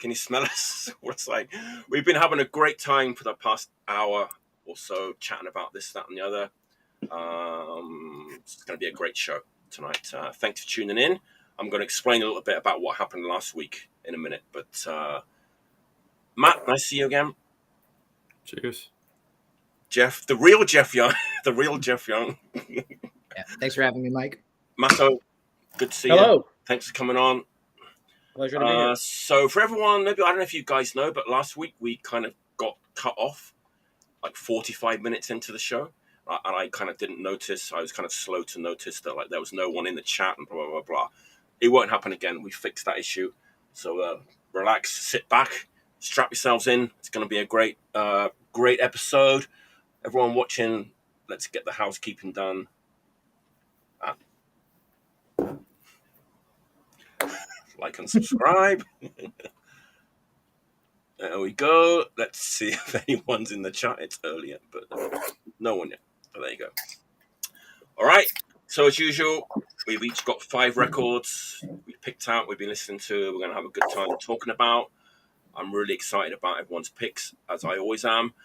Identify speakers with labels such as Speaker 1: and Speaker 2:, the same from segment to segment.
Speaker 1: Can you smell us? What's like? We've been having a great time for the past hour or so, chatting about this, that, and the other. It's going to be a great show tonight. Thanks for tuning in. I'm going to explain a little bit about what happened last week in a minute. But Matt, nice to see you again.
Speaker 2: Cheers.
Speaker 1: Jeff, the real Jeff Young. The real Jeff Young.
Speaker 3: Yeah, thanks for having me, Mike.
Speaker 1: Matto, good to see
Speaker 3: Hello.
Speaker 1: you. Thanks for coming on.
Speaker 3: Pleasure to be here.
Speaker 1: So for everyone, maybe I don't know if you guys know, but last week we kind of got cut off like 45 minutes into the show. And I kind of didn't notice. I was kind of slow to notice that like there was no one in the chat and blah, blah, blah, blah. It won't happen again. We fixed that issue. So relax, sit back, strap yourselves in. It's going to be a great episode. Everyone watching, let's get the housekeeping done. Like and subscribe. There we go. Let's see if anyone's in the chat. It's earlier, but no one yet. But there you go. All right. So as usual, we've each got 5 records we picked out. We've been listening to. We're going to have a good time talking about. I'm really excited about everyone's picks, as I always am.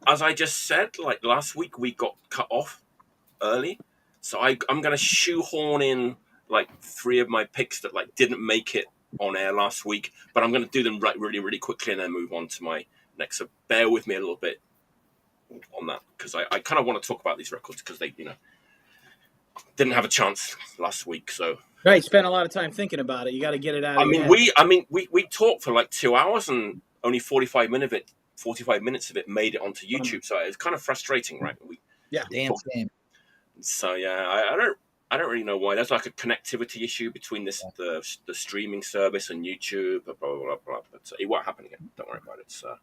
Speaker 1: As I just said, like last week, we got cut off early, so I'm going to shoehorn in like 3 of my picks that like didn't make it on air last week, but I'm going to do them like really, really quickly and then move on to my next. So bear with me a little bit on that because I kind of want to talk about these records because they, didn't have a chance last week. So
Speaker 4: right, spent a lot of time thinking about it. You got to get it out.
Speaker 1: We talked for like 2 hours and only 45 minutes of it made it onto YouTube. So it's kind of frustrating, right?
Speaker 3: Damn shame.
Speaker 1: So yeah, I don't really know why. There's like a connectivity issue between the streaming service and YouTube, blah, blah, blah, blah. But it won't happen again. Don't worry about it. So,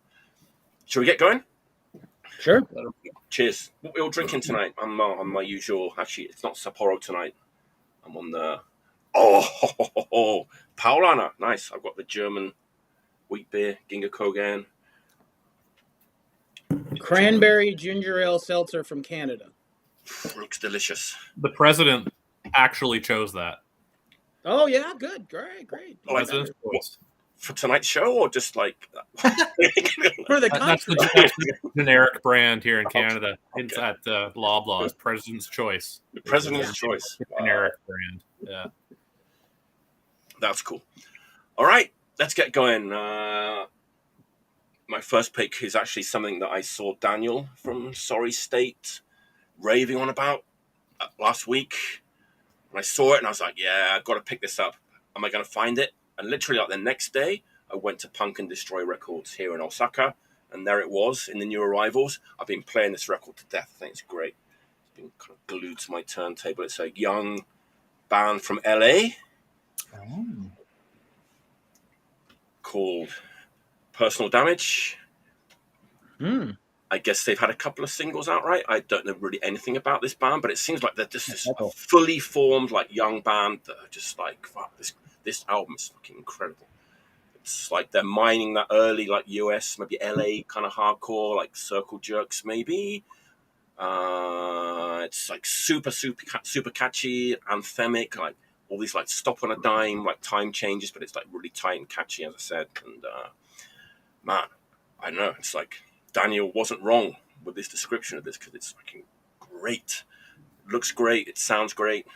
Speaker 1: shall we get going?
Speaker 4: Sure.
Speaker 1: Cheers. What are we all drinking tonight? I'm on my usual. Actually, it's not Sapporo tonight. I'm on the... Paulaner. Nice. I've got the German wheat beer, Ginga Kogan.
Speaker 4: Cranberry ginger ale seltzer from Canada.
Speaker 1: Looks delicious.
Speaker 2: The president actually chose that.
Speaker 4: Oh, yeah. Good. Great.
Speaker 2: President's choice.
Speaker 1: For tonight's show or just like...
Speaker 4: For the
Speaker 2: That's
Speaker 4: country.
Speaker 2: the generic brand here in Canada. Okay. It's at Loblaws. President's Choice.
Speaker 1: The President's Choice.
Speaker 2: Generic brand. Yeah.
Speaker 1: That's cool. All right. Let's get going. My first pick is actually something that I saw Daniel from Sorry State raving on about last week. And I saw it and I was like, yeah, I've got to pick this up. Am I going to find it? And literally like the next day, I went to Punk and Destroy Records here in Osaka. And there it was in the new arrivals. I've been playing this record to death. I think it's great. It's been kind of glued to my turntable. It's a young band from LA called Personal Damage. I guess they've had a couple of singles out, right? I don't know really anything about this band, but it seems like they're just this fully formed, like young band that are just like, fuck, this album is fucking incredible. It's like they're mining that early, like US, maybe LA kind of hardcore, like Circle Jerks, maybe. It's like super catchy, anthemic, like all these like stop on a dime, like time changes, but it's like really tight and catchy, as I said. And man, I don't know, it's like Daniel wasn't wrong with this description of this because it's fucking great. It looks great. It sounds great.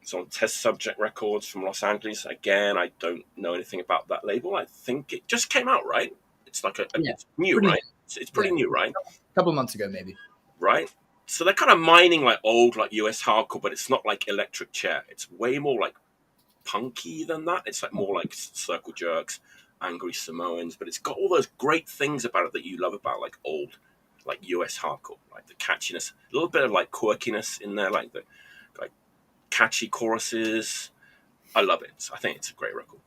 Speaker 1: It's on Test Subject Records from Los Angeles. Again, I don't know anything about that label. I think it just came out, right? It's like it's new, right? It's pretty new, right?
Speaker 3: A couple of months ago, maybe.
Speaker 1: Right? So they're kind of mining like old, like US hardcore, but it's not like Electric Chair. It's way more like punky than that. It's like more like Circle Jerks, Angry Samoans, but it's got all those great things about it that you love about like old, like US hardcore, like the catchiness, a little bit of like quirkiness in there, like the like catchy choruses. I love it. I think it's a great record.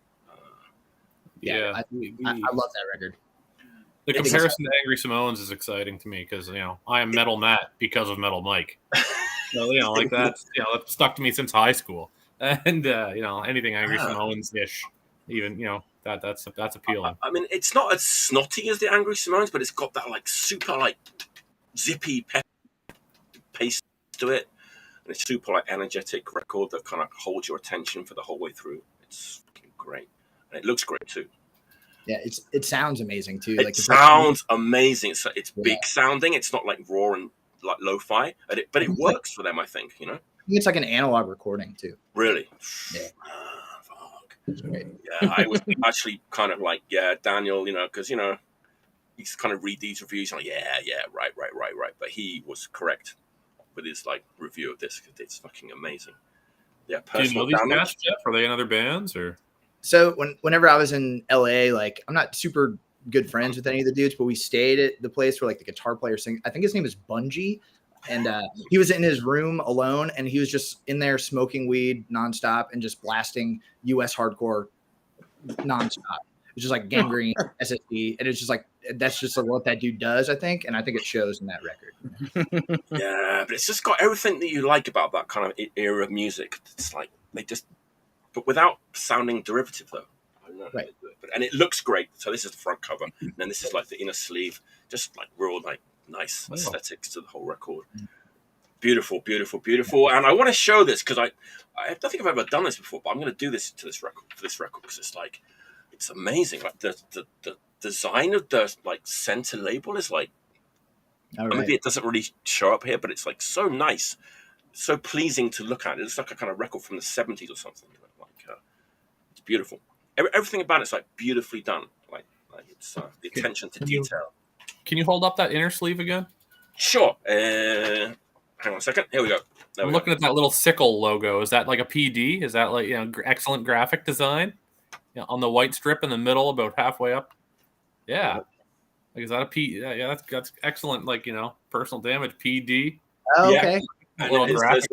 Speaker 3: I love that record.
Speaker 2: The comparison to Angry Samoans is exciting to me because I am Metal Matt because of Metal Mike. So like that's that's stuck to me since high school, and anything Angry Samoans ish, even that's appealing.
Speaker 1: I mean, it's not as snotty as the Angry Samoans, but it's got that like super like zippy pace to it, and it's super like energetic record that kind of holds your attention for the whole way through. It's fucking great. and it looks great too.
Speaker 3: Yeah, it sounds amazing too.
Speaker 1: It
Speaker 3: like
Speaker 1: sounds amazing. It's
Speaker 3: Yeah.
Speaker 1: big sounding. It's not like raw and like lo-fi, but it works for them. I think
Speaker 3: I think it's like an analog recording too.
Speaker 1: Really.
Speaker 3: Yeah.
Speaker 1: Fuck.
Speaker 3: It's great.
Speaker 1: Yeah, I was actually kind of like, yeah, Daniel, because he's kind of read these reviews, and like, yeah, right. But he was correct with his like review of this because it's fucking amazing. Yeah,
Speaker 2: Do you know
Speaker 1: Personal
Speaker 2: these
Speaker 1: Damage.
Speaker 2: cats, Jeff? Are they in other bands or?
Speaker 3: So whenever I was in LA, like I'm not super good friends with any of the dudes, but we stayed at the place where like the guitar player sings. I think his name is Bungie, and he was in his room alone, and he was just in there smoking weed nonstop and just blasting US hardcore nonstop. It's just like Gangrene, SSD, and it's just like that's just like what that dude does, I think, and I think it shows in that record.
Speaker 1: Yeah, but it's just got everything that you like about that kind of era of music. It's like but without sounding derivative though. I don't know.
Speaker 3: Right.
Speaker 1: And it looks great. So this is the front cover, and then this is like the inner sleeve, just like real like nice aesthetics to the whole record. Beautiful. And I want to show this because I don't think I've ever done this before, but I'm going to do this to this record because it's like it's amazing. Like the design of the like center label is like maybe it doesn't really show up here, but it's like so nice, so pleasing to look at. It looks like a kind of record from the 70s or something. Like it's beautiful. Everything about it's like beautifully done. Like it's the attention to detail.
Speaker 2: Can you hold up that inner sleeve again?
Speaker 1: Sure. Hang on a second. Here we go.
Speaker 2: I'm looking at that little sickle logo. Is that like a PD? Is that like excellent graphic design? On the white strip in the middle, about halfway up. Yeah. Like, is that a P? Yeah, that's excellent. Like Personal Damage PD.
Speaker 3: Oh, okay.
Speaker 1: And it says,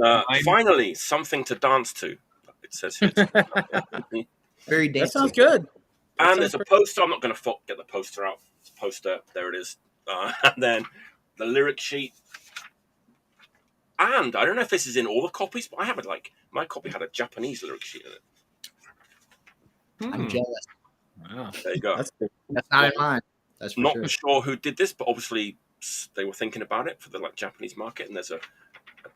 Speaker 1: finally, something to dance to. It says here.
Speaker 3: Very dancey.
Speaker 4: That sounds good.
Speaker 1: And there's a poster. I'm not going to get the poster out. It's a poster. There it is. And then the lyric sheet. And I don't know if this is in all the copies, but I have it like my copy had a Japanese lyric sheet in it.
Speaker 3: I'm jealous.
Speaker 2: Wow.
Speaker 1: There you go.
Speaker 3: That's not in mine. That's for
Speaker 1: Not
Speaker 3: sure.
Speaker 1: sure who did this, but obviously they were thinking about it for the like Japanese market, and there's a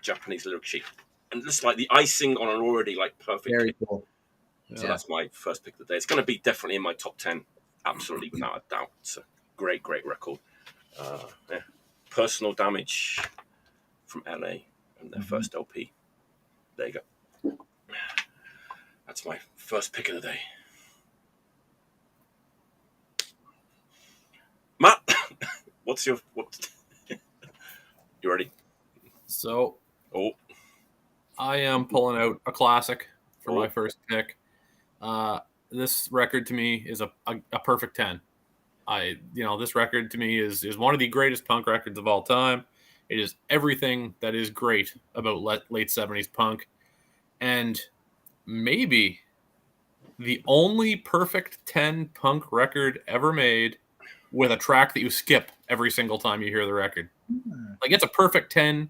Speaker 1: Japanese lyric sheet, and it's like the icing on an already like perfect.
Speaker 3: Very cool.
Speaker 1: So that's my first pick of the day. It's going to be definitely in my top 10, absolutely without a doubt. It's a great record. Yeah. Personal Damage from LA and their first LP. There you go. That's my first pick of the day. Matt, what? You ready?
Speaker 2: So, I am pulling out a classic for my first pick. This record to me is a perfect 10. This record to me is one of the greatest punk records of all time. It is everything that is great about late 70s punk, and maybe the only perfect 10 punk record ever made with a track that you skip every single time you hear the record. Like, it's a perfect 10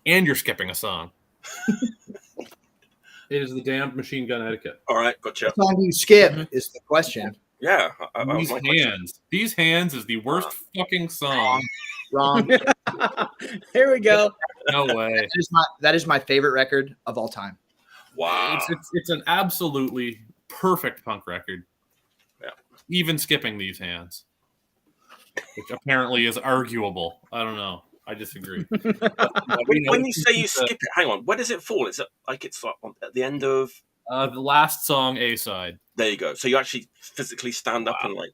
Speaker 2: and you're skipping a song. It is the damned Machine Gun Etiquette.
Speaker 1: All right, gotcha.
Speaker 3: What song do you skip is the question.
Speaker 1: Yeah.
Speaker 2: These Hands is the worst fucking song.
Speaker 3: Wrong.
Speaker 4: Here we go.
Speaker 2: No way.
Speaker 3: That is my favorite record of all time.
Speaker 1: Wow.
Speaker 2: It's an absolutely perfect punk record.
Speaker 1: Yeah.
Speaker 2: Even skipping These Hands, which apparently is arguable. I don't know. I disagree.
Speaker 1: When you say you skip it, hang on. Where does it fall? Is it like it's at the end of
Speaker 2: the last song A side?
Speaker 1: There you go. So you actually physically stand up and like.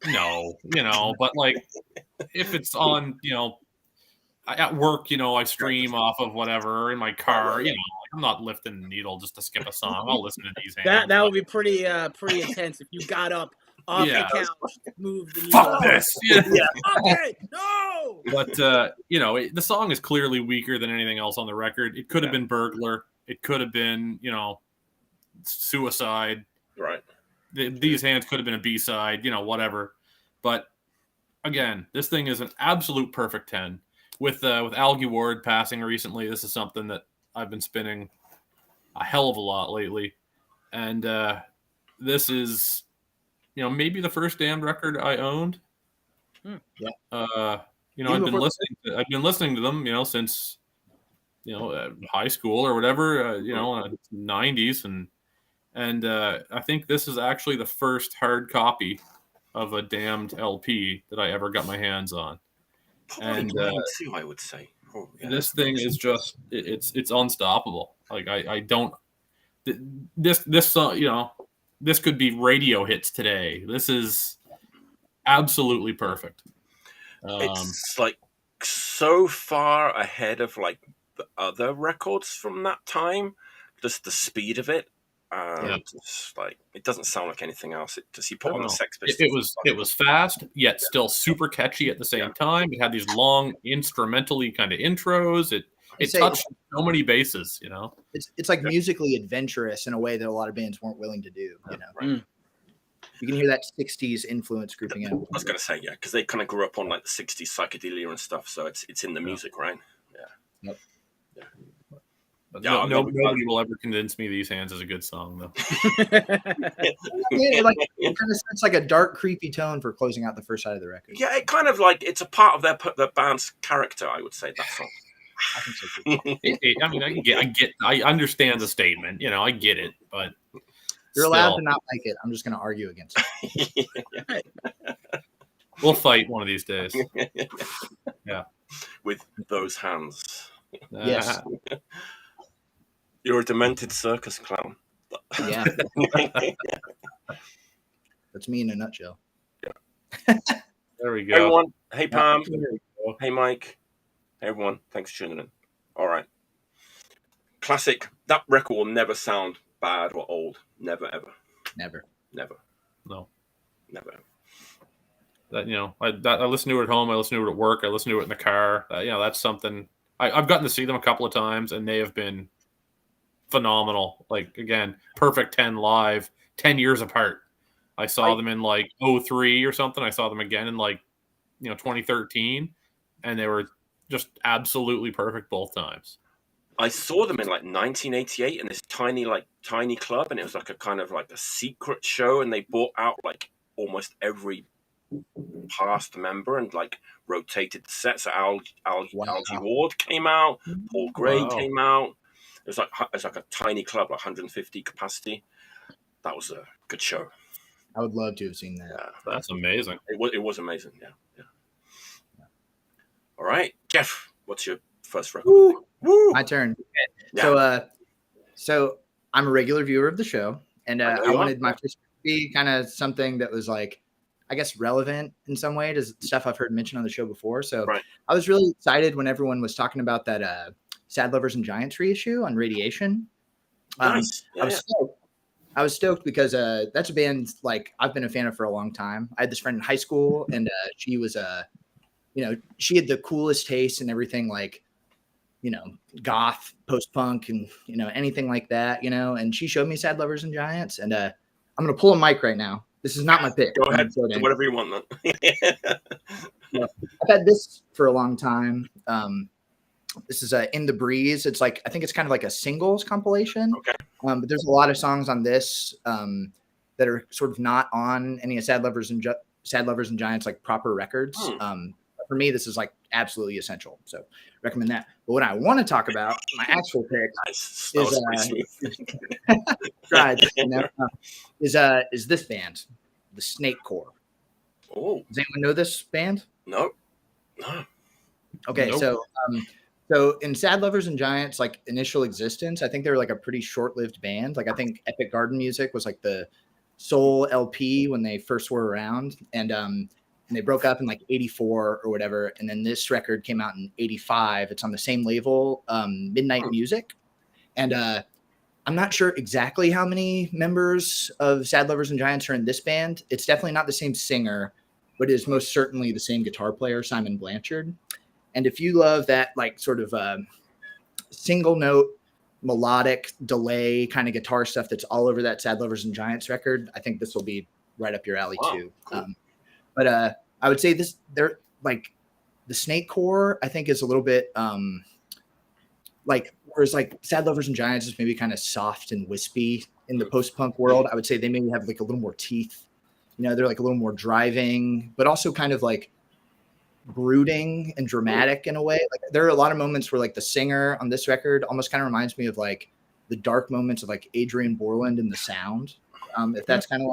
Speaker 2: No, but like if it's on, at work, I stream off of whatever in my car. I'm not lifting the needle just to skip a song. I'll listen to These Hands.
Speaker 4: That would be pretty intense if you got up off the couch, moved the
Speaker 2: fuck this.
Speaker 4: Yeah. Okay, no.
Speaker 2: But the song is clearly weaker than anything else on the record. It could have been Burglar. It could have been, Suicide.
Speaker 1: Right.
Speaker 2: These Hands could have been a B-side, whatever. But again, this thing is an absolute perfect 10. With Algie Ward passing recently, this is something that I've been spinning a hell of a lot lately. And this is, maybe the first Damned record I owned.
Speaker 3: Yeah.
Speaker 2: I've been listening to them, since high school or whatever, 90s, and And I think this is actually the first hard copy of a Damned LP that I ever got my hands on.
Speaker 1: Probably
Speaker 2: And
Speaker 1: mine too, I would say. Oh, yeah.
Speaker 2: this thing is just it's unstoppable. Like I don't this you know, this could be radio hits today. This is absolutely perfect.
Speaker 1: It's like so far ahead of like the other records from that time. Just the speed of it. Just like it doesn't sound like anything else. It just you put on the Sex Pistols.
Speaker 2: It was fast yet still super catchy at the same time. It had these long instrumentally kind of intros. It touched so many bases, you know.
Speaker 3: It's like musically adventurous in a way that a lot of bands weren't willing to do. You know,
Speaker 1: right.
Speaker 3: You can hear that '60s influence grouping in.
Speaker 1: I was gonna say because they kind of grew up on like the '60s psychedelia and stuff, so it's in the music, right? Yeah.
Speaker 3: Yep.
Speaker 1: Yeah.
Speaker 2: But nobody will ever convince me These Hands is a good song, though.
Speaker 3: It's like a dark, creepy tone for closing out the first side of the record.
Speaker 1: Yeah, it kind of like it's a part of their band's character, I would say. That song.
Speaker 3: I think so too.
Speaker 2: I understand the statement. You know, I get it, but
Speaker 3: you're allowed to not like it. I'm just going to argue against it.
Speaker 2: We'll fight one of these days. Yeah,
Speaker 1: with those hands.
Speaker 3: Yes.
Speaker 1: You're a demented circus clown.
Speaker 3: Yeah. That's me in a nutshell.
Speaker 1: Yeah.
Speaker 2: There we go.
Speaker 1: Hey, everyone. Hey, Pam. Hey, Mike. Hey, everyone. Thanks for tuning in. All right. Classic. That record will never sound bad or old. Never, ever.
Speaker 3: Never.
Speaker 2: No.
Speaker 1: Never.
Speaker 2: That, you know, I listen to it at home. I listen to it at work. I listen to it in the car. You know, that's something. I've gotten to see them a couple of times, and they have been phenomenal. Like, again, Perfect 10 live, 10 years apart. I saw them in like 2003 or something. I saw them again in like, 2013, and they were just absolutely perfect both times.
Speaker 1: I saw them in like 1988 in this tiny club, and it was like a kind of like a secret show, and they bought out like almost every past member and like rotated the sets. So Algie Ward came out, Paul Gray came out. It was like a tiny club, like 150 capacity. That was a good show.
Speaker 3: I would love to have seen that.
Speaker 2: Yeah, that's amazing.
Speaker 1: It was amazing. Yeah. All right, Jeff, what's your first record?
Speaker 3: Woo! My turn. Yeah. So I'm a regular viewer of the show, and I wanted my first to be kind of something that was like, I guess, relevant in some way to stuff I've heard mentioned on the show before. So I was really excited when everyone was talking about that Sad Lovers and Giants reissue on Radiation.
Speaker 1: Nice.
Speaker 3: I was stoked because that's a band like I've been a fan of for a long time. I had this friend in high school, and she was she had the coolest taste and everything, like, goth, post-punk, and anything like that, and she showed me Sad Lovers and Giants, and I'm gonna pull a mic right now. This is not my pick.
Speaker 1: Go ahead, whatever you want, man.
Speaker 3: I've had this for a long time. This is In the Breeze. It's like, I think it's kind of like a singles compilation.
Speaker 1: Okay.
Speaker 3: But there's a lot of songs on this that are sort of not on any of Sad Lovers and Giants like proper records. For me, this is like absolutely essential. So recommend that. But what I want to talk about, my actual pick, is this band, the Snake Core.
Speaker 1: Oh,
Speaker 3: does anyone know this band?
Speaker 1: No.
Speaker 3: Okay,
Speaker 2: nope.
Speaker 3: So in Sad Lovers and Giants, like initial existence, I think they were like a pretty short-lived band. Like I think Epic Garden Music was like the sole LP when they first were around, and they broke up in like 84 or whatever. And then this record came out in 85. It's on the same label, Midnight Music. And I'm not sure exactly how many members of Sad Lovers and Giants are in this band. It's definitely not the same singer, but it is most certainly the same guitar player, Simon Blanchard. And if you love that, like sort of single note, melodic delay kind of guitar stuff that's all over that Sad Lovers and Giants record, I think this will be right up your alley too. Cool. But I would say they're like the Snake Core, I think, is a little bit like, whereas like Sad Lovers and Giants is maybe kind of soft and wispy in the post-punk world. I would say they maybe have like a little more teeth. They're like a little more driving, but also kind of like brooding and dramatic in a way. Like there are a lot of moments where like the singer on this record almost kind of reminds me of like the dark moments of like Adrian Borland in the sound. If that's kind of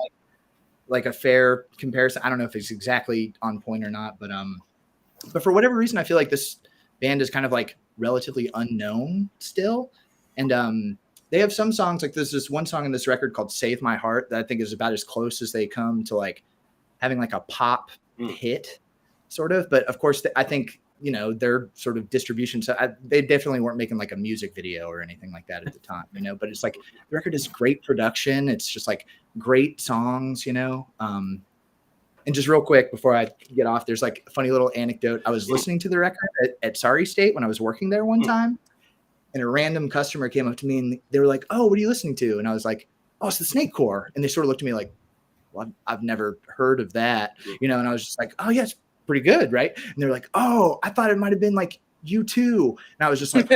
Speaker 3: like a fair comparison. I don't know if it's exactly on point or not, but for whatever reason, I feel like this band is kind of like relatively unknown still. And they have some songs, like there's this one song in this record called Save My Heart that I think is about as close as they come to like having like a pop hit sort of. But of course, I think, you know, their sort of distribution. So they definitely weren't making like a music video or anything like that at the time, you know, but it's like the record is great production. It's just like great songs, you know. And just real quick before I get off, there's like a funny little anecdote. I was listening to the record at Sorry State when I was working there one time, and a random customer came up to me and they were like, "Oh, what are you listening to?" And I was like, "Oh, it's the Snake Core." And they sort of looked at me like, "Well, I've never heard of that," you know. And I was just like, "Oh, yeah, it's pretty good, right?" And they're like, "Oh, I thought it might have been like U2." And I was just like,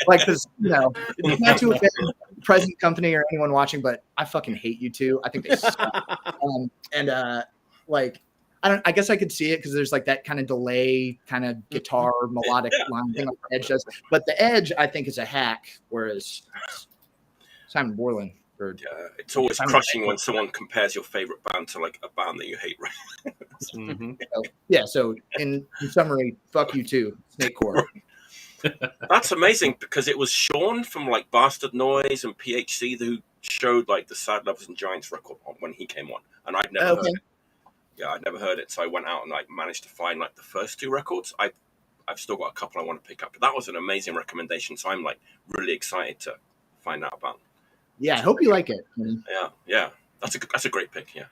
Speaker 3: like this, you know, it's not to offend present company or anyone watching, but I fucking hate U2. I think they suck. Like, I guess I could see it because there's like that kind of delay, kind of guitar melodic line thing like the Edge does. But the Edge, I think, is a hack, whereas Simon Borland.
Speaker 1: It's always crushing when someone compares your favorite band to like a band that you hate, right?
Speaker 3: So in summary, fuck you too, Snake Core.
Speaker 1: That's amazing because it was Sean from like Bastard Noise and PHC who showed like the Sad Lovers and Giants record when he came on, and I'd never heard it. Yeah, I'd never heard it, so I went out and like managed to find like the first two records. I've still got a couple I want to pick up, but that was an amazing recommendation. So I'm like really excited to find out about.
Speaker 3: Yeah, I hope you like it.
Speaker 1: Yeah, that's a great pick. Yeah,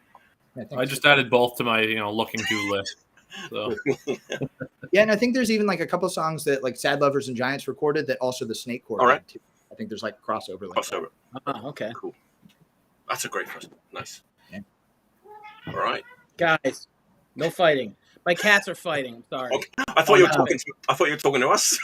Speaker 2: I just added both to my looking to list. So.
Speaker 3: Yeah, and I think there's even like a couple songs that like Sad Lovers and Giants recorded that also the Snake Core did too. I think there's like crossover.
Speaker 4: Oh, okay,
Speaker 1: cool. That's a great first. Nice.
Speaker 3: Yeah.
Speaker 1: All right,
Speaker 4: guys, no fighting. My cats are fighting. I'm sorry.
Speaker 1: Okay. I thought you were talking to us.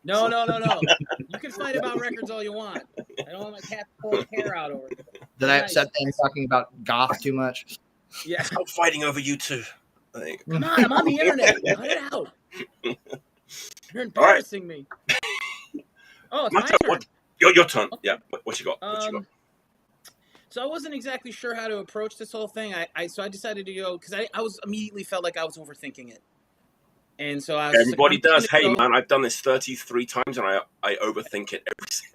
Speaker 4: No. You can fight about records all you want. I don't want my cat pulling hair out over it.
Speaker 3: Did I upset them talking about goth too much?
Speaker 4: Yeah.
Speaker 1: Stop fighting over you two.
Speaker 4: Come on, I'm on the internet. Cut it out. You're embarrassing me. Oh, it's
Speaker 1: Matto,
Speaker 4: my turn.
Speaker 1: Your turn. Okay. Yeah. What you got?
Speaker 4: So I wasn't exactly sure how to approach this whole thing. So I decided to go because I was immediately felt like I was overthinking it. And so I was
Speaker 1: everybody does. Hey, man, I've done this 33 times and I overthink it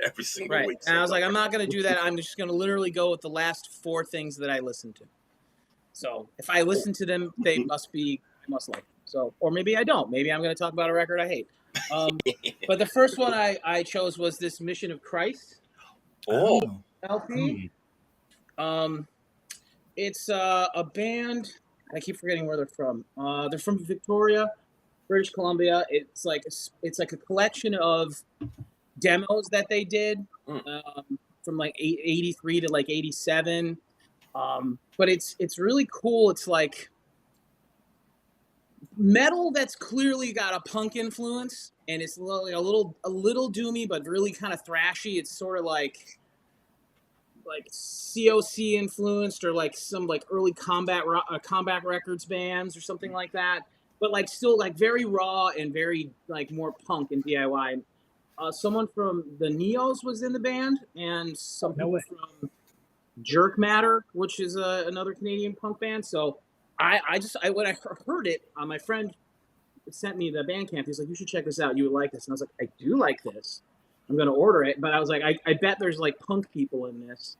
Speaker 1: every single week.
Speaker 4: And I was like, I'm not going to do that. I'm just going to literally go with the last 4 things that I listened to. So if I listen to them, I must like them. So, or maybe I don't. Maybe I'm going to talk about a record I hate. But the first one I chose was this Mission of Christ.
Speaker 1: Oh.
Speaker 4: LP. It's a band. I keep forgetting where they're from. They're from Victoria, British Columbia. It's like a collection of demos that they did from like 83 to like 87. But it's really cool. It's like metal that's clearly got a punk influence, and it's like a little doomy, but really kind of thrashy. It's sort of like COC influenced, or like some like early combat records bands or something like that. But like still like very raw and very like more punk and DIY. Someone from the Neos was in the band, and some people from Jerk Matter, which is another Canadian punk band. So I when I heard it, my friend sent me the Bandcamp. He's like, "You should check this out. You would like this." And I was like, "I do like this. I'm going to order it." But I was like, I bet there's like punk people in this.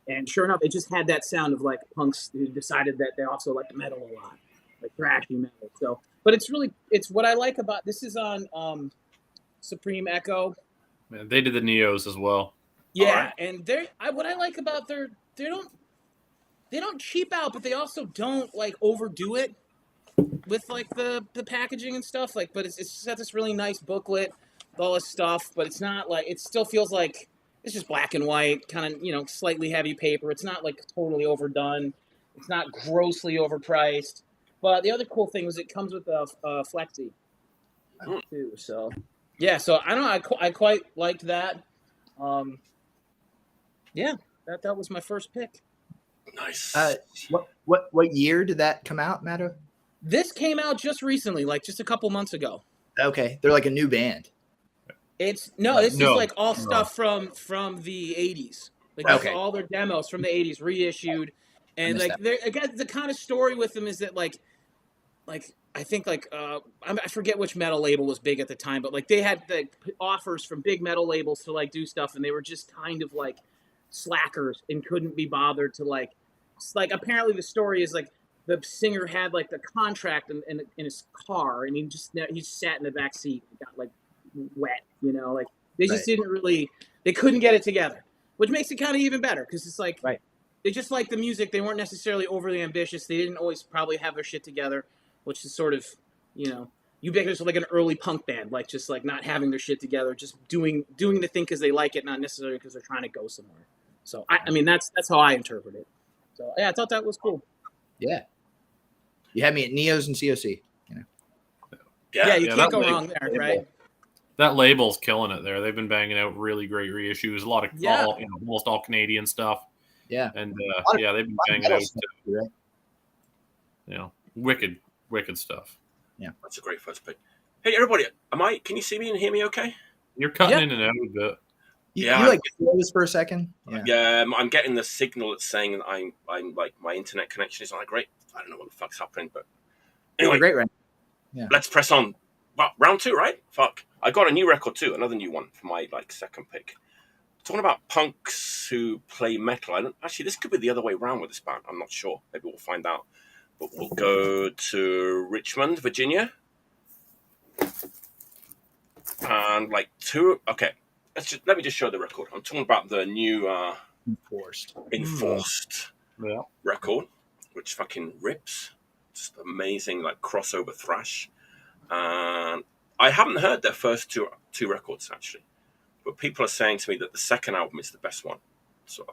Speaker 4: And sure enough, it just had that sound of like punks who decided that they also like metal a lot, like thrashy metal. So, but it's what I like about this is on Supreme Echo.
Speaker 2: Man, they did the Neos as well.
Speaker 4: Yeah, and what I like about they don't cheap out, but they also don't like overdo it with like the packaging and stuff. Like, but it's just got this really nice booklet, all this stuff. But it's not like, it still feels like it's just black and white, kind of slightly heavy paper. It's not like totally overdone. It's not grossly overpriced. But the other cool thing was it comes with a flexi too. So yeah, so I don't know. I quite liked that. Yeah, that was my first pick.
Speaker 1: Nice.
Speaker 3: What year did that come out, Matto?
Speaker 4: This came out just recently, like just a couple months ago.
Speaker 3: Okay, they're like a new band.
Speaker 4: It's no, this is
Speaker 2: No,
Speaker 4: like all
Speaker 2: no.
Speaker 4: stuff from the 80s. Like this is
Speaker 3: Okay.
Speaker 4: all their demos from the 80s reissued, and
Speaker 3: missed
Speaker 4: like they're again the kind of story with them is that like I think like I forget which metal label was big at the time, but like they had like offers from big metal labels to like do stuff, and they were just kind of like slackers and couldn't be bothered to like apparently the story is like the singer had like the contract in his car, and he sat in the back seat and got like wet, you know, like they just didn't really, they couldn't get it together, which makes it kind of even better because it's like they just like the music. They weren't necessarily overly ambitious. They didn't always probably have their shit together, which is sort of, you know, ubiquitous like an early punk band, like just like not having their shit together, just doing the thing because they like it, not necessarily because they're trying to go somewhere. So I mean that's how I interpret it. So yeah, I thought that was cool.
Speaker 3: Yeah, you had me at Neos and COC. You know.
Speaker 4: Yeah, you can't go wrong there, right?
Speaker 2: That label's killing it there. They've been banging out really great reissues. A lot of almost all Canadian stuff.
Speaker 3: Yeah,
Speaker 2: and they've been banging out wicked stuff.
Speaker 3: Yeah,
Speaker 1: that's a great first pick. Hey everybody, can you see me and hear me okay?
Speaker 2: You're cutting in and out a bit.
Speaker 3: You like froze for a second.
Speaker 1: Yeah, I'm getting the signal that's saying that I'm like my internet connection is not great. I don't know what the fuck's happening, but anyway,
Speaker 3: great, right? Yeah,
Speaker 1: let's press on. Well, round 2, right? Fuck, I got a new record too, another new one for my like second pick. Talking about punks who play metal. This could be the other way around with this band. I'm not sure. Maybe we'll find out. But we'll go to Richmond, Virginia, and like okay. Let me just show the record. I'm talking about the new Enforced record, which fucking rips. Just amazing, like crossover thrash. And I haven't heard their first two records actually, but people are saying to me that the second album is the best one. So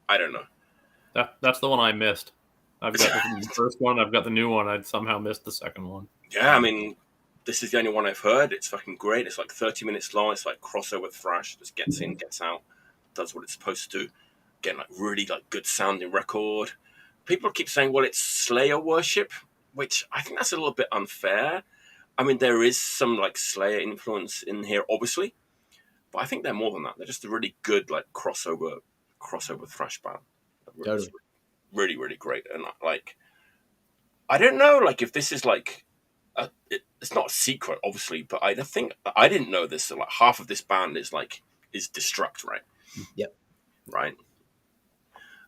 Speaker 1: I don't know.
Speaker 2: That's the one I missed. I've got the first one. I've got the new one. I'd somehow missed the second one.
Speaker 1: Yeah, I mean, this is the only one I've heard. It's fucking great. It's like 30 minutes long. It's like crossover thrash. Just gets in, gets out, does what it's supposed to do. Again, like really like good sounding record. People keep saying, well, it's Slayer worship, which I think that's a little bit unfair. I mean, there is some like Slayer influence in here, obviously, but I think they're more than that. They're just a really good like crossover thrash band.
Speaker 3: Totally.
Speaker 1: Really, really great. And like, I don't know, like if this is like, it's not a secret, obviously, but I think I didn't know this. So like half of this band is Destruct, right?
Speaker 3: Yep.
Speaker 1: Right.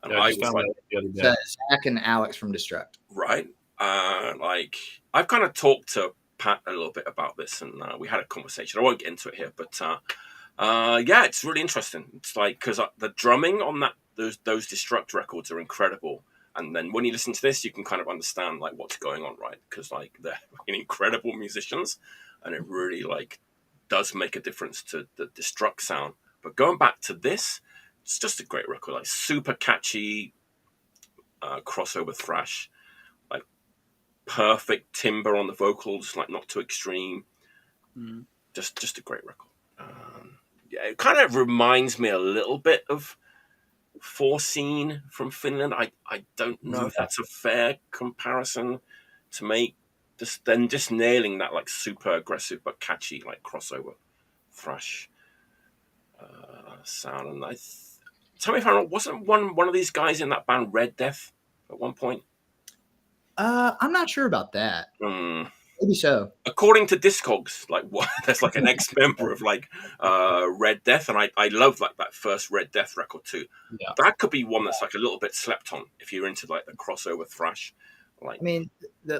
Speaker 1: And
Speaker 2: I
Speaker 1: was like,
Speaker 2: the other day.
Speaker 3: Zach and Alex from Destruct.
Speaker 1: Right. Like I've kind of talked to Pat a little bit about this, and we had a conversation. I won't get into it here, but yeah, it's really interesting. It's like because the drumming on those Destruct records are incredible, and then when you listen to this, you can kind of understand like what's going on, right? Because like they're incredible musicians, and it really like does make a difference to the Destruct sound. But going back to this, it's just a great record, like super catchy crossover thrash, like perfect timbre on the vocals, like not too extreme. Just a great record. Yeah, it kind of reminds me a little bit of Forseen from Finland. I don't know if that's a fair comparison to make. Just nailing that like super aggressive but catchy like crossover thrash sound. And tell me if I'm wrong, wasn't one of these guys in that band Red Death at one point?
Speaker 3: I'm not sure about that. Maybe so.
Speaker 1: According to Discogs, like there's like an ex-member of like Red Death, and I love like that first Red Death record too.
Speaker 2: Yeah.
Speaker 1: That could be one that's like a little bit slept on if you're into like the crossover thrash. Like,
Speaker 3: I mean,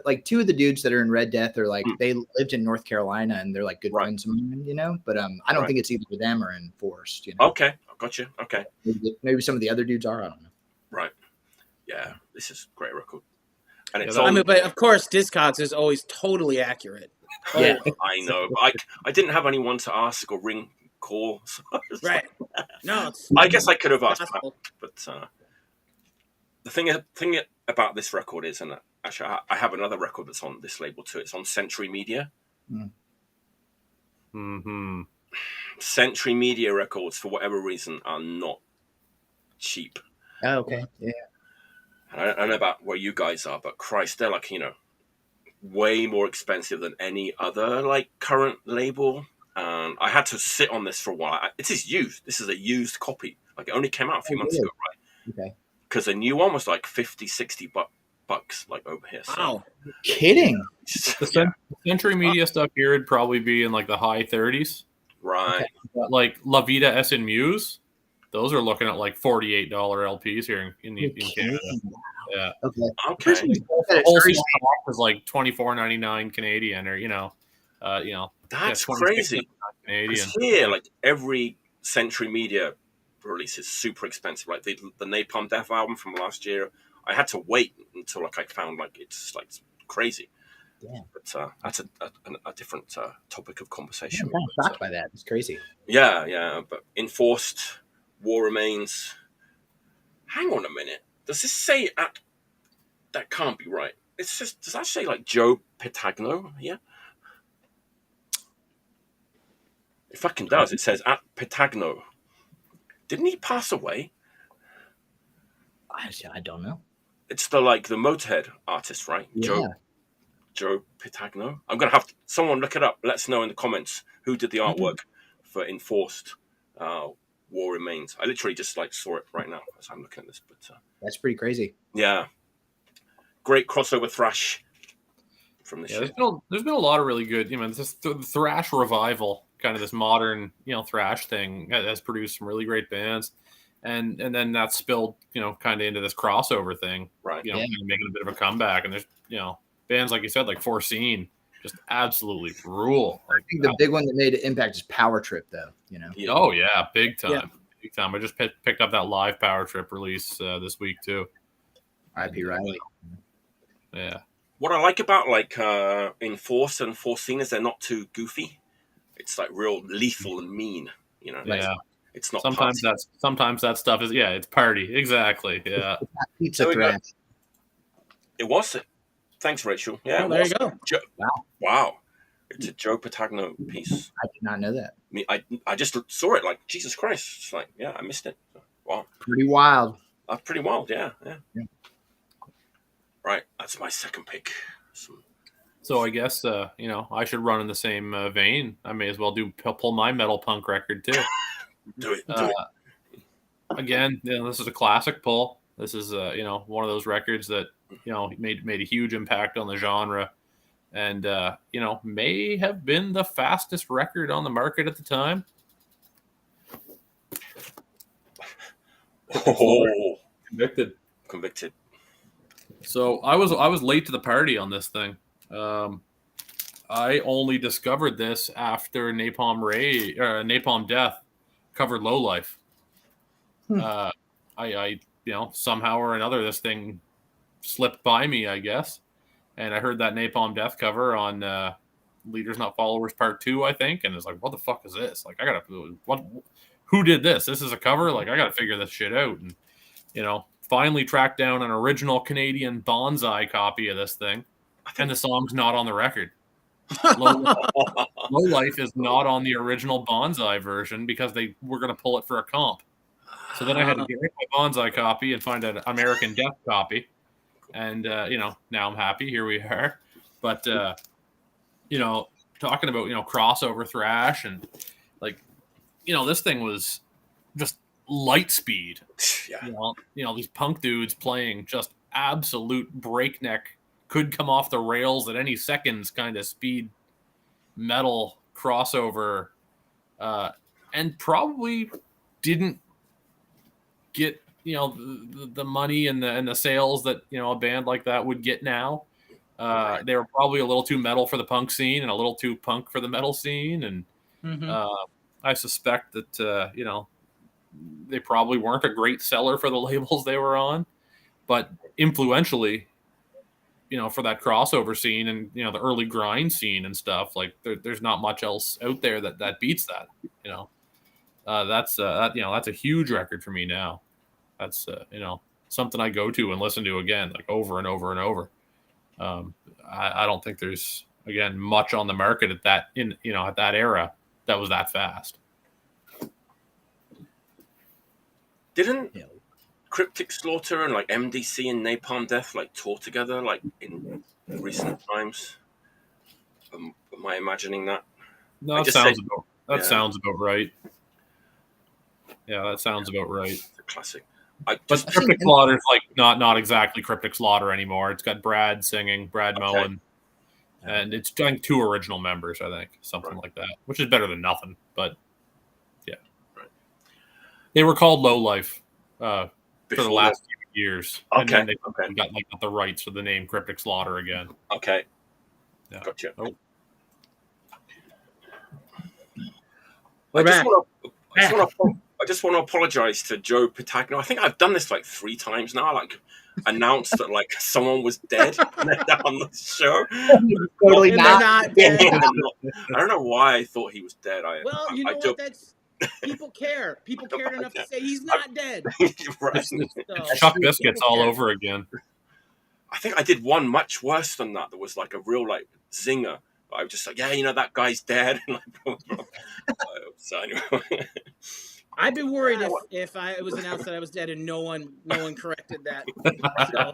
Speaker 3: like two of the dudes that are in Red Death are like they lived in North Carolina and they're like good friends of mine, you know. But I don't think it's either them or Enforced. You know.
Speaker 1: Okay, I got you. Okay.
Speaker 3: Maybe some of the other dudes are. I don't know.
Speaker 1: Right. Yeah, this is a great record. And it's
Speaker 4: I mean, but of course, Discogs is always totally accurate.
Speaker 1: Yeah, I know. But I didn't have anyone to ask or call. So
Speaker 4: right. No,
Speaker 1: I guess I could have asked that, but the thing about this record is, and actually I have another record that's on this label too. It's on Century Media. Century Media records, for whatever reason, are not cheap.
Speaker 3: Oh, okay. Yeah.
Speaker 1: I don't know about where you guys are, but Christ, they're like, way more expensive than any other like current label and I had to sit on this for a while. It is used. This is a used copy. Like it only came out a few months ago, right?
Speaker 3: Okay.
Speaker 1: Because the new one was like 50, 60 bucks, like over here. So.
Speaker 4: Wow.
Speaker 3: Kidding.
Speaker 2: The Century Media stuff here would probably be in like the high 30s.
Speaker 1: Right.
Speaker 2: But like La Vida S and Muse, those are looking at like $48 LPs here in Canada. Yeah.
Speaker 3: Okay.
Speaker 1: Okay.
Speaker 2: The wholesale pack is like $24.99 Canadian, or
Speaker 1: That's
Speaker 2: $26.99
Speaker 1: crazy.
Speaker 2: Canadian.
Speaker 1: Here, like every Century Media release is super expensive. Like the Napalm Death album from last year, I had to wait until like I found like it's like crazy.
Speaker 3: Damn.
Speaker 1: But that's a different topic of conversation.
Speaker 3: I'm kind of shocked by that. It's crazy.
Speaker 1: Yeah. But Enforced, War Remains. Hang on a minute. Does this say at? That can't be right. It's just, does that say like Joe Petagno? Yeah. It fucking does. It says at Petagno. Didn't he pass away?
Speaker 3: I don't know.
Speaker 1: It's the Motorhead artist, right?
Speaker 3: Yeah.
Speaker 1: Joe Petagno. I'm gonna have someone look it up. Let us know in the comments who did the artwork for Enforced War Remains. I literally just saw it right now as I'm looking at this. But
Speaker 3: that's pretty crazy.
Speaker 1: Yeah. Great crossover thrash from this year.
Speaker 2: There's been a lot of really good, this thrash revival, kind of this modern, thrash thing has produced some really great bands. And then that spilled, kind of into this crossover thing,
Speaker 1: right?
Speaker 2: Making a bit of a comeback. And there's, bands like you said, like Foreseen, just absolutely rule.
Speaker 3: I think the big one that made an impact is Power Trip, though.
Speaker 2: Oh yeah, big time, big time. I just picked up that live Power Trip release this week too.
Speaker 3: R.I.P. Riley.
Speaker 2: Yeah.
Speaker 1: What I like about Enforced and Foreseen is they're not too goofy. It's like real lethal and mean.
Speaker 2: Yeah.
Speaker 1: It's not.
Speaker 2: Sometimes that stuff is it's party. Exactly. Yeah.
Speaker 3: Pizza thrash.
Speaker 1: It was. Thanks, Rachel. Yeah.
Speaker 4: There you go.
Speaker 1: Wow. It's a Joe Petagno piece.
Speaker 3: I did not know that.
Speaker 1: I just saw it like Jesus Christ. It's like I missed it. Wow.
Speaker 3: Pretty wild.
Speaker 1: That's pretty wild. Yeah. Right. That's my second pick.
Speaker 2: So I guess I should run in the same vein. I may as well pull my metal punk record too.
Speaker 1: Do it.
Speaker 2: Again, this is a classic pull. This is one of those records that made a huge impact on the genre, and may have been the fastest record on the market at the time.
Speaker 1: Oh,
Speaker 2: convicted. So I was late to the party on this thing. I only discovered this after Napalm Death covered Lowlife. I somehow or another this thing slipped by me, I guess, and I heard that Napalm Death cover on Leaders Not Followers Part 2, I think, and it's like, what the fuck is this? Like, who did this? This is a cover? Like, I gotta figure this shit out, and finally tracked down an original Canadian Bonsai copy of this thing, and the song's not on the record. Low Life is not on the original Bonsai version because they were going to pull it for a comp. So then I had to get rid of my Bonsai copy and find an American Death copy. And, now I'm happy. Here we are. But, talking about, crossover thrash and this thing was just light speed.
Speaker 1: Yeah.
Speaker 2: These punk dudes playing just absolute breakneck, could come off the rails at any seconds kind of speed metal crossover, and probably didn't get the money and the sales that a band like that would get now. They were probably a little too metal for the punk scene and a little too punk for the metal scene, and I suspect that they probably weren't a great seller for the labels they were on, but influentially, for that crossover scene and the early grind scene and stuff, like there's not much else out there that beats that. That's a huge record for me now. That's something I go to and listen to again, like over and over and over. I don't think there's much on the market at that at that era that was that fast.
Speaker 1: Didn't Cryptic Slaughter and MDC and Napalm Death tour together in recent times? Am I imagining that?
Speaker 2: No,
Speaker 1: I
Speaker 2: that
Speaker 1: just
Speaker 2: sounds
Speaker 1: said-
Speaker 2: about that
Speaker 1: yeah.
Speaker 2: sounds about right. Yeah, that sounds about right.
Speaker 1: It's a classic. I
Speaker 2: But
Speaker 1: just
Speaker 2: Cryptic Slaughter is like not exactly Cryptic Slaughter anymore. It's got Brad singing, Brad Moen, and it's I think 2 original members, I think, something like that, which is better than nothing. But yeah, they were called Low Life for the last few years, and then they got got the rights for the name Cryptic Slaughter again.
Speaker 1: Okay,
Speaker 2: yeah.
Speaker 1: Gotcha.
Speaker 2: Oh.
Speaker 1: I just want to apologize to Joe Patagno. I think I've done this like 3 times now. Like announced that like someone was dead on the show.
Speaker 3: Totally
Speaker 4: And
Speaker 3: not.
Speaker 4: they're not dead.
Speaker 1: I don't know why I thought he was dead.
Speaker 4: Well, you know what? That's people care. People cared enough to say he's not dead.
Speaker 1: Right.
Speaker 4: So,
Speaker 2: Chuck Biscuits all over again.
Speaker 1: I think I did one much worse than that. There was like a real like zinger. I was just like, yeah, you know, that guy's dead. So anyway.
Speaker 4: I'd be worried if it was announced that I was dead and no one corrected that. So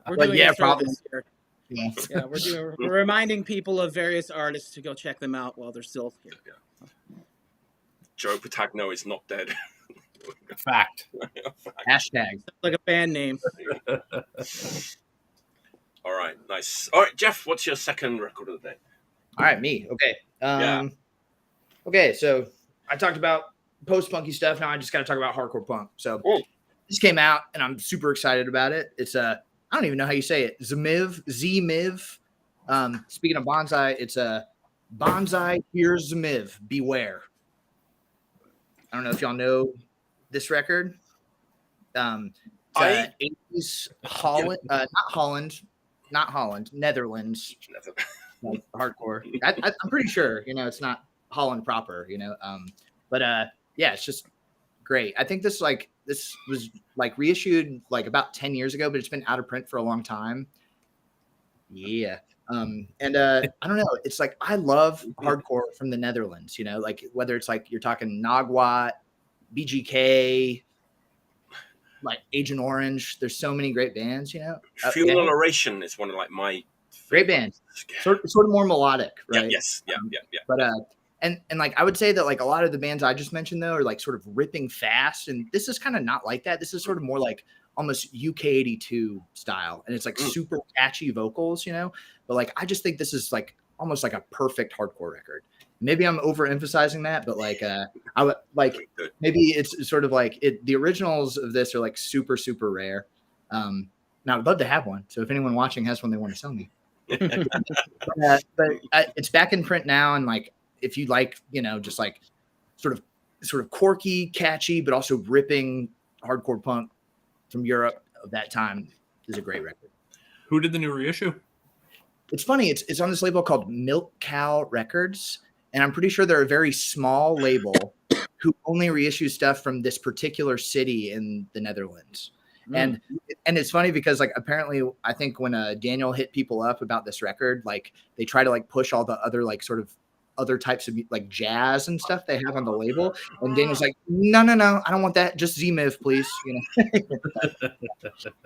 Speaker 4: we're doing a service here. Yeah, we're reminding people of various artists to go check them out while they're still here.
Speaker 1: Joe Patagno is not dead.
Speaker 2: Fact.
Speaker 3: Hashtag.
Speaker 4: Like a band name.
Speaker 1: All right, nice. All right, Jeff, what's your second record of the day?
Speaker 3: All right, me. Okay. Okay, so I talked about post-punky stuff. Now I just got to talk about hardcore punk. So this came out, and I'm super excited about it. It's I don't even know how you say it. Z-Miv. Speaking of bonsai, it's a bonsai. Here's Z-Miv. Beware. I don't know if y'all know this record. 80s Holland, not Holland, Netherlands. Like hardcore. I'm pretty sure, it's not Holland proper, but yeah, it's just great. I think this was like reissued like about 10 years ago, but it's been out of print for a long time. Yeah. And I don't know, it's like I love hardcore from the Netherlands, like whether it's like you're talking Nagwat, BGK, like Agent Orange. There's so many great bands,
Speaker 1: Funeral Oration is one of like my
Speaker 3: great bands. Sort of more melodic, right?
Speaker 1: Yeah, yes, yeah.
Speaker 3: But and like I would say that like a lot of the bands I just mentioned though are like sort of ripping fast, and this is kind of not like that. This is sort of more like almost UK82 style, and it's like super catchy vocals, But like I just think this is like almost like a perfect hardcore record. Maybe I'm overemphasizing that, but like I would like maybe it's sort of like the originals of this are like super super rare. Now I'd love to have one. So if anyone watching has one they want to sell me. but it's back in print now, and like if you like, just like sort of quirky, catchy, but also ripping hardcore punk from Europe of that time is a great record.
Speaker 2: Who did the new reissue?
Speaker 3: It's funny. It's on this label called Milk Cow Records, and I'm pretty sure they're a very small label who only reissue stuff from this particular city in the Netherlands. And it's funny because like apparently I think when Daniel hit people up about this record, like they try to like push all the other like sort of other types of like jazz and stuff they have on the label, and Daniel's like, no, I don't want that, just Z-Miv, please.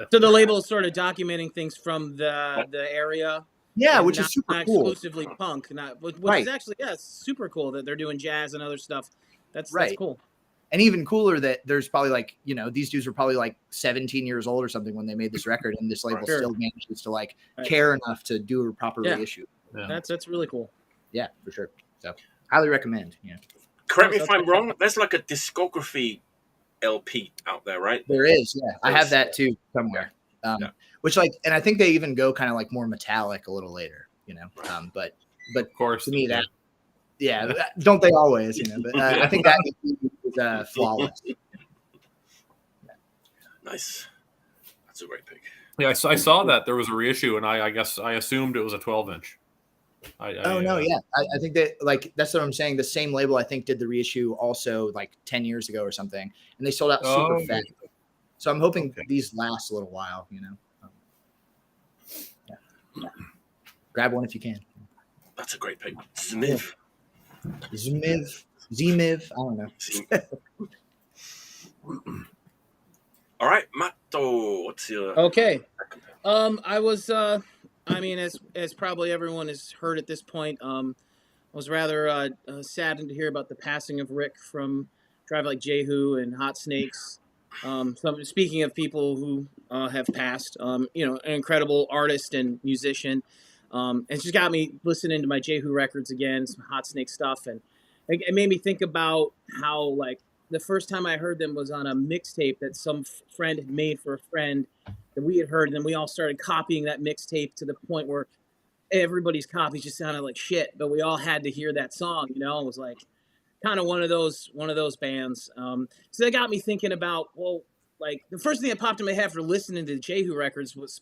Speaker 4: So the label is sort of documenting things from the area.
Speaker 3: Yeah, which is super
Speaker 4: not
Speaker 3: cool.
Speaker 4: Exclusively punk, which is actually super cool that they're doing jazz and other stuff. That's cool.
Speaker 3: And even cooler that there's probably like, these dudes were probably like 17 years old or something when they made this record, and this label still manages to like care enough to do a proper reissue.
Speaker 2: Yeah.
Speaker 4: That's really cool.
Speaker 3: Yeah, for sure. So highly recommend.
Speaker 1: Correct me if I'm wrong. There's like a discography LP out there, right?
Speaker 3: There is. Yeah, I have that too somewhere. Which like, and I think they even go kind of like more metallic a little later. But
Speaker 2: of course
Speaker 3: to me that. Yeah, don't they always? But I think that is flawless.
Speaker 1: Nice. That's a great pick.
Speaker 2: Yeah, I saw that there was a reissue, and I guess I assumed it was a 12-inch.
Speaker 3: I think that like that's what I'm saying. The same label I think did the reissue also like 10 years ago or something, and they sold out super fast. So I'm hoping these last a little while. Grab one if you can.
Speaker 1: That's a great pick. Z-Miv.
Speaker 3: I don't know.
Speaker 1: All right, Matto, what's your
Speaker 4: okay? I was as probably everyone has heard at this point, was rather saddened to hear about the passing of Rick from Drive Like Jehu and Hot Snakes. So speaking of people who have passed, an incredible artist and musician. It's just got me listening to my Jehu records again, some Hot Snake stuff, and it made me think about how like the first time I heard them was on a mixtape that some friend had made for a friend that we had heard, and then we all started copying that mixtape to the point where everybody's copies just sounded like shit, but we all had to hear that song. It was like kind of one of those bands. So that got me thinking about, well, like the first thing that popped in my head for listening to the Jehu records was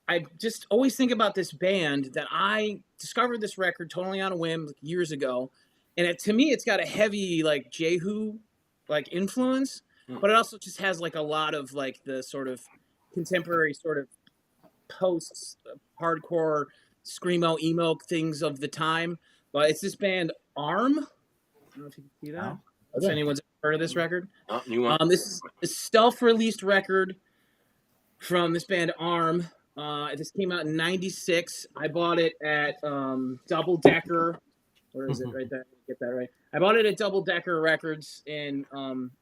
Speaker 4: I just always think about this band that I discovered this record totally on a whim like, years ago. And to me, it's got a heavy like Jehu like influence, but it also just has like a lot of like the sort of contemporary sort of post hardcore screamo emo things of the time. But it's this band Arm. I don't know if you can see that. If anyone's heard of this record.
Speaker 1: New one.
Speaker 4: This is a self-released record from this band Arm. This came out in '96. I bought it at Double Decker. Where is it? Right there. Get that right. I bought it at Double Decker Records in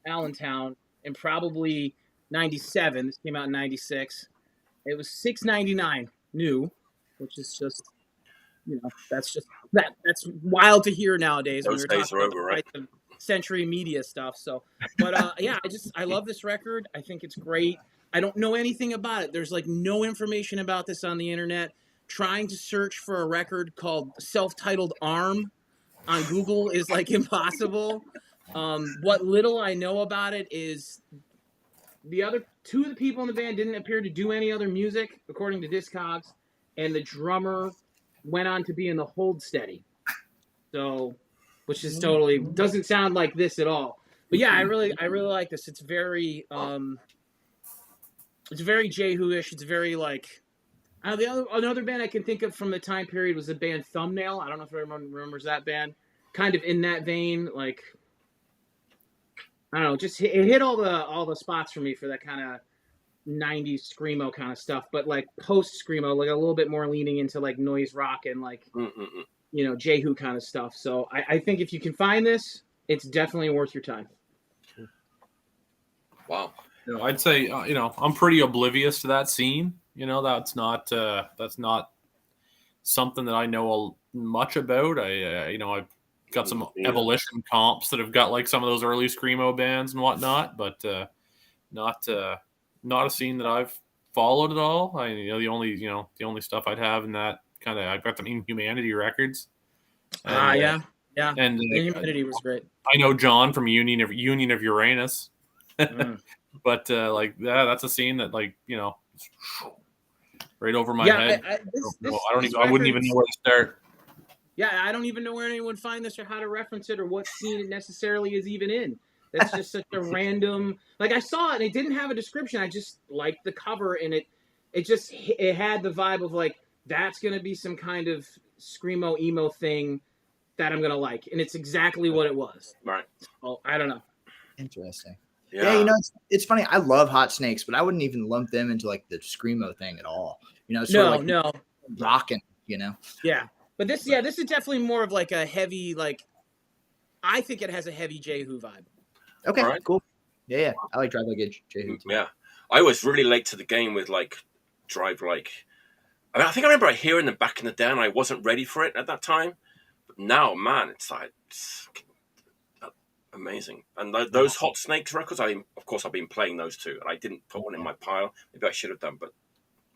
Speaker 4: Allentown in probably '97. This came out in '96. It was $6.99 new, which is just, that's wild to hear nowadays.
Speaker 1: Those days are over, right?
Speaker 4: Century media stuff. So, but I love this record. I think it's great. I don't know anything about it. There's like no information about this on the internet. Trying to search for a record called self-titled Arm on Google is like impossible. What little I know about it is the other two of the people in the band didn't appear to do any other music, according to Discogs, and the drummer went on to be in the Hold Steady. So, which is totally doesn't sound like this at all. But yeah, I really like this. It's very Jehu-ish. It's very like another band I can think of from the time period was the band Thumbnail. I don't know if everyone remembers that band. Kind of in that vein, like I don't know, just it hit all the spots for me for that kind of '90s screamo kind of stuff, but like post screamo, like a little bit more leaning into like noise rock and like Jehu kind of stuff. So I think if you can find this, it's definitely worth your time.
Speaker 1: Wow.
Speaker 2: I'd say I'm pretty oblivious to that scene. That's not something that I know much about. I've got some Evolution comps that have got like some of those early screamo bands and whatnot, but not a scene that I've followed at all. The only stuff I'd have in that kind of, I've got some Inhumanity records.
Speaker 4: And,
Speaker 2: and
Speaker 4: Inhumanity was great.
Speaker 2: I know John from Union of Uranus. But that's a scene that right over my head. I wouldn't even know where to start.
Speaker 4: Yeah, I don't even know where anyone would find this or how to reference it or what scene it necessarily is even in. That's just such a random. Like I saw it and it didn't have a description. I just liked the cover and it had the vibe of like that's gonna be some kind of screamo emo thing that I'm gonna like, and it's exactly what it was.
Speaker 1: Right.
Speaker 4: Oh, I don't know.
Speaker 3: Interesting.
Speaker 1: Yeah,
Speaker 3: it's funny. I love Hot Snakes, but I wouldn't even lump them into like the screamo thing at all.
Speaker 4: No.
Speaker 3: Rocking.
Speaker 4: Yeah, but this is definitely more of like a heavy like. I think it has a heavy Jehu vibe.
Speaker 3: Okay,
Speaker 1: right.
Speaker 3: Cool. Yeah, I like Drive Like Jehu too.
Speaker 1: Yeah, I was really late to the game with like Drive Like. I think I remember hearing them back in the day, and I wasn't ready for it at that time. But now, man, it's amazing. And those Hot Snakes records, of course I've been playing those too, and I didn't put one in my pile. Maybe I should have done, but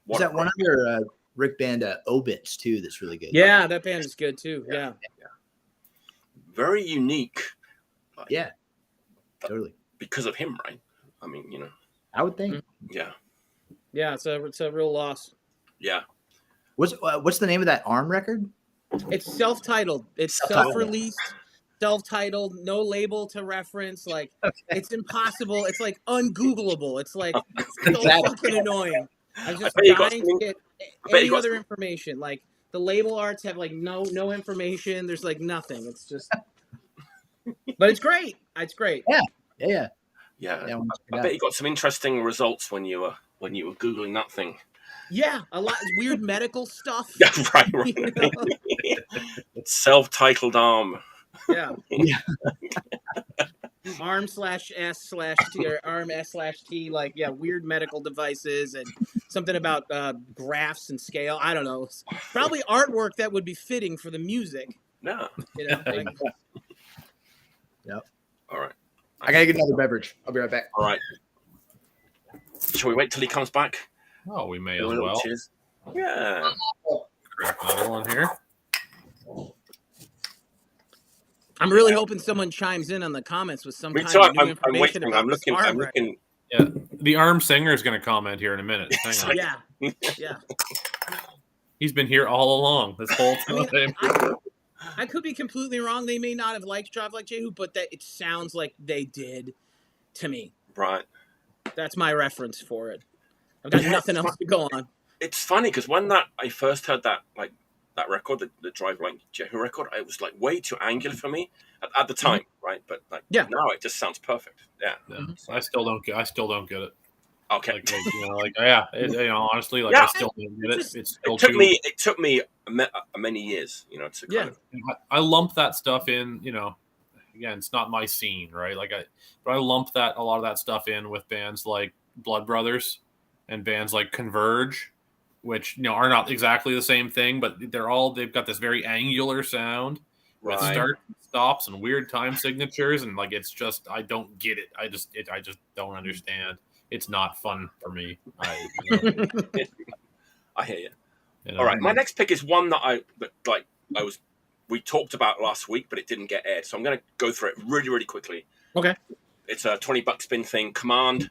Speaker 3: is that one of your Rick band Obits too? That's really good.
Speaker 4: Yeah, that band is good too. Yeah.
Speaker 1: Very unique.
Speaker 3: Yeah, totally.
Speaker 1: Because of him, right? I mean,
Speaker 3: I would think.
Speaker 1: Yeah.
Speaker 4: Yeah, it's a real loss.
Speaker 1: Yeah.
Speaker 3: What's the name of that Arm record?
Speaker 4: It's self-titled. It's self-released. Self-titled, no label to reference. Like It's impossible. It's like ungoogleable. It's like so fucking annoying. I'm just dying to get any other information. Like the label arts have like no information. There's like nothing. It's just, but it's great. It's great.
Speaker 1: Yeah. I bet you got some interesting results when you were googling that thing.
Speaker 4: Yeah, a lot weird medical stuff.
Speaker 1: Yeah, right.
Speaker 4: You know?
Speaker 1: Self-titled arm.
Speaker 4: Yeah.
Speaker 3: Yeah.
Speaker 4: Arm/S/T or arm S/T, like, yeah, weird medical devices and something about graphs and scale. I don't know. Probably artwork that would be fitting for the music.
Speaker 1: No.
Speaker 4: You know, like,
Speaker 3: Yep.
Speaker 1: All right.
Speaker 3: I gotta get another beverage. I'll be right back.
Speaker 1: All right. Shall we wait till he comes back?
Speaker 2: Oh, we may
Speaker 1: Do a
Speaker 2: as
Speaker 1: little
Speaker 2: well.
Speaker 1: cheers? Yeah.
Speaker 2: Crack another one here.
Speaker 4: I'm really hoping someone chimes in on the comments with some
Speaker 1: Me
Speaker 4: kind
Speaker 1: too.
Speaker 4: of new
Speaker 1: I'm
Speaker 4: information
Speaker 1: waiting.
Speaker 4: about
Speaker 1: I'm
Speaker 4: this
Speaker 1: looking.
Speaker 4: arm
Speaker 1: I'm
Speaker 4: record.
Speaker 1: looking.
Speaker 2: Yeah, the arm singer is going to comment here in a minute. Hang on.
Speaker 4: Yeah, yeah.
Speaker 2: He's been here all along this whole
Speaker 4: I mean,
Speaker 2: time.
Speaker 4: I could be completely wrong. They may not have liked Drive Like Jehu, but that it sounds like they did to me.
Speaker 1: Right.
Speaker 4: That's my reference for it. I've got nothing else to go on.
Speaker 1: It's funny because when I first heard that record, the Drive Like Jehu record, it was like way too angular for me at the time, right? But like now it just sounds perfect. Yeah.
Speaker 2: I still don't get it.
Speaker 1: Okay.
Speaker 2: Honestly,
Speaker 1: Yeah.
Speaker 2: I still don't get it. It's still
Speaker 1: It took me many years, to kind of.
Speaker 2: I lump that stuff in. Again, it's not my scene, right? But I lump a lot of that stuff in with bands like Blood Brothers and bands like Converge, which are not exactly the same thing, but they've got this very angular sound with starts and stops and weird time signatures, and it's just I don't get it. I just don't understand. It's not fun for me.
Speaker 1: I hear you. All right, my next pick is one that we talked about last week, but it didn't get aired, so I'm going to go through it really, really quickly.
Speaker 4: Okay.
Speaker 1: It's a $20 spin thing. Kommand,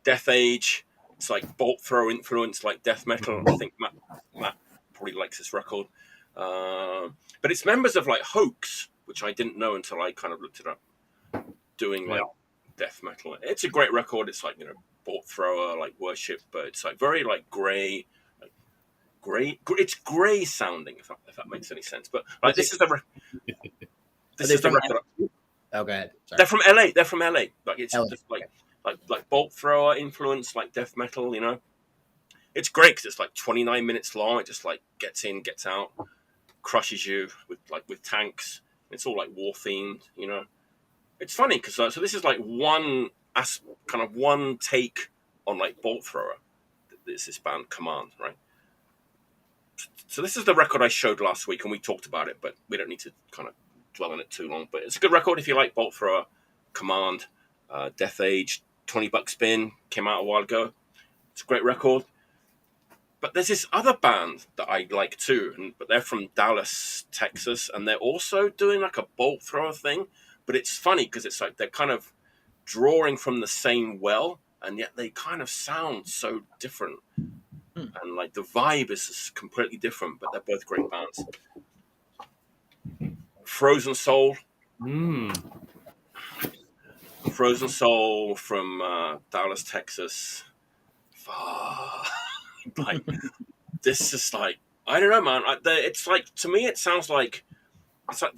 Speaker 1: Death Age. It's like bolt throw influence, like death metal. I think Matt probably likes this record, but it's members of Hoaxed, which I didn't know until I kind of looked it up. Doing death metal. It's a great record. It's bolt thrower, worship, but it's very gray. It's gray sounding, if that makes any sense. But this is the record.
Speaker 3: Oh, go ahead. Sorry.
Speaker 1: They're from LA. It's
Speaker 3: LA.
Speaker 1: just like bolt thrower influence, like death metal. It's great because it's 29 minutes long. It just gets in, gets out, crushes you with tanks. It's all war themed. It's funny because so this is one take on bolt thrower. This band Kommand, right? So this is the record I showed last week, and we talked about it, but we don't need to kind of dwell on it too long. But it's a good record if you like bolt thrower, Kommand, Death Age, $20 spin, came out a while ago. It's a great record. But there's this other band that I like too, but they're from Dallas, Texas, and they're also doing a bolt thrower thing. But it's funny because it's they're kind of drawing from the same well, and yet they kind of sound so different. And the vibe is completely different, but they're both great bands. Frozen Soul. Frozen Soul from Dallas, Texas. This is I don't know, man. It's to me, it sounds like it's a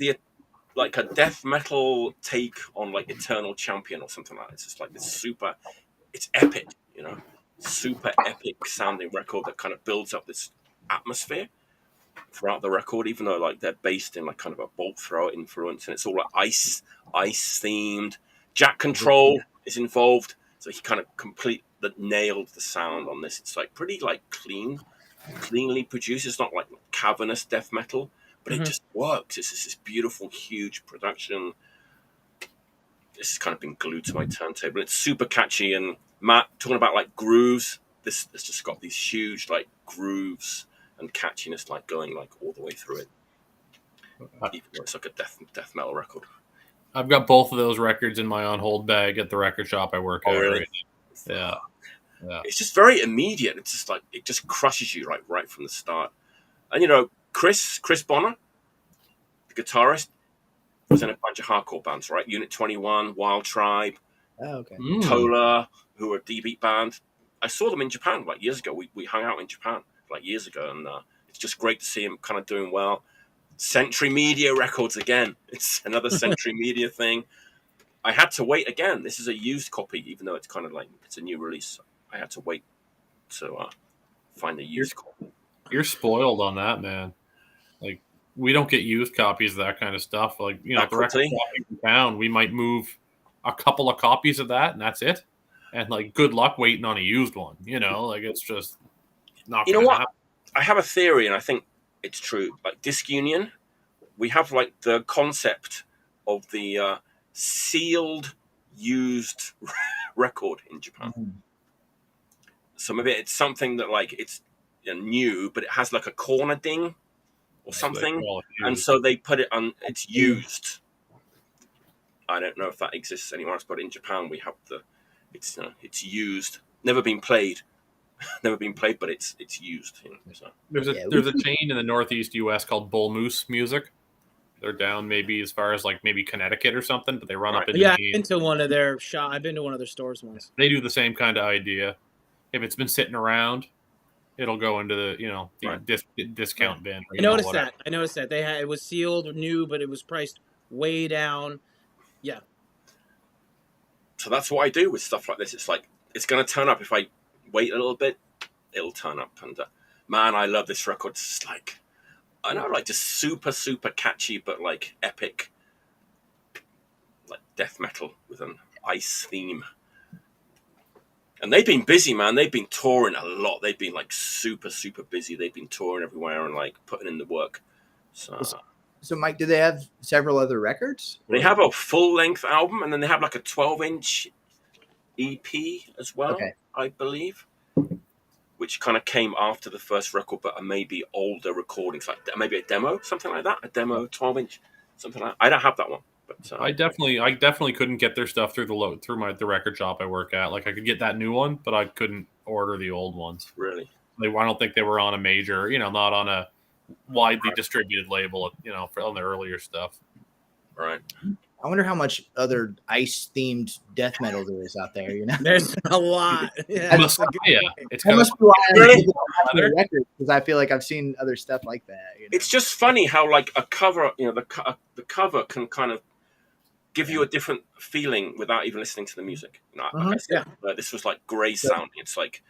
Speaker 1: death metal take on Eternal Champion or something like that. It's just this super, it's epic, super epic sounding record that kind of builds up this atmosphere throughout the record, even though they're based in kind of a bolt thrower influence, and it's all ice themed. Jack Control is involved, so he kind of nailed the sound on this. It's pretty cleanly produced. It's not cavernous death metal, but it just works. It's just this beautiful, huge production. This has kind of been glued to my turntable. It's super catchy. And Matt, talking about grooves, this has just got these huge grooves and catchiness going all the way through it. Even though it's a death metal record.
Speaker 2: I've got both of those records in my on-hold bag at the record shop I work at.
Speaker 1: Really?
Speaker 2: Yeah.
Speaker 1: It's just very immediate. It's just it just crushes you right from the start. And Chris Bonner, the guitarist, was in a bunch of hardcore bands, right? Unit 21, Wild Tribe, Todo, who are a D-beat band. I saw them in Japan years ago. We hung out in Japan years ago, and it's just great to see him kind of doing well. Century Media Records again. It's another Century Media thing. I had to wait again. This is a used copy, even though it's kind of it's a new release. I had to wait to find a used copy.
Speaker 2: You're spoiled on that, man. Like, we don't get used copies of that kind of stuff. Like, you know, at the record shop in town, we might move a couple of copies of that, and that's it. And, like, good luck waiting on a used one. You know, like, it's just not going to happen.
Speaker 1: I have a theory, and I think it's true. Like, Disc Union, we have, like, the concept of the sealed used record in Japan. Mm-hmm. So maybe it's something that, like, it's new, but it has, like, a corner ding or something, and so they put it on. It's used. I don't know if that exists anywhere else, but in Japan we have it's used. Never been played, but it's used. You know, so.
Speaker 2: There's a chain in the Northeast U.S. called Bull Moose Music. They're down maybe as far as like maybe Connecticut or something, but they run up into
Speaker 4: I've been to one of their I've been to one of their stores once.
Speaker 2: They do the same kind of idea. If it's been sitting around, it'll go into the discount bin.
Speaker 4: I noticed that. It was sealed, new, but it was priced way down. Yeah.
Speaker 1: So that's what I do with stuff like this. It's like it's going to turn up if I wait a little bit. It'll turn up, and man, I love this record. It's like I know, like just super catchy, but like epic, like death metal with an ice theme. And they've been busy, man. They've been touring a lot. They've been like super busy. They've been touring everywhere and like putting in the work.
Speaker 3: So Mike, do they have several other records?
Speaker 1: They have a full-length album, and then they have like a 12-inch EP as well, I believe, which kind of came after the first record, but maybe older recordings, like maybe a demo, something like that, a demo 12-inch, something like that. I don't have that one. But,
Speaker 2: I definitely couldn't get their stuff through the record shop I work at. Like I could get that new one, but I couldn't order the old ones.
Speaker 1: Really?
Speaker 2: I don't think they were on a major, not on a widely distributed label, on the earlier stuff.
Speaker 1: Right.
Speaker 3: I wonder how much other ice themed death metal there is out there.
Speaker 4: There's a lot.
Speaker 2: Yeah, it's kind
Speaker 3: must be why I'm record, because I feel like I've seen other stuff like that.
Speaker 1: It's just funny how like a cover, the cover can kind of give you a different feeling without even listening to the music. Like I said, this was like gray sounding. It's like,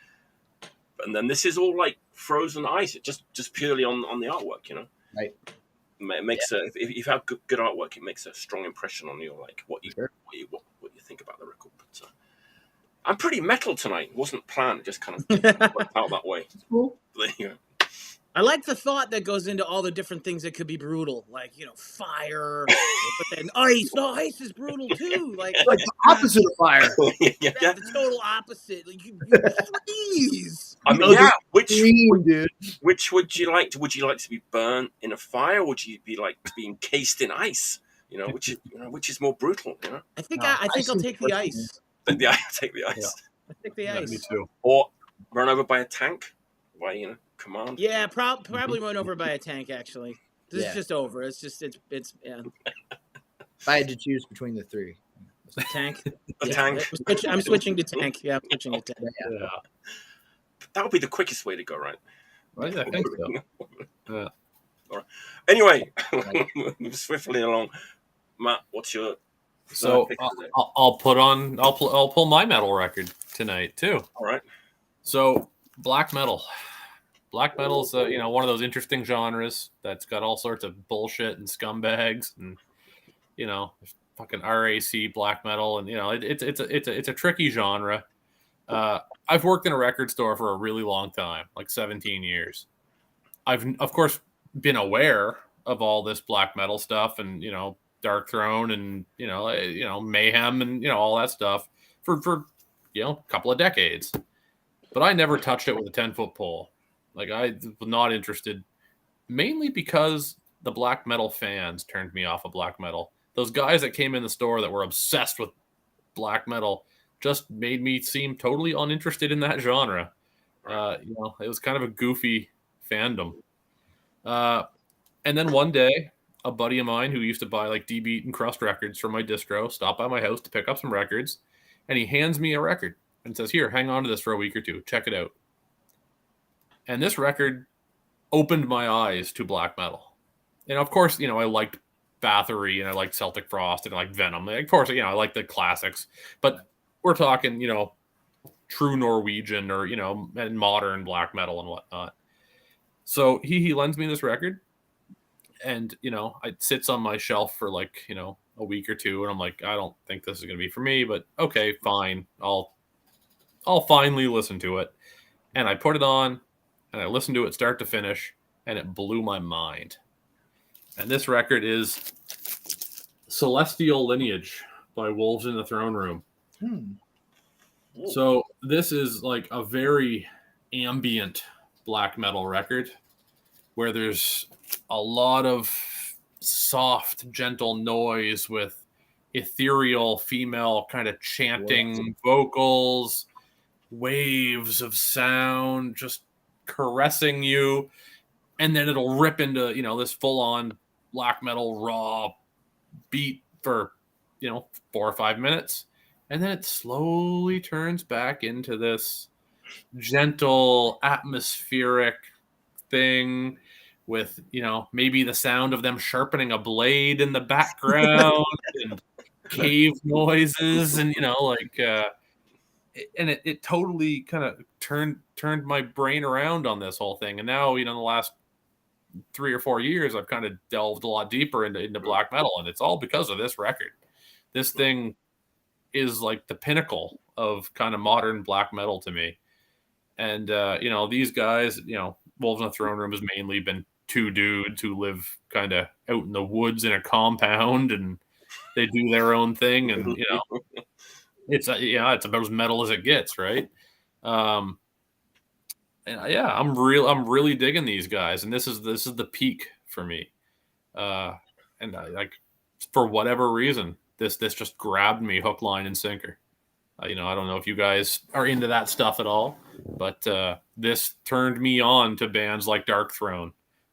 Speaker 1: and then this is all like frozen ice. It just purely on the artwork,
Speaker 3: Right.
Speaker 1: It makes if you have good artwork, it makes a strong impression on you, like what you think about the record. But I'm pretty metal tonight. It wasn't planned. It just kind of worked out that way.
Speaker 3: Cool.
Speaker 1: There you go.
Speaker 4: I like the thought that goes into all the different things that could be brutal, like fire, but then ice. No, ice is brutal too. Like
Speaker 3: the opposite of fire.
Speaker 4: The total opposite. Like you freeze.
Speaker 1: I mean, which would you like? Would you like to be burnt in a fire? Or would you be like to be encased in ice? Which is more brutal?
Speaker 4: I think I'll take the ice.
Speaker 1: Take the ice.
Speaker 4: I take the ice.
Speaker 2: Me too.
Speaker 1: Or run over by a tank. By Kommand.
Speaker 4: Yeah, probably run over by a tank. Actually, this is just over. It's yeah.
Speaker 3: If I had to choose between the three,
Speaker 4: tank.
Speaker 1: Tank.
Speaker 4: I'm switching to tank. Yeah, I'm switching to tank.
Speaker 2: Yeah.
Speaker 1: That would be the quickest way to go, right?
Speaker 2: I think so. Yeah.
Speaker 1: All right. Anyway, swiftly along. Matt, what's your?
Speaker 2: So I'll pull my metal record tonight too.
Speaker 1: All right. So
Speaker 2: black metal. Black metal's one of those interesting genres that's got all sorts of bullshit and scumbags and fucking RAC black metal, and it's a tricky genre. I've worked in a record store for a really long time, like 17 years. I've of course been aware of all this black metal stuff and Dark Throne and Mayhem and all that stuff for a couple of decades. But I never touched it with a 10-foot pole. Like, I was not interested, mainly because the black metal fans turned me off of black metal. Those guys that came in the store that were obsessed with black metal just made me seem totally uninterested in that genre. It was kind of a goofy fandom. And then one day, a buddy of mine who used to buy like D-Beat and Crust records from my distro stopped by my house to pick up some records, and he hands me a record and says, "Here, hang on to this for a week or two. Check it out." And this record opened my eyes to black metal. And of course, I liked Bathory and I liked Celtic Frost and I liked Venom. Of course, I like the classics. But we're talking, true Norwegian or, you know, and modern black metal and whatnot. So he lends me this record, and, you know, it sits on my shelf for like, you know, a week or two, and I'm like, I don't think this is going to be for me, but okay, fine. I'll finally listen to it. And I put it on, and I listened to it start to finish, and it blew my mind. And this record is Celestial Lineage by Wolves in the Throne Room. So this is like a very ambient black metal record where there's a lot of soft, gentle noise with ethereal female kind of chanting vocals, waves of sound just caressing you, and then it'll rip into, you know, this full-on black metal raw beat for, you know, 4 or 5 minutes, and then it slowly turns back into this gentle atmospheric thing with, you know, maybe the sound of them sharpening a blade in the background and cave noises, and, you know, like and it totally kind of turned my brain around on this whole thing. And now, you know, in the last 3 or 4 years, I've kind of delved a lot deeper into black metal, and it's all because of this record. This thing is like the pinnacle of kind of modern black metal to me. And you know, these guys, you know, Wolves in the Throne Room has mainly been 2 dudes who live kind of out in the woods in a compound, and they do their own thing, and, you know, it's it's about as metal as it gets, right? And yeah, I'm really digging these guys, and this is the peak for me. And I, like, for whatever reason, this just grabbed me hook, line, and sinker. You know, I don't know if you guys are into that stuff at all, but this turned me on to bands like Dark Throne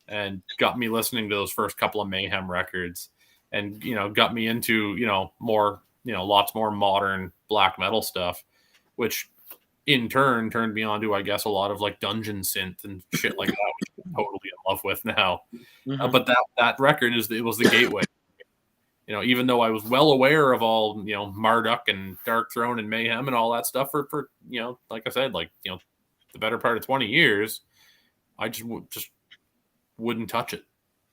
Speaker 2: and got me listening to those first couple of Mayhem records, and, you know, got me into, you know, more, you know, lots more modern black metal stuff, which in turn turned me on to, I guess, a lot of like dungeon synth and shit like that, which I'm totally in love with now. But that record was the gateway. You know, even though I was well aware of all, you know, Marduk and Dark Throne and Mayhem and all that stuff for you know, like I said, like, you know, the better part of 20 years, I just wouldn't touch it.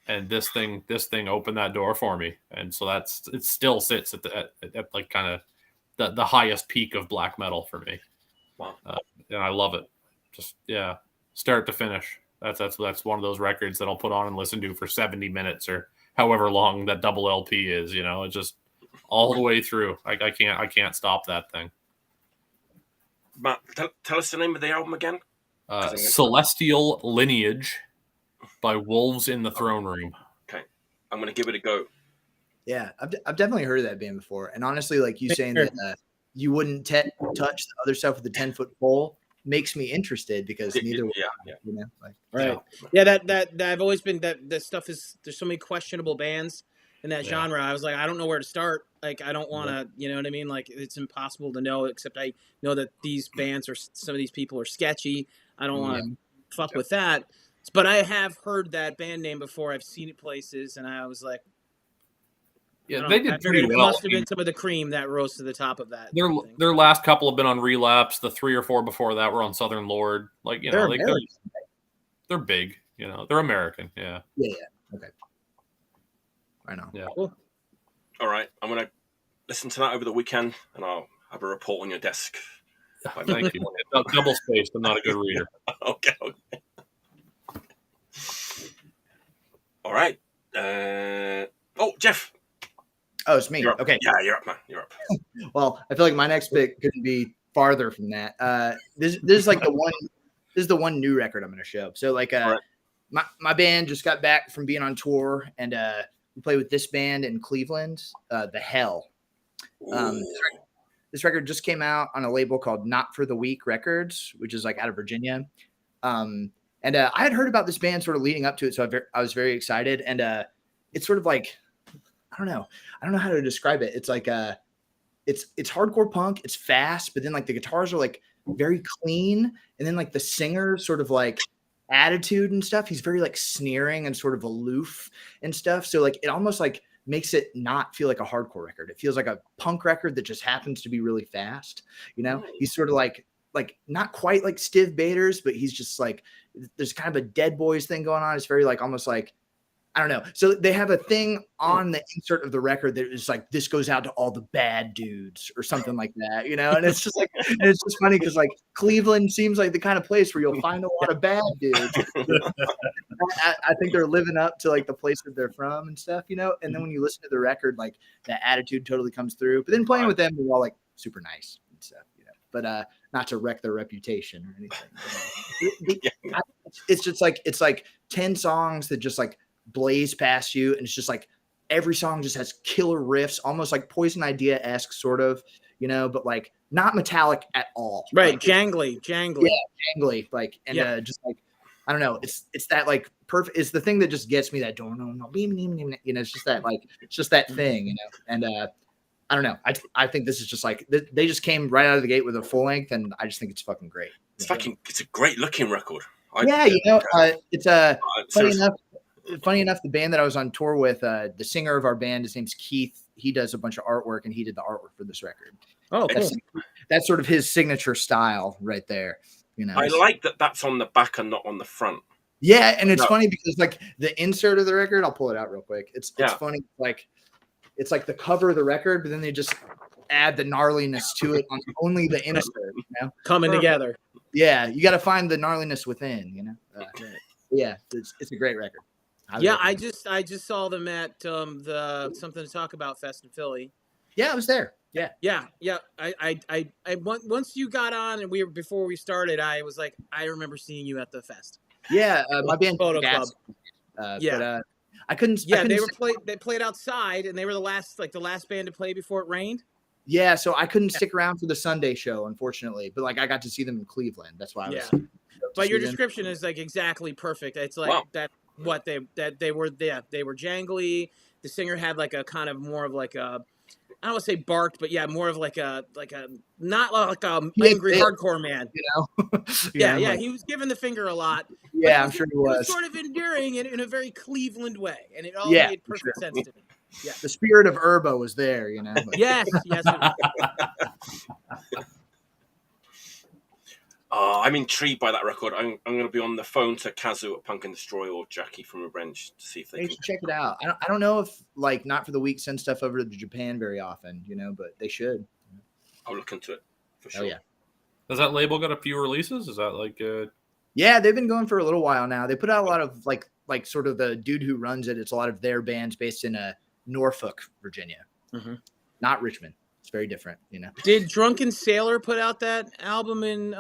Speaker 2: And this thing opened that door for me. And so it still sits at like kind of the highest peak of black metal for me.
Speaker 1: Wow.
Speaker 2: And I love it. Just, yeah, start to finish. That's one of those records that I'll put on and listen to for 70 minutes or however long that double LP is, you know. It's just all the way through. I can't stop that thing.
Speaker 1: Matt, tell us the name of the album again.
Speaker 2: Celestial Lineage by Wolves in the Throne Room.
Speaker 1: Okay, I'm gonna give it a go.
Speaker 3: Yeah, I've definitely heard of that band before, and honestly, like you saying that you wouldn't touch the other stuff with the 10-foot pole makes me interested, because neither one, you know, like,
Speaker 4: right. Yeah, that I've always been that stuff is, there's so many questionable bands in that genre. I was like, I don't know where to start. Like, I don't want to, you know what I mean? Like, it's impossible to know, except I know that these bands, or some of these people, are sketchy. I don't want to fuck with that. But I have heard that band name before. I've seen it places, and I was like,
Speaker 2: yeah, they did pretty well.
Speaker 4: It must have been some of the cream that rose to the top of that.
Speaker 2: Their last couple have been on Relapse. The 3 or 4 before that were on Southern Lord. Like, you know, they're big. You know, they're American. Yeah.
Speaker 3: Yeah. Okay. I know.
Speaker 2: Yeah.
Speaker 4: Cool.
Speaker 1: All right, I'm gonna listen to that over the weekend, and I'll have a report on your desk.
Speaker 2: Thank you. Double spaced. I'm not a good reader.
Speaker 1: Okay. All right. Oh, Jeff.
Speaker 3: Oh, it's me. Okay.
Speaker 1: Yeah, you're up, man. You're up.
Speaker 3: Well, I feel like my next pick couldn't be farther from that. This is like the one. This is the one new record I'm going to show. So, like, my band just got back from being on tour, and we played with this band in Cleveland, The Hell. This record just came out on a label called Not For The Weak Records, which is like out of Virginia. And I had heard about this band sort of leading up to it, so I was very excited. And it's sort of like, I don't know how to describe it. It's like it's hardcore punk. It's fast, but then like the guitars are like very clean, and then like the singer sort of like attitude and stuff, he's very like sneering and sort of aloof and stuff. So like it almost like makes it not feel like a hardcore record. It feels like a punk record that just happens to be really fast. You know, he's sort of like like not quite like Stiv Bators, but he's just like, there's kind of a Dead Boys thing going on. It's very like almost like, I don't know. So they have a thing on the insert of the record that is like, this goes out to all the bad dudes or something like that, you know? And it's just like, and it's just funny because like Cleveland seems like the kind of place where you'll find a lot of bad dudes. I think they're living up to like the place that they're from and stuff, you know? And then when you listen to the record, like that attitude totally comes through. But then playing with them, they're all like super nice and stuff, you know? But not to wreck their reputation or anything. It's just like, it's like 10 songs that just like blaze past you, and it's just like every song just has killer riffs, almost like Poison Idea-esque sort of, you know, but like not metallic at all.
Speaker 4: Right,
Speaker 3: like,
Speaker 4: jangly.
Speaker 3: Yeah, jangly. Like, and just like, I don't know, it's that like perfect, it's the thing that just gets me, that don't know, you know, it's just that like, it's just that thing, you know. And I don't know, I think this is just like, they just came right out of the gate with a full length, and I just think it's fucking great.
Speaker 1: It's a great looking record.
Speaker 3: You know, it's funny enough, the band that I was on tour with, the singer of our band, his name's Keith. He does a bunch of artwork, and he did the artwork for this record.
Speaker 4: Oh, cool.
Speaker 3: That's sort of his signature style right there. You know,
Speaker 1: I like that that's on the back and not on the front.
Speaker 3: Yeah, and it's funny because like the insert of the record, I'll pull it out real quick. It's funny, like it's like the cover of the record, but then they just add the gnarliness to it on only the insert. You know,
Speaker 4: coming together.
Speaker 3: Yeah, you got to find the gnarliness within. You know, yeah, it's a great record.
Speaker 4: I just saw them at the Something to Talk About Fest in Philly.
Speaker 3: Yeah, I was there. Yeah.
Speaker 4: I once you got on and before we started, I was like, I remember seeing you at the fest.
Speaker 3: Yeah, my band
Speaker 4: Photo Club.
Speaker 3: But I couldn't.
Speaker 4: Yeah, they played outside, and they were the last band to play before it rained.
Speaker 3: Yeah, so I couldn't stick around for the Sunday show, unfortunately. But like, I got to see them in Cleveland. That's why I was.
Speaker 4: But your description is like exactly perfect. It's like that. What they were jangly. The singer had like a kind of more of like a, I don't want to say barked, but yeah, more of like a not like a angry hardcore man.
Speaker 3: You know?
Speaker 4: Yeah, he was giving the finger a lot.
Speaker 3: Yeah, I'm sure he was.
Speaker 4: It was sort of endearing in a very Cleveland way, and it all made perfect sense to me. Yeah,
Speaker 3: the spirit of Urbo was there, you know.
Speaker 4: Yes.
Speaker 1: I'm intrigued by that record. I'm going to be on the phone to Kazu at Punk and Destroy or Jackie from Revenge to see if they can
Speaker 3: check it out. I don't know if like Not for the Weak send stuff over to Japan very often, you know, but they should.
Speaker 1: I'll look into it for sure.
Speaker 3: Oh yeah.
Speaker 2: Has that label got a few releases? Is that like
Speaker 3: Yeah, they've been going for a little while now. They put out a lot of like sort of the dude who runs it. It's a lot of their bands based in Norfolk, Virginia, not Richmond. It's very different, you know.
Speaker 4: Did Drunken Sailor put out that album in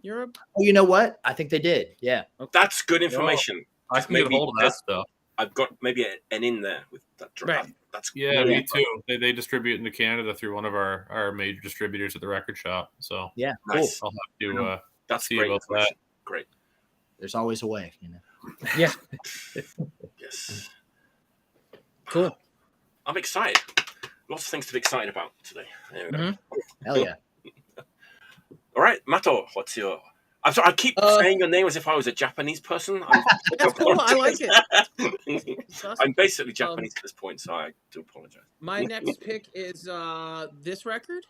Speaker 4: Europe?
Speaker 3: Oh, you know what? I think they did. Yeah.
Speaker 1: Okay. That's good information.
Speaker 2: I can get a hold of that stuff.
Speaker 1: I've got maybe an in there with that.
Speaker 4: Right.
Speaker 1: That's
Speaker 2: me too. They distribute into Canada through one of our major distributors at the record shop. So
Speaker 3: yeah,
Speaker 1: nice.
Speaker 2: Cool. I'll have to
Speaker 1: that's
Speaker 2: see
Speaker 1: great
Speaker 2: about that.
Speaker 1: Great.
Speaker 3: There's always a way, you know.
Speaker 4: Yeah.
Speaker 1: Yes.
Speaker 4: Cool.
Speaker 1: I'm excited. Lots of things to be excited about today. There we go.
Speaker 3: Hell yeah.
Speaker 1: All right, Matto, what's your... I'm sorry, I keep saying your name as if I was a Japanese person.
Speaker 4: That's cool. I like it. Awesome.
Speaker 1: I'm basically Japanese at this point, so I do apologize.
Speaker 4: My next pick is this record.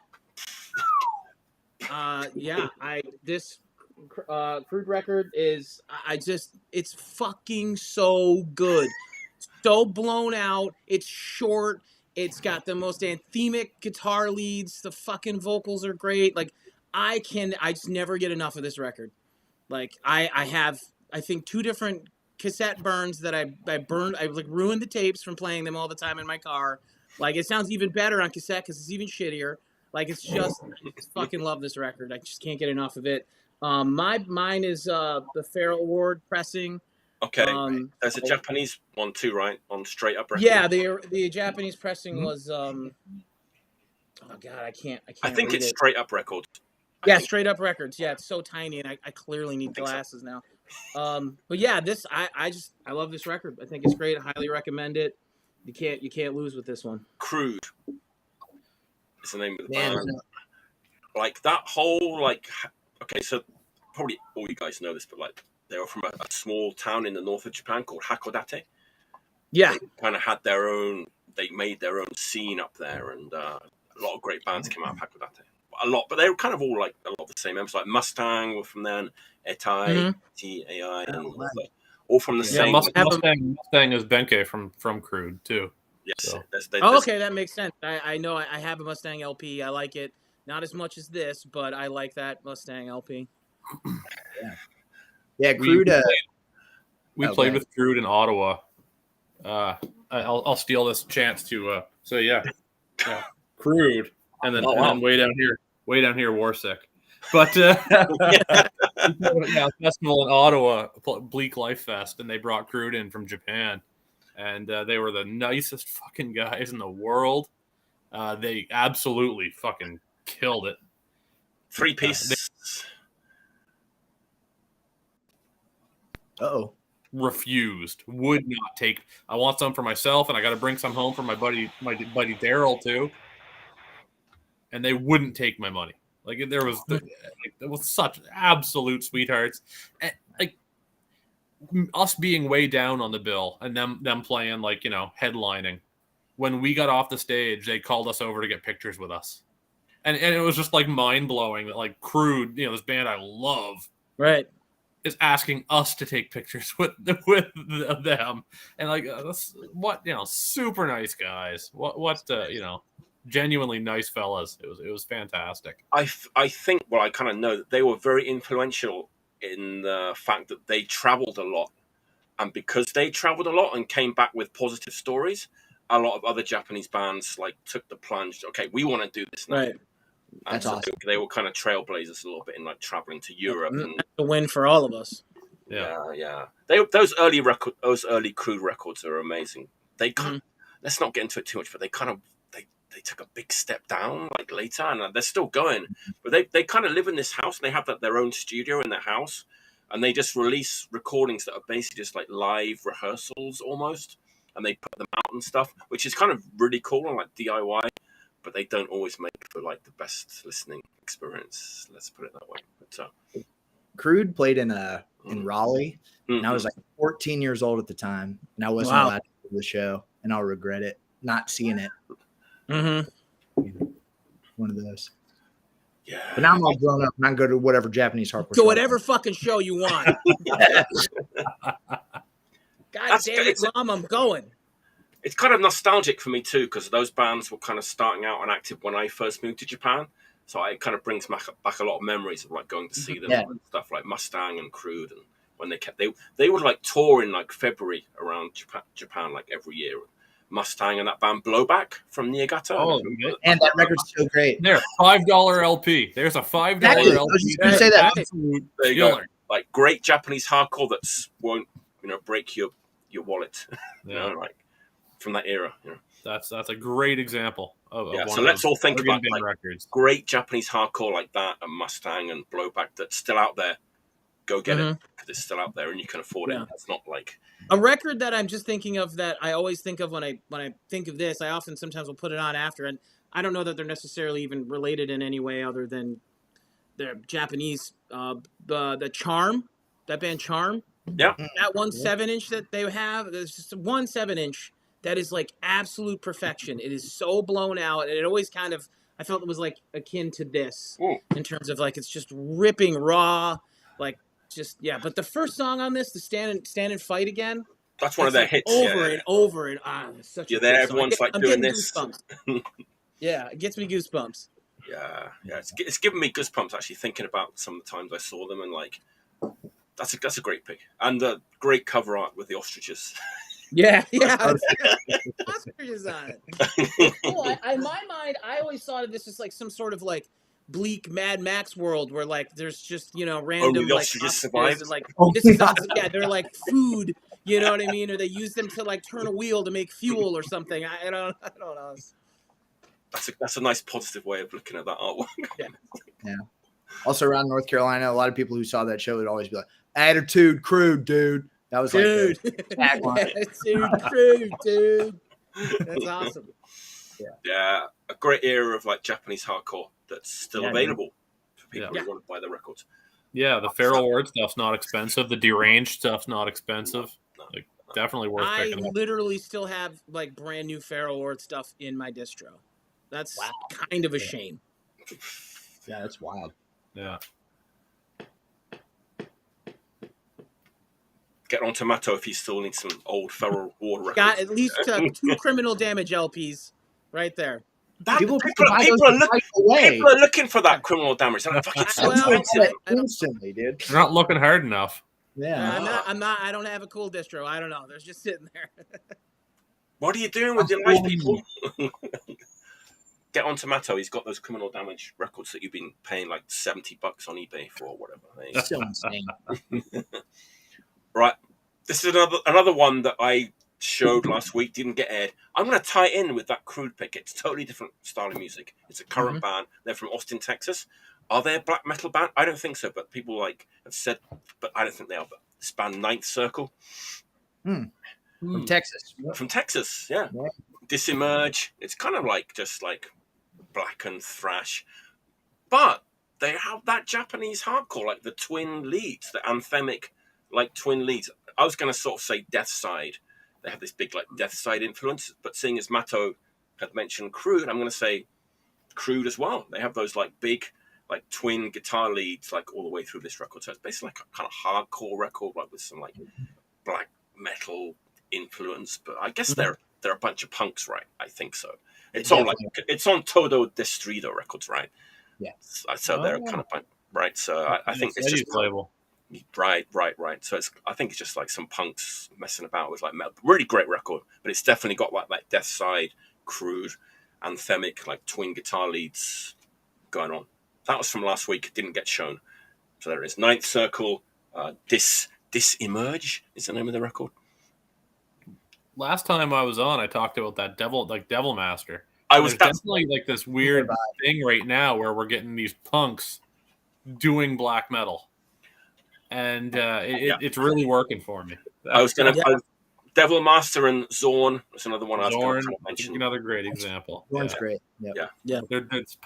Speaker 4: This Crude record is, it's fucking so good. So blown out. It's short. It's got the most anthemic guitar leads. The fucking vocals are great. Like, I just never get enough of this record. Like, I have, I think, 2 different cassette burns that I burned. I like ruined the tapes from playing them all the time in my car. Like, it sounds even better on cassette because it's even shittier. Like, it's just, I just fucking love this record. I just can't get enough of it. Mine is the Feral Award pressing.
Speaker 1: Okay, there's a Japanese one too, right? On Straight Up Records.
Speaker 4: Yeah, the Japanese pressing was. Oh God, I can't.
Speaker 1: I think it's Straight Up Records.
Speaker 4: Yeah, Straight Up Records. Yeah, it's so tiny, and I clearly need glasses now. But yeah, this I love this record. I think it's great. I highly recommend it. You can't lose with this one.
Speaker 1: Crude is the name of the band. Like that whole okay, so probably all you guys know this, but like they were from a small town in the north of Japan called Hakodate.
Speaker 4: Yeah,
Speaker 1: they kind of had their own. They made their own scene up there, and a lot of great bands came out of Hakodate. a lot, but they were kind of all like a lot of the same members. Like Mustang were from then, Etai, TAI, and all from the same.
Speaker 2: Mustang is Benkei from Crude too.
Speaker 1: Yes.
Speaker 2: So.
Speaker 4: Okay, that makes sense. I know I have a Mustang LP. I like it. Not as much as this, but I like that Mustang LP.
Speaker 3: Yeah, Crude.
Speaker 2: We played with Crude in Ottawa. I'll steal this chance to so yeah, Crude, and then way down here, Warsick. But festival in Ottawa, Bleak Life Fest, and they brought Crude in from Japan, and they were the nicest fucking guys in the world. They absolutely fucking killed it.
Speaker 1: 3-piece.
Speaker 2: Refused, would not take. I want some for myself, and I got to bring some home for my buddy Daryl too. And they wouldn't take my money. Like there was such absolute sweethearts, and, like us being way down on the bill, and them playing like headlining. When we got off the stage, they called us over to get pictures with us, and it was just like mind blowing that like Crude, this band I love,
Speaker 4: right,
Speaker 2: is asking us to take pictures with them, and like super nice guys. What genuinely nice fellas. It was fantastic.
Speaker 1: I think, well, I kind of know that they were very influential in the fact that they traveled a lot, and because they traveled a lot and came back with positive stories, a lot of other Japanese bands like took the plunge. Okay, we want to do this now.
Speaker 4: Right.
Speaker 1: And
Speaker 3: That's awesome.
Speaker 1: They were kind of trailblazers a little bit in like traveling to Europe. And
Speaker 4: a win for all of us.
Speaker 1: Yeah. Those early Crude records are amazing. They kind let's not get into it too much, but they kind of they took a big step down like later, and they're still going. But they kind of live in this house, and they have their own studio in their house, and they just release recordings that are basically just like live rehearsals almost, and they put them out and stuff, which is kind of really cool and like DIY. But they don't always make for like the best listening experience. Let's put it that way. But,
Speaker 3: Crude played in Raleigh, and I was like 14 years old at the time, and I wasn't allowed to go to the show, and I'll regret it not seeing it. One of those.
Speaker 1: Yeah.
Speaker 3: But now I'm all grown up, and I can go to whatever Japanese hardcore.
Speaker 4: To whatever fucking show you want. God damn it, Mom, I'm going.
Speaker 1: It's kind of nostalgic for me too, because those bands were kind of starting out and active when I first moved to Japan. So it kind of brings back a lot of memories of like going to see them and stuff like Mustang and Crude, and when they would like tour in like February around Japan like every year. Mustang and that band Blowback from Niigata.
Speaker 2: Oh,
Speaker 3: and that record's so great.
Speaker 2: There, $5 LP. There's a $5 LP.
Speaker 3: I was just going to say that.
Speaker 1: There you go. Like great Japanese hardcore that won't break your wallet. Like from that era.
Speaker 2: That's a great example of
Speaker 1: so let's all think about like
Speaker 2: records.
Speaker 1: Great Japanese hardcore like that, and Mustang and Blowback that's still out there. Go get it, because it's still out there and you can afford it. It's not like
Speaker 4: a record that I'm just thinking of that I always think of when I think of this. I sometimes will put it on after, and I don't know that they're necessarily even related in any way other than they're Japanese. The Charm, that band Charm.
Speaker 1: Yeah.
Speaker 4: That 1 7-inch that they have, there's just 1 7-inch that is like absolute perfection. It is so blown out, and it always kind of, I felt it was like akin to this in terms of like it's just ripping raw, like just but the first song on this, the Stand and Fight Again,
Speaker 1: that's one of their hits
Speaker 4: over and over, and it's such a
Speaker 1: there everyone's like doing this.
Speaker 4: Yeah, it gets me goosebumps.
Speaker 1: Yeah, it's giving me goosebumps actually thinking about some of the times I saw them, and like that's a great pick, and a great cover art with the ostriches.
Speaker 4: Yeah. Ostriches on it. In my mind, I always thought of this as like some sort of like bleak Mad Max world where like there's just random like ostriches and, like this is awesome. They're like food, you know what I mean, or they use them to like turn a wheel to make fuel or something. I don't know.
Speaker 1: That's a nice positive way of looking at that artwork.
Speaker 3: Yeah. Also around North Carolina, a lot of people who saw that show would always be like, "Attitude Crude, dude." That was
Speaker 4: dude.
Speaker 3: Like the tagline.
Speaker 4: Attitude Crude, dude. That's awesome.
Speaker 1: Yeah, a great era of like Japanese hardcore that's still available for people who want to buy the records.
Speaker 2: Yeah, the Feral Word stuff's not expensive. The Deranged stuff's not expensive. Like, definitely worth picking up.
Speaker 4: I literally still have like brand new Feral Word stuff in my distro. That's kind of a shame.
Speaker 3: Yeah, that's wild.
Speaker 2: Yeah.
Speaker 1: Get on to Matto if he still needs some old Feral War records.
Speaker 4: Got at least 2 Criminal Damage LPs right there.
Speaker 3: People
Speaker 1: people
Speaker 3: buy
Speaker 1: are
Speaker 3: those right away.
Speaker 1: people are looking for that Criminal Damage. They're like, fucking so
Speaker 4: Well,
Speaker 1: expensive.
Speaker 3: Instantly, dude.
Speaker 2: They're not looking hard enough.
Speaker 3: Yeah.
Speaker 4: I don't have a cool distro. I don't know. They're just sitting there.
Speaker 1: What are you doing with your life, people? Get on to Matto. He's got those Criminal Damage records that you've been paying like $70 on eBay for or whatever.
Speaker 3: It's so insane.
Speaker 1: Right. This is another one that I showed last week, didn't get aired. I'm going to tie it in with that Crude pick. It's a totally different style of music. It's a current band. They're from Austin, Texas. Are they a black metal band? I don't think so, but people like have said, but I don't think they are. But this band, Ninth Circle.
Speaker 3: From Texas.
Speaker 1: From Texas, yeah. Disemerge. It's kind of like just like black and thrash. But they have that Japanese hardcore, like the twin leads, the anthemic like twin leads. I was going to sort of say Death Side. They have this big like Death Side influence, but seeing as Matto had mentioned Crude, I'm going to say Crude as well. They have those like big like twin guitar leads like all the way through this record. So it's basically like a kind of hardcore record, like with some like black metal influence. But I guess they're a bunch of punks, right? I think so. It's on like it's on Todo Destruido records, right?
Speaker 3: Yeah.
Speaker 1: So they're kind of punk, right? So I think it's just
Speaker 2: label.
Speaker 1: Right. So I think it's just like some punks messing about with like metal. Really great record, but it's definitely got like Death Side, Crude, anthemic, like twin guitar leads going on. That was from last week. Didn't get shown. So there it is. Ninth Circle, Disemerge is the name of the record.
Speaker 2: Last time I was on, I talked about that Devil Master.
Speaker 1: There's
Speaker 2: definitely like this weird thing right now where we're getting these punks doing black metal. And it's really working for me.
Speaker 1: Devil Master and Zorn was another one I was going to mention.
Speaker 2: Another great example.
Speaker 3: Zorn's great.
Speaker 4: Yeah.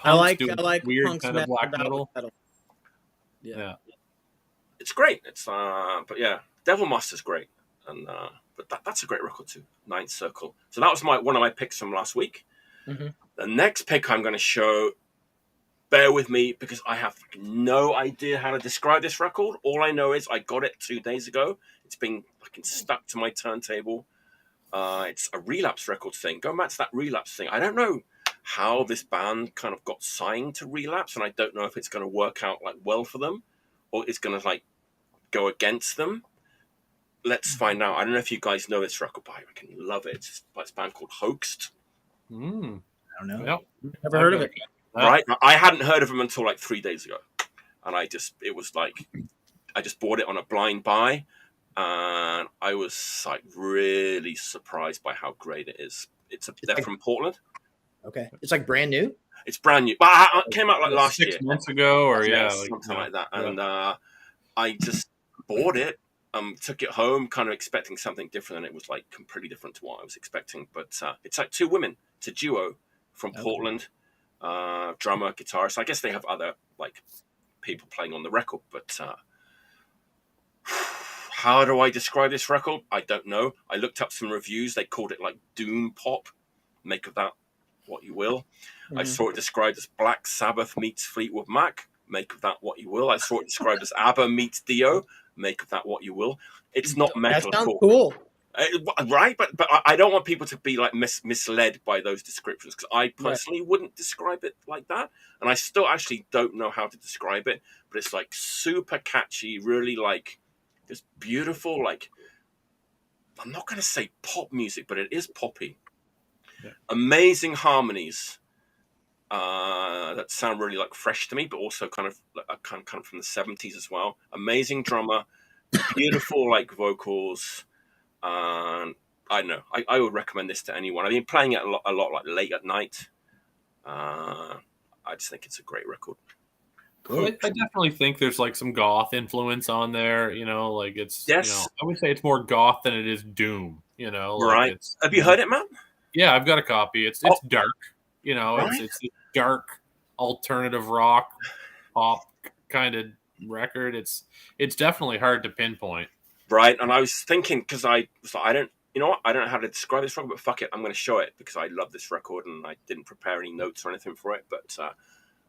Speaker 2: I like weird punks kind of black metal.
Speaker 4: Yeah.
Speaker 1: It's great. It's but yeah, Devil Master's great, and but that's a great record too. Ninth Circle. So that was one of my picks from last week. The next pick I'm going to show. Bear with me because I have no idea how to describe this record. All I know is I got it 2 days ago. It's been fucking stuck to my turntable. It's a Relapse record thing. Going back to that Relapse thing, I don't know how this band kind of got signed to Relapse, and I don't know if it's going to work out like well for them or it's going to like go against them. Let's find out. I don't know if you guys know this record, but I can love it. It's by this band called Hoaxed.
Speaker 3: I don't know.
Speaker 2: Yep.
Speaker 4: Never heard of it.
Speaker 1: Right? I hadn't heard of them until like 3 days ago. And I just bought it on a blind buy. And I was like really surprised by how great it is. They're from Portland.
Speaker 3: Okay. It's like brand new?
Speaker 1: It's brand new. But it came out like last year.
Speaker 2: 6 months ago or
Speaker 1: something like that. And I just bought it. Took it home, kind of expecting something different, and it was like completely different to what I was expecting. But it's like 2 women. It's a duo from Portland. Drummer, guitarist. I guess they have other like people playing on the record, but how do I describe this record? I don't know. I looked up some reviews. They called it like doom pop. Make of that what you will. I saw it described as Black Sabbath meets Fleetwood Mac. Make of that what you will. I saw it described as ABBA meets Dio. Make of that what you will. It's not metal.
Speaker 4: That sounds cool.
Speaker 1: Right, but I don't want people to be like misled by those descriptions because I personally wouldn't describe it like that, and I still actually don't know how to describe it. But it's like super catchy, really like this beautiful, like I'm not going to say pop music, but it is poppy. Yeah. Amazing harmonies that sound really like fresh to me, but also kind of from the 70s as well. Amazing drummer, beautiful like vocals. I don't know. I would recommend this to anyone. I've been playing it a lot like late at night. I just think it's a great record.
Speaker 2: Cool. I definitely think there's like some goth influence on there. Like it's.
Speaker 1: Yes.
Speaker 2: I would say it's more goth than it is doom. Like
Speaker 1: right. Have you heard it, Matt?
Speaker 2: Yeah, I've got a copy. It's dark. Right? It's a dark alternative rock pop kind of record. It's definitely hard to pinpoint.
Speaker 1: Right, and I was thinking because I was like, I don't know how to describe this record, but fuck it, I'm going to show it because I love this record and I didn't prepare any notes or anything for it. But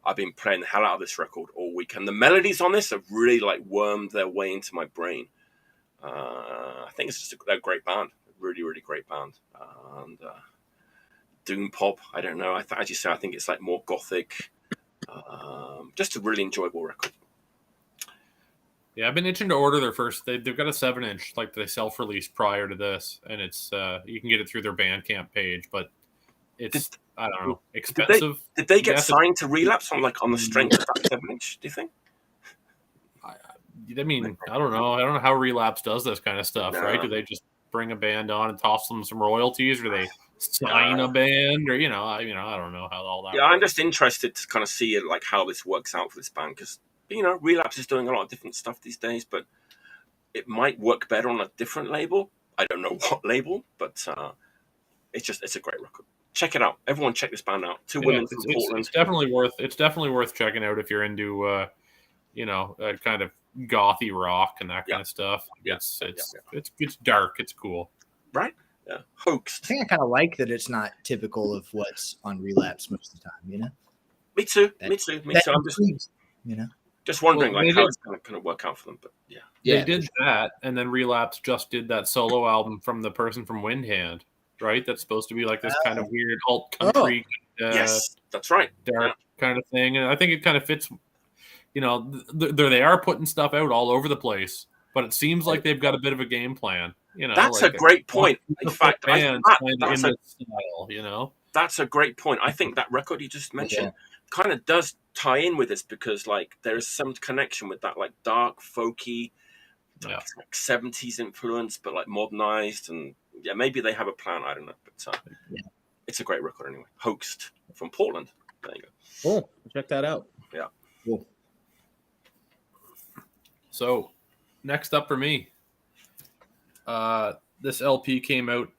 Speaker 1: I've been playing the hell out of this record all week, and the melodies on this have really like wormed their way into my brain. I think it's just a great band, really, really great band. And doom pop, I don't know. As you say, I think it's like more gothic. Just a really enjoyable record.
Speaker 2: Yeah, I've been itching to order their first. They've got a 7-inch like they self-released prior to this, and it's you can get it through their Bandcamp page, but it's I don't know, expensive.
Speaker 1: Did they get signed to Relapse on the strength of that 7-inch? Do you think?
Speaker 2: I mean, I don't know. I don't know how Relapse does this kind of stuff,
Speaker 1: No.
Speaker 2: right? Do they just bring a band on and toss them some royalties, or do they sign a band, or I don't know how all that.
Speaker 1: Yeah,
Speaker 2: works.
Speaker 1: I'm just interested to kind of see like how this works out for this band because Relapse is doing a lot of different stuff these days, but it might work better on a different label. I don't know what label, but it's a great record. Check it out, everyone. Check this band out. Two women from Portland.
Speaker 2: It's definitely worth checking out if you're into kind of gothy rock and that kind of stuff. It's dark. It's cool.
Speaker 1: Right? Yeah. Hoaxed.
Speaker 3: I think I kind of like that it's not typical of what's on Relapse most of the time.
Speaker 1: Me too. I'm just wondering how it's going to work out for them. But
Speaker 2: they did that, and then Relapse just did that solo album from the person from Windhand, right? That's supposed to be like this kind of weird alt country.
Speaker 1: Yes, that's right.
Speaker 2: Dark kind of thing, and I think it kind of fits. They are putting stuff out all over the place, but it seems like they've got a bit of a game plan.
Speaker 1: That's a great point. In fact, that's a great point. I think that record you just mentioned kind of does tie in with this because like there is some connection with that like dark, folky, like 70s influence, but like modernized, and maybe they have a plan. I don't know, but it's a great record anyway. Hoaxed from Portland. There you go.
Speaker 4: Cool. Check that out.
Speaker 1: Yeah.
Speaker 3: Cool.
Speaker 2: So, next up for me, this LP came out,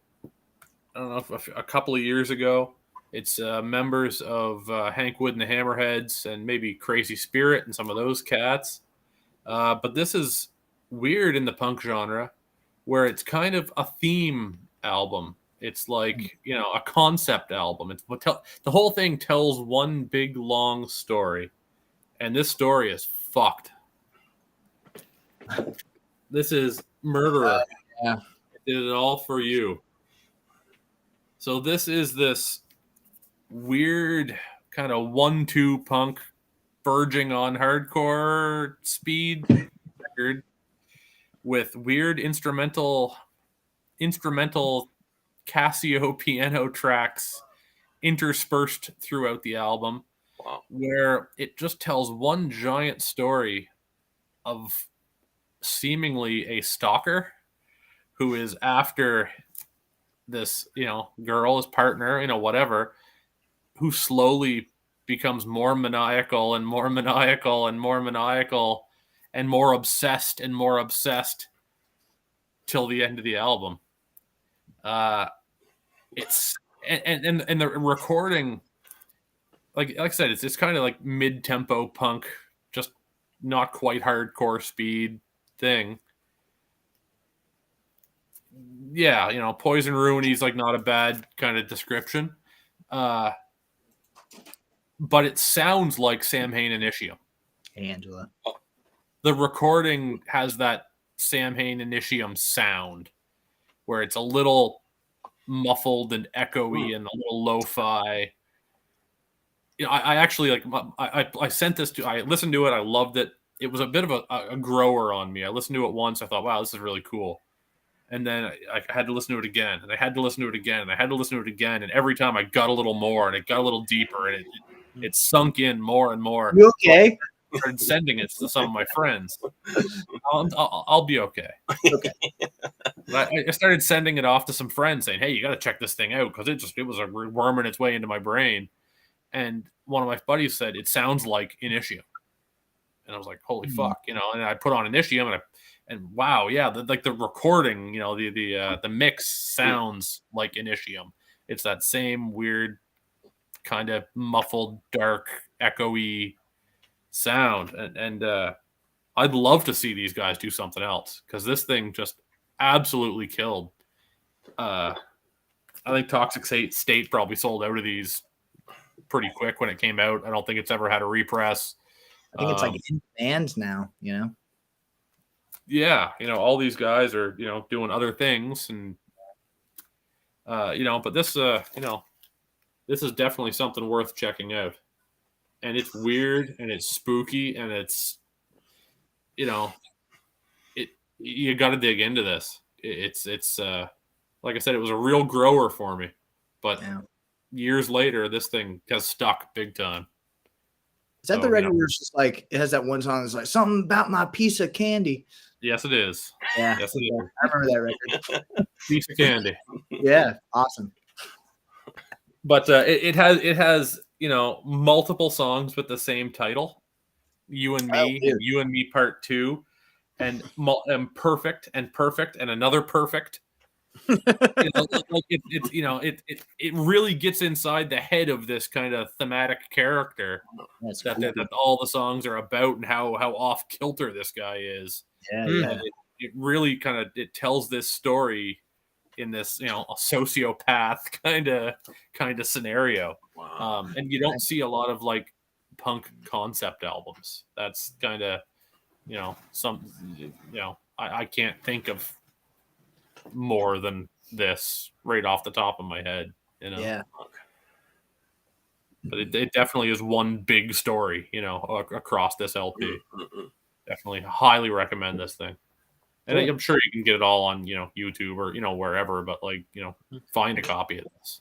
Speaker 2: I don't know, a couple of years ago. It's members of Hank Wood and the Hammerheads and maybe Crazy Spirit and some of those cats. But this is weird in the punk genre where it's kind of a theme album. It's like, a concept album. The whole thing tells one big, long story. And this story is fucked. This is Murderer. I did it all for you. So this is this weird kind of 1-2 punk verging on hardcore speed record with weird instrumental Casio piano tracks interspersed throughout the album.
Speaker 1: Wow.
Speaker 2: Where it just tells one giant story of seemingly a stalker who is after this, girl, his partner, whatever, who slowly becomes more maniacal and more maniacal and more maniacal and more obsessed till the end of the album. It's and the recording, like I said, it's kind of like mid-tempo punk, just not quite hardcore speed thing. Yeah, Poison Ruiny's like not a bad kind of description. But it sounds like Samhain Initium.
Speaker 3: Hey, Angela.
Speaker 2: The recording has that Samhain Initium sound where it's a little muffled and echoey and a little lo-fi. I actually I sent this to, I listened to it. I loved it. It was a bit of a grower on me. I listened to it once. I thought, wow, this is really cool. And then I had to listen to it again, and I had to listen to it again, and I had to listen to it again. And every time I got a little more, and it got a little deeper, and it sunk in more and more.
Speaker 3: You okay?
Speaker 2: I started sending it to some of my friends. I'll be okay.
Speaker 3: Okay.
Speaker 2: I started sending it off to some friends, saying, "Hey, you got to check this thing out," because it was worming its way into my brain. And one of my buddies said, "It sounds like Initium," and I was like, "Holy fuck!" And I put on Initium, and wow, yeah, the recording, the mix sounds like Initium. It's that same weird, kind of muffled, dark, echoey sound, and I'd love to see these guys do something else because this thing just absolutely killed. I think Toxic State probably sold out of these pretty quick when it came out. I don't think it's ever had a repress.
Speaker 3: I think it's like in bands now,
Speaker 2: Yeah, all these guys are, doing other things, and but this this is definitely something worth checking out. And it's weird and it's spooky and it's you got to dig into this. It's like I said, it was a real grower for me, but years later, this thing has stuck big time.
Speaker 3: Is that the record where it's just like it has that one song that's like something about my piece of candy?
Speaker 2: Yes, it is.
Speaker 3: Yeah,
Speaker 2: yes, it is.
Speaker 3: I remember that record.
Speaker 2: Piece of candy.
Speaker 3: Yeah, awesome.
Speaker 2: But it has multiple songs with the same title, You and Me, and You and Me Part 2, and Perfect and Perfect and Another Perfect. It really gets inside the head of this kind of thematic character that all the songs are about, and how off kilter this guy is.
Speaker 3: Yeah.
Speaker 2: It really it tells this story in this a sociopath kind of scenario.
Speaker 1: Wow.
Speaker 2: And you don't see a lot of like punk concept albums. That's kind of I can't think of more than this right off the top of my head.
Speaker 3: Yeah.
Speaker 2: But it definitely is one big story, across this LP. Definitely highly recommend this thing. And I'm sure you can get it all on, YouTube or, wherever, but find a copy of this.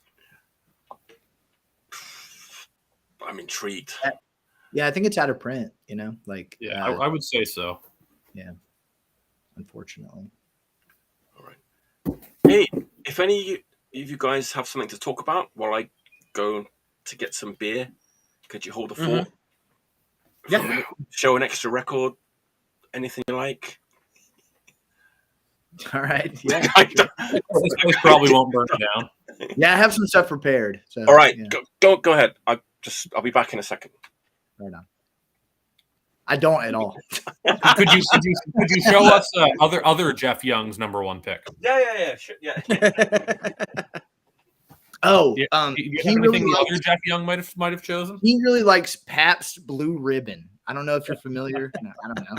Speaker 1: I'm intrigued.
Speaker 3: Yeah, I think it's out of print,
Speaker 2: I would say so.
Speaker 3: Yeah. Unfortunately.
Speaker 1: All right. Hey, if any of you guys have something to talk about while I go to get some beer, could you hold a fort?
Speaker 4: Yeah.
Speaker 1: Show an extra record, anything you like.
Speaker 3: All right. Yeah.
Speaker 2: This place probably won't burn down.
Speaker 3: Yeah, I have some stuff prepared. So,
Speaker 1: all right,
Speaker 3: yeah.
Speaker 1: Go ahead. I'll be back in a second.
Speaker 3: Right on. I don't at all.
Speaker 2: Could you show us other Jeff Young's #1 pick?
Speaker 1: Yeah. Sure, yeah.
Speaker 3: Oh,
Speaker 2: do you have
Speaker 3: he
Speaker 2: anything
Speaker 3: really
Speaker 2: the other Jeff Young might have chosen?
Speaker 3: He really likes Pabst Blue Ribbon. I don't know if you're familiar. No, I don't know.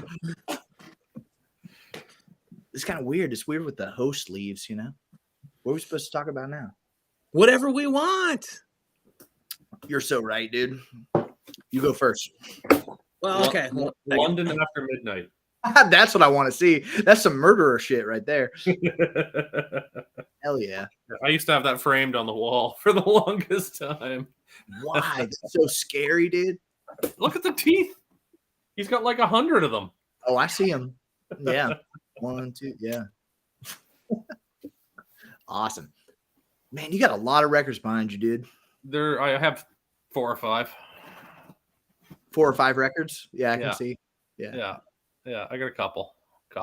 Speaker 3: It's kind of weird. It's weird with the host leaves, What are we supposed to talk about now?
Speaker 4: Whatever we want.
Speaker 3: You're so right, dude. You go first.
Speaker 4: Well, okay.
Speaker 2: London After Midnight.
Speaker 3: That's what I want to see. That's some murderer shit right there. Hell yeah.
Speaker 2: I used to have that framed on the wall for the longest time.
Speaker 3: Why? It's so scary, dude.
Speaker 2: Look at the teeth. He's got like 100 of them.
Speaker 3: Oh, I see him. Yeah. 1, 2, yeah. Awesome. Man, you got a lot of records behind you, dude.
Speaker 2: I have 4 or 5.
Speaker 3: 4 or 5 records? Yeah, I can see.
Speaker 2: Yeah. I got a couple.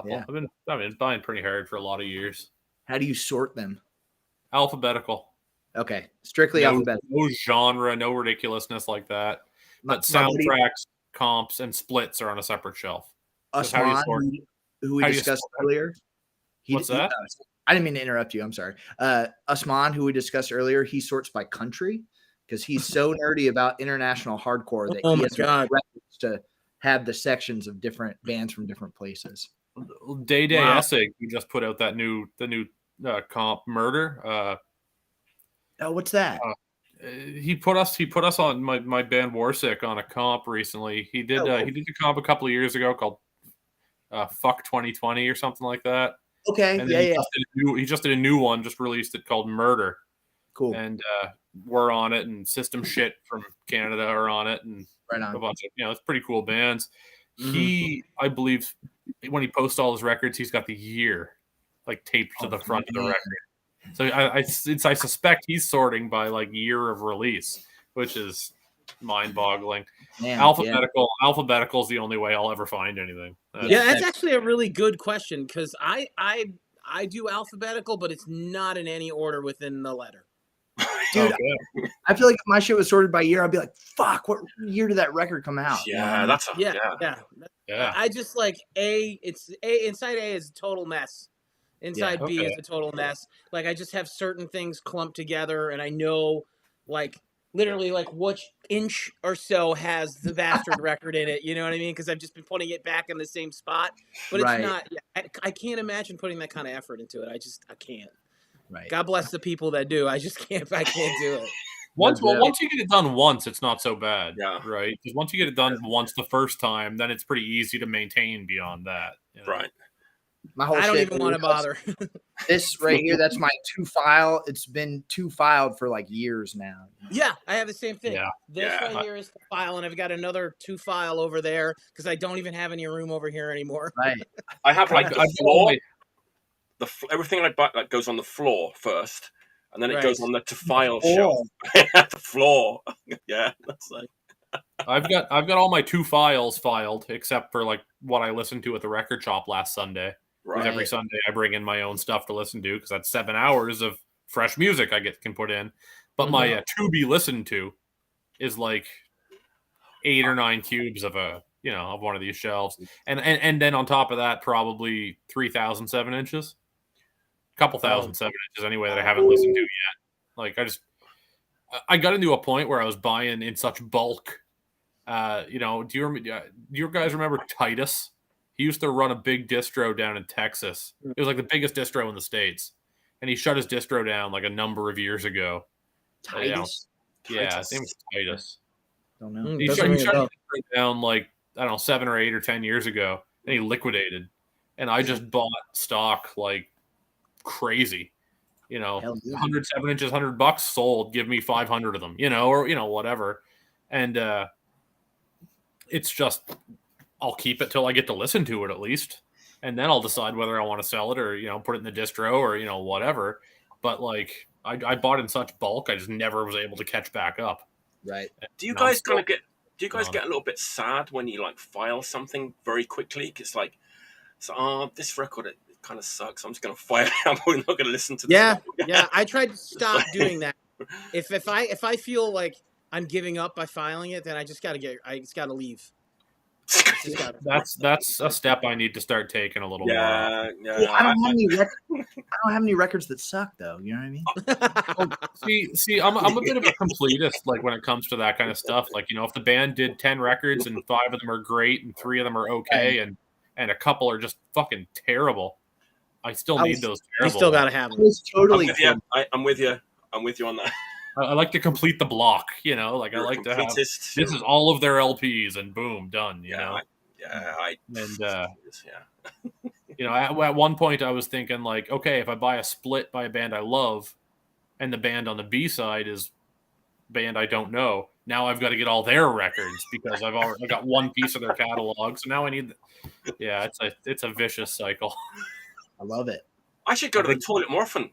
Speaker 3: Yeah.
Speaker 2: I've been buying pretty hard for a lot of years.
Speaker 3: How do you sort them?
Speaker 2: Alphabetical.
Speaker 3: Okay, strictly alphabetical.
Speaker 2: No genre, no ridiculousness like that. But soundtracks, comps, and splits are on a separate shelf.
Speaker 3: Usman, who we discussed earlier.
Speaker 2: What's that?
Speaker 3: I didn't mean to interrupt you. I'm sorry. Usman, who we discussed earlier, he sorts by country because he's so nerdy about international hardcore that he has records to have the sections of different bands from different places.
Speaker 2: Day Essig, he just put out the new comp Murder.
Speaker 3: What's that?
Speaker 2: He put us on my band Warsick on a comp recently. He did a comp a couple of years ago called Fuck 2020 or something like that.
Speaker 3: Okay,
Speaker 2: and he just did a new one, just released it called Murder.
Speaker 3: Cool.
Speaker 2: And we're on it, and System Shit from Canada are on it, and a bunch of it's pretty cool bands. Mm-hmm. He, I believe, when he posts all his records, he's got the year like taped to the front of the record. So I suspect he's sorting by like year of release, which is mind-boggling. Alphabetical is the only way I'll ever find anything.
Speaker 4: That's actually a really good question because I do alphabetical, but it's not in any order within the letter.
Speaker 3: Dude, I feel like if my shit was sorted by year, I'd be like, "Fuck, what year did that record come out?"
Speaker 1: Yeah,
Speaker 4: I just like A. It's A. Inside A is a total mess. Inside B is a total mess. Like I just have certain things clumped together, and I know, like literally like which inch or so has the bastard record in it. You know what I mean? Because I've just been putting it back in the same spot, but it's
Speaker 3: Right.
Speaker 4: not. Yeah, I can't imagine putting that kind of effort into it. I can't.
Speaker 3: Right.
Speaker 4: God bless the people that do. I can't do it.
Speaker 2: Once you get it done once, it's not so bad.
Speaker 1: Yeah.
Speaker 2: Right. Because once you get it done once the first time, then it's pretty easy to maintain beyond that. You know?
Speaker 1: Right.
Speaker 3: My whole
Speaker 4: I don't
Speaker 3: shit
Speaker 4: even want to bother.
Speaker 3: This right here, that's my 2-file. It's been 2-filed for like years now.
Speaker 4: Yeah, I have the same thing.
Speaker 2: Yeah.
Speaker 4: This
Speaker 1: Yeah.
Speaker 4: right here is the file, and I've got another 2-file over there because I don't even have any room over here anymore.
Speaker 3: Right.
Speaker 1: I have like
Speaker 2: I've
Speaker 1: the
Speaker 2: got
Speaker 1: floor.
Speaker 2: my-
Speaker 1: Everything I buy like goes on the floor first, and then it
Speaker 4: Right.
Speaker 1: goes on the to file
Speaker 3: Oh.
Speaker 1: shelf. The floor. Yeah, that's like.
Speaker 2: I've got all my 2 files filed, except for like what I listened to at the record shop last Sunday. Because
Speaker 1: Right.
Speaker 2: every Sunday I bring in my own stuff to listen to, because that's 7 hours of fresh music I can put in. But my to be listened to is like 8 or 9 cubes of of one of these shelves, and then on top of that probably 3,000 7-inches, couple thousand 7-inches anyway that I haven't listened to yet. Like I got into a point where I was buying in such bulk. Do you guys remember Titus? He used to run a big distro down in Texas. It was like the biggest distro in the States. And he shut his distro down like a number of years ago.
Speaker 3: Titus?
Speaker 2: Yeah, his name was Titus.
Speaker 3: Don't know.
Speaker 2: He shut his distro down like, I don't know, 7 or 8 or 10 years ago. And he liquidated. And I just bought stock like crazy.
Speaker 3: Hell yeah.
Speaker 2: 100 7-inches, $100 sold. Give me 500 of them, or whatever. And it's just, I'll keep it till I get to listen to it at least, and then I'll decide whether I want to sell it or put it in the distro or whatever. But like I bought in such bulk, I just never was able to catch back up.
Speaker 3: Right.
Speaker 1: Do you guys get a little bit sad when you like file something very quickly? It's like, this record it kind of sucks. I'm just gonna file it. I'm probably not gonna listen to this.
Speaker 4: Yeah. I tried to stop doing that. If I feel like I'm giving up by filing it, then I just gotta leave.
Speaker 2: That's a step I need to start taking a little more.
Speaker 1: Yeah.
Speaker 3: Well, I don't have any records that suck, though. You know what I mean?
Speaker 2: See, I'm a bit of a completist, like when it comes to that kind of stuff. Like, if the band did 10 records and 5 of them are great and 3 of them are okay and a couple are just fucking terrible, I still need those terrible.
Speaker 4: You still gotta have them.
Speaker 1: I'm with you. I'm with you on that.
Speaker 2: I like to complete the block, like I like to have, this is all of their LPs and boom, done, at one point I was thinking like, okay, if I buy a split by a band I love and the band on the B side is band I don't know, now I've got to get all their records because I got one piece of their catalog. So now I need, it's a vicious cycle.
Speaker 3: I love it.
Speaker 1: I should go to the toilet more often.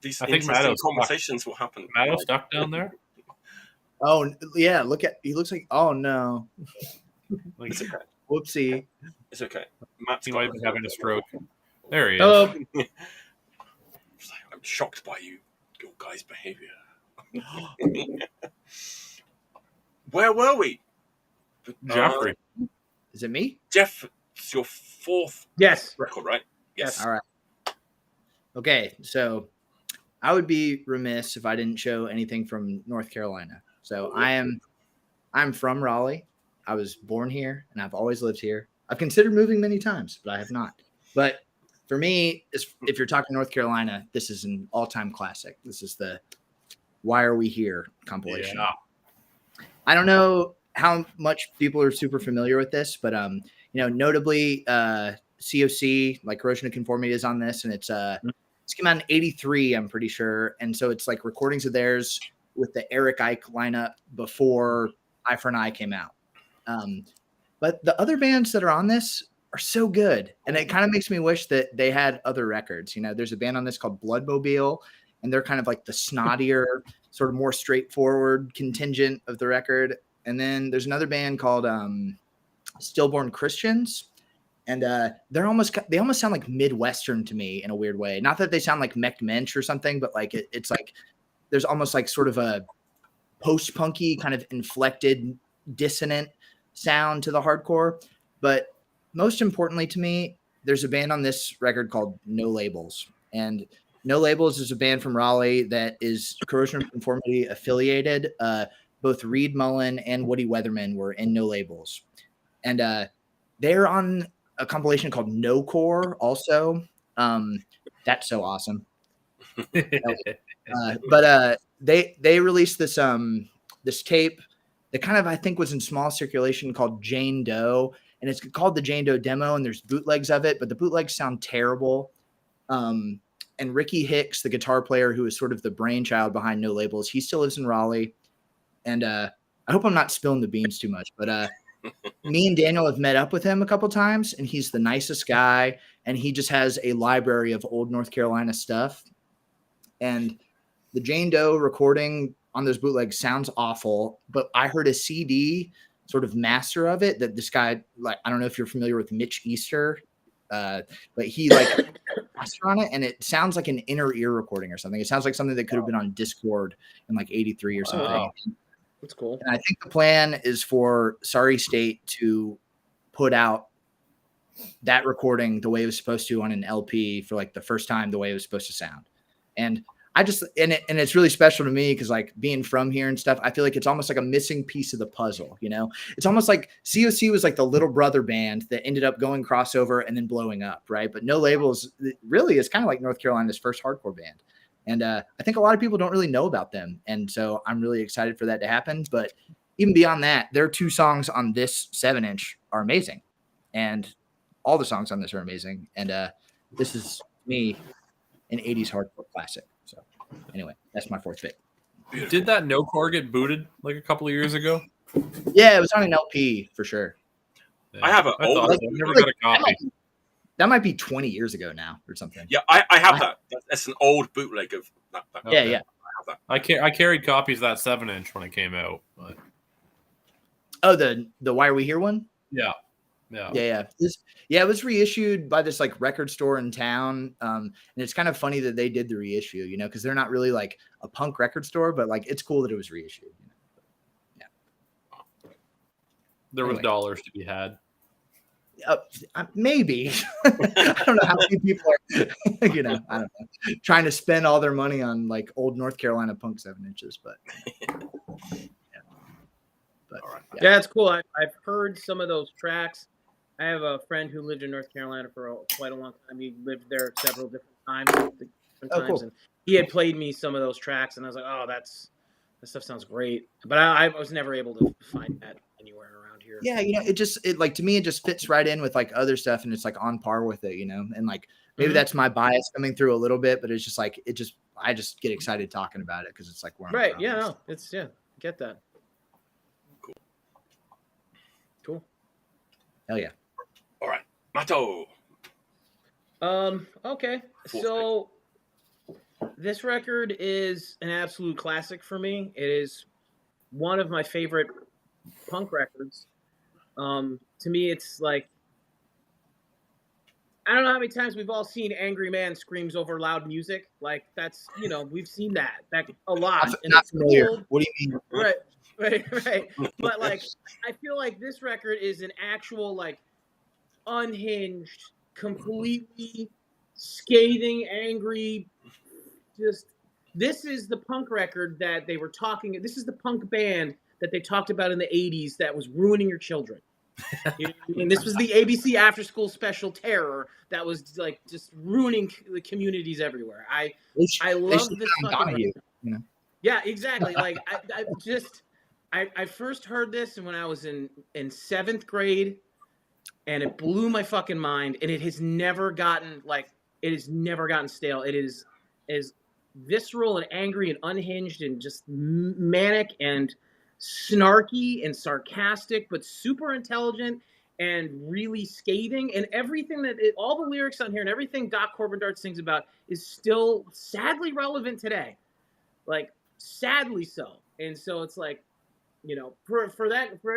Speaker 1: These interesting conversations will happen.
Speaker 2: Matto stuck down there?
Speaker 3: Oh, yeah. He looks like, oh, no.
Speaker 1: It's okay.
Speaker 3: Whoopsie.
Speaker 1: It's okay.
Speaker 2: He might be having a stroke. There he is.
Speaker 3: Oh.
Speaker 1: I'm shocked by your guys' behavior. Where were we?
Speaker 2: Jeffrey.
Speaker 3: Is it me?
Speaker 1: Jeff, it's your 4th record, right? Yes.
Speaker 3: All right. Okay, so I would be remiss if I didn't show anything from North Carolina. So I'm from Raleigh. I was born here, and I've always lived here. I've considered moving many times, but I have not. But for me, if you're talking North Carolina, this is an all-time classic. This is the Why Are We Here compilation.
Speaker 2: Yeah.
Speaker 3: I don't know how much people are super familiar with this, but notably COC, like Corrosion of Conformity, is on this, and it's came out in '83, I'm pretty sure. And so it's like recordings of theirs with the Eric Ike lineup before Eye for an Eye came out. But the other bands that are on this are so good. And it kind of makes me wish that they had other records. There's a band on this called Bloodmobile, and they're kind of like the snottier, sort of more straightforward contingent of the record. And then there's another band called Stillborn Christians. And they almost sound like Midwestern to me in a weird way. Not that they sound like Mech Mensch or something, but like it's like there's almost like sort of a post-punky kind of inflected, dissonant sound to the hardcore. But most importantly to me, there's a band on this record called No Labels. And No Labels is a band from Raleigh that is Corrosion of Conformity affiliated. both Reed Mullen and Woody Weatherman were in No Labels. And they're on a compilation called No Core also. That's so awesome. But they released this this tape that kind of, I think, was in small circulation called Jane Doe, and it's called the Jane Doe demo, and there's bootlegs of it, but the bootlegs sound terrible. And Ricky Hicks, the guitar player who is sort of the brainchild behind No Labels, he still lives in Raleigh. And I hope I'm not spilling the beans too much, but me and Daniel have met up with him a couple times, and he's the nicest guy, and he just has a library of old North Carolina stuff. And the Jane Doe recording on those bootlegs sounds awful, but I heard a CD sort of master of it that this guy, like, I don't know if you're familiar with Mitch Easter, but he like master on it, and it sounds like an inner ear recording or something. It sounds like something that could have been on Discord in like 83 or something.
Speaker 4: Wow. That's cool.
Speaker 3: And I think the plan is for Sorry State to put out that recording the way it was supposed to on an LP for like the first time, the way it was supposed to sound. And I just, and it's really special to me because, like, being from here and stuff, I feel like it's almost like a missing piece of the puzzle, you know? It's almost like COC was like the little brother band that ended up going crossover and then blowing up, right? But No Labels really is kind of like North Carolina's first hardcore band. And I think a lot of people don't really know about them. And so I'm really excited for that to happen. But even beyond that, their 2 songs on this 7-inch are amazing. And all the songs on this are amazing. And this is, me, an 80s hardcore classic. So anyway, that's my 4th pick.
Speaker 2: Did that No Core get booted like a couple of years ago?
Speaker 3: Yeah, it was on an LP for sure.
Speaker 2: Yeah.
Speaker 1: I have an old.
Speaker 2: I never got a copy.
Speaker 3: That might be 20 years ago now or something.
Speaker 1: Yeah, I have that. That's an old bootleg of that.
Speaker 3: Yeah,
Speaker 2: Okay.
Speaker 3: yeah.
Speaker 1: I have that.
Speaker 2: I carried copies of that 7-inch when it came out. But
Speaker 3: Oh, the Why Are We Here one?
Speaker 2: yeah.
Speaker 3: Yeah. It was reissued by this like record store in town. And it's kind of funny that they did the reissue, you know, because they're not really like a punk record store, but like it's cool that it was reissued. You know? Yeah.
Speaker 2: There was
Speaker 3: Anyway.
Speaker 2: dollars to be had.
Speaker 3: Maybe. I don't know how many people are, you know, I don't know, trying to spend all their money on like old North Carolina punk 7-inches, but yeah. But
Speaker 1: All right.
Speaker 4: Yeah, it's cool. I've heard some of those tracks. I have a friend who lived in North Carolina for quite a long time. He lived there several different times.
Speaker 3: Cool.
Speaker 4: And he had played me some of those tracks, and I was like, "Oh, that stuff sounds great." But I was never able to find that anywhere around here.
Speaker 3: Yeah, you know, it like to me it just fits right in with like other stuff, and it's like on par with it, you know. And like maybe that's my bias coming through a little bit, but it's just like I just get excited talking about it because it's like where I'm
Speaker 4: Right.
Speaker 3: from.
Speaker 4: Yeah. No. It's get that. Cool.
Speaker 3: Hell yeah.
Speaker 1: All right, Matto.
Speaker 4: Okay.
Speaker 1: Fourth
Speaker 4: So this record is an absolute classic for me. It is one of my favorite punk records. To me, it's like, I don't know how many times we've all seen Angry Man screams over loud music. Like that's, you know, we've seen that a lot. And
Speaker 3: Not
Speaker 4: it's
Speaker 3: familiar.
Speaker 4: old.
Speaker 3: What do you mean?
Speaker 4: Right. But like, I feel like this record is an actual like unhinged, completely scathing, angry. Just this is the punk record that they were talking. This is the punk band that they talked about in the '80s that was ruining your children. You know what I mean? This was the ABC After School Special Terror that was like just ruining the communities everywhere. I love this fucking record.
Speaker 3: You know?
Speaker 4: Yeah, exactly. Like I first heard this when I was in 7th grade, and it blew my fucking mind. And it has never gotten stale. It is as visceral and angry and unhinged and just manic and snarky and sarcastic, but super intelligent and really scathing. And everything all the lyrics on here and everything Doc Corbin Dart sings about is still sadly relevant today. Like sadly so. And so it's like, you know, for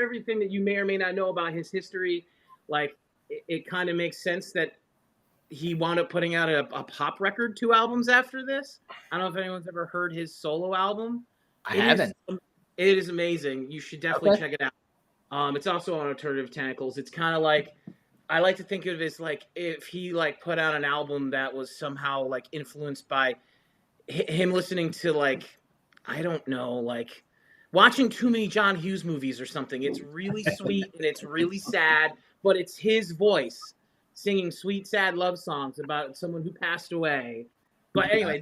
Speaker 4: everything that you may or may not know about his history, like it kind of makes sense that he wound up putting out a pop record 2 albums after this. I don't know if anyone's ever heard his solo album.
Speaker 3: I haven't.
Speaker 4: It is amazing. You should definitely check it out. It's also on Alternative Tentacles. It's kind of like, I like to think of it as like if he like put out an album that was somehow like influenced by him listening to like, I don't know, like watching too many John Hughes movies or something. It's really sweet and it's really sad, but it's his voice singing sweet, sad love songs about someone who passed away. But anyway,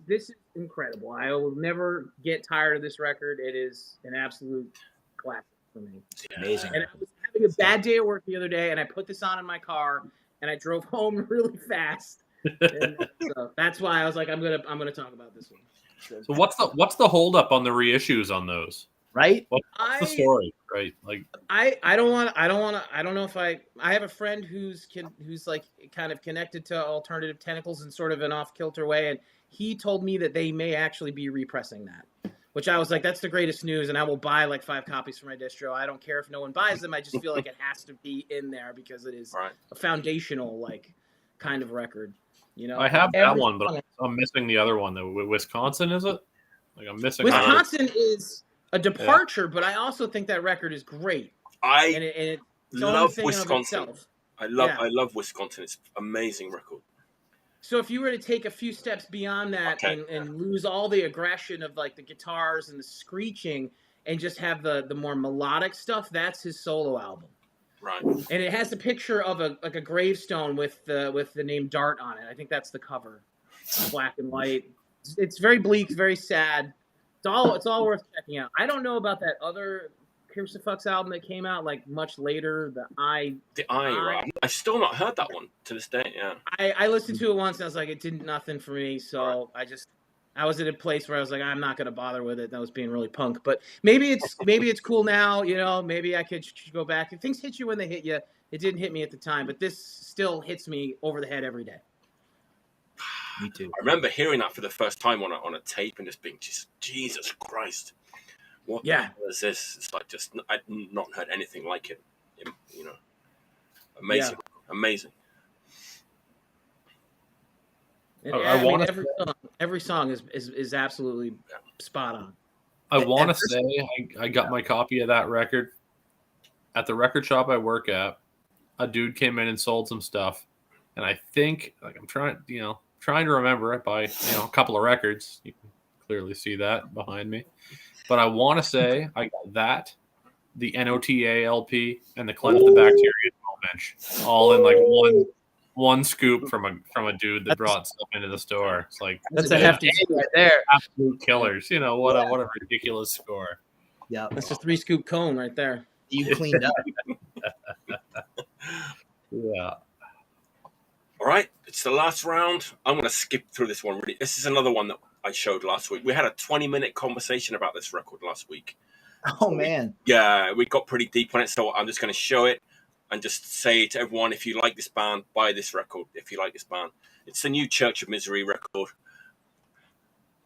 Speaker 4: this is incredible. I will never get tired of this record. It is an absolute classic for me.
Speaker 3: It's amazing.
Speaker 4: And I was having a bad day at work the other day, and I put this on in my car, and I drove home really fast. And so that's why I was like, I'm gonna talk about this one.
Speaker 2: So what's the holdup on the reissues on those?
Speaker 3: Right?
Speaker 2: What's the story? Right? Like
Speaker 4: I don't know if I have a friend who's like kind of connected to Alternative Tentacles in sort of an off kilter way, and he told me that they may actually be repressing that, which I was like, that's the greatest news, and I will buy like 5 copies for my distro. I don't care if no one buys them. I just feel like it has to be in there because it is a foundational like kind of record. You know,
Speaker 2: I have that one, but I'm missing the other one. The Wisconsin, is it? Like I'm missing.
Speaker 4: Wisconsin is a departure, but I also think that record is great.
Speaker 1: I love Wisconsin. I love Wisconsin. It's an amazing record.
Speaker 4: So if you were to take a few steps beyond that and lose all the aggression of like the guitars and the screeching and just have the more melodic stuff, that's his solo album.
Speaker 1: Right.
Speaker 4: And it has a picture of a gravestone with the name Dart on it. I think that's the cover. Black and white. It's very bleak, very sad. It's all worth checking out. I don't know about that other Crucifix album that came out like much later. Right.
Speaker 1: I still not heard that one to this day. Yeah.
Speaker 4: I listened to it once and I was like, it did nothing for me. So I was at a place where I was like, I'm not going to bother with it. That was being really punk, but maybe it's cool now. You know, maybe I could go back. If things hit you when they hit you, it didn't hit me at the time, but this still hits me over the head every day.
Speaker 3: Me too.
Speaker 1: I remember hearing that for the first time on a tape and just being Jesus Christ. What the hell is this? It's like I'd not heard anything like it. You know, amazing, amazing.
Speaker 4: Every song is absolutely spot on.
Speaker 2: I want to say I got my copy of that record at the record shop I work at. A dude came in and sold some stuff, and I think like I'm trying to remember it by a couple of records. You can clearly see that behind me. But I want to say I got that, the NOTA LP, and the Cleanse the Bacteria bench, all in like one scoop from a dude that brought stuff into the store. It's like
Speaker 3: that's a hefty right there.
Speaker 2: Absolute killers. You know what a ridiculous score.
Speaker 3: Yeah,
Speaker 4: that's a 3-scoop cone right there.
Speaker 3: You cleaned up.
Speaker 2: Yeah.
Speaker 1: All right, it's the last round. I'm going to skip through this one. Really, this is another one that I showed last week. We had a 20-minute conversation about this record last week.
Speaker 3: Oh man.
Speaker 1: Yeah, we got pretty deep on it, so I'm just going to show it and just say to everyone, if you like this band, buy this record. If you like this band, it's the new Church of Misery record.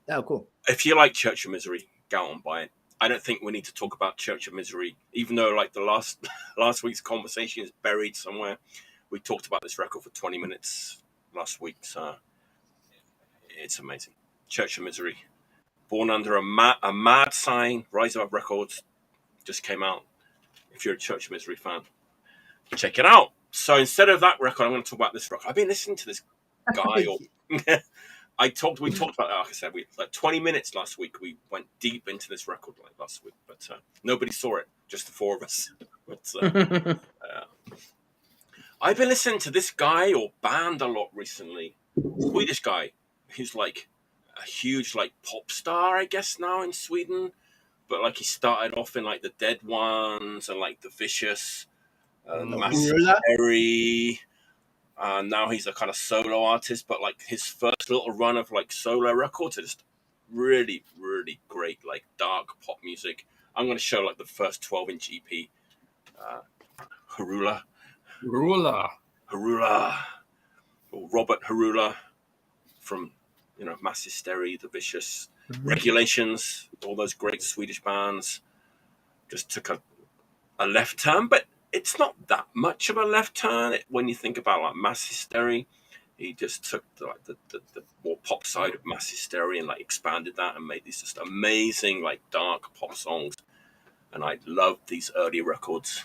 Speaker 3: Oh, cool.
Speaker 1: If you like Church of Misery, go out and buy it. I don't think we need to talk about Church of Misery, even though like the last week's conversation is buried somewhere. We talked about this record for 20 minutes last week, so it's amazing. Church of Misery, born under a mad sign, Rise Above Records, just came out. If you're a Church of Misery fan, check it out. So instead of that record, I'm going to talk about this record. I've been listening to this guy. We talked about that. Like I said, we like 20 minutes last week. We went deep into this record like last week, but nobody saw it. Just the four of us. But, I've been listening to this guy or band a lot recently. Swedish guy. He's like a huge like pop star, I guess, now in Sweden. But like he started off in like the Dead Ones and like the Vicious, the Massive Harry. Now he's a kind of solo artist, but like his first little run of like solo records are just really, really great, like dark pop music. I'm going to show like the first 12-inch EP, Hurula. Or Robert Hurula from, Mass Hysteria, The Vicious, Regulations, all those great Swedish bands. Just took a left turn, but it's not that much of a left turn when you think about like Mass Hysteria. He just took the more pop side of Mass Hysteria and like expanded that and made these just amazing like dark pop songs. And I love these early records.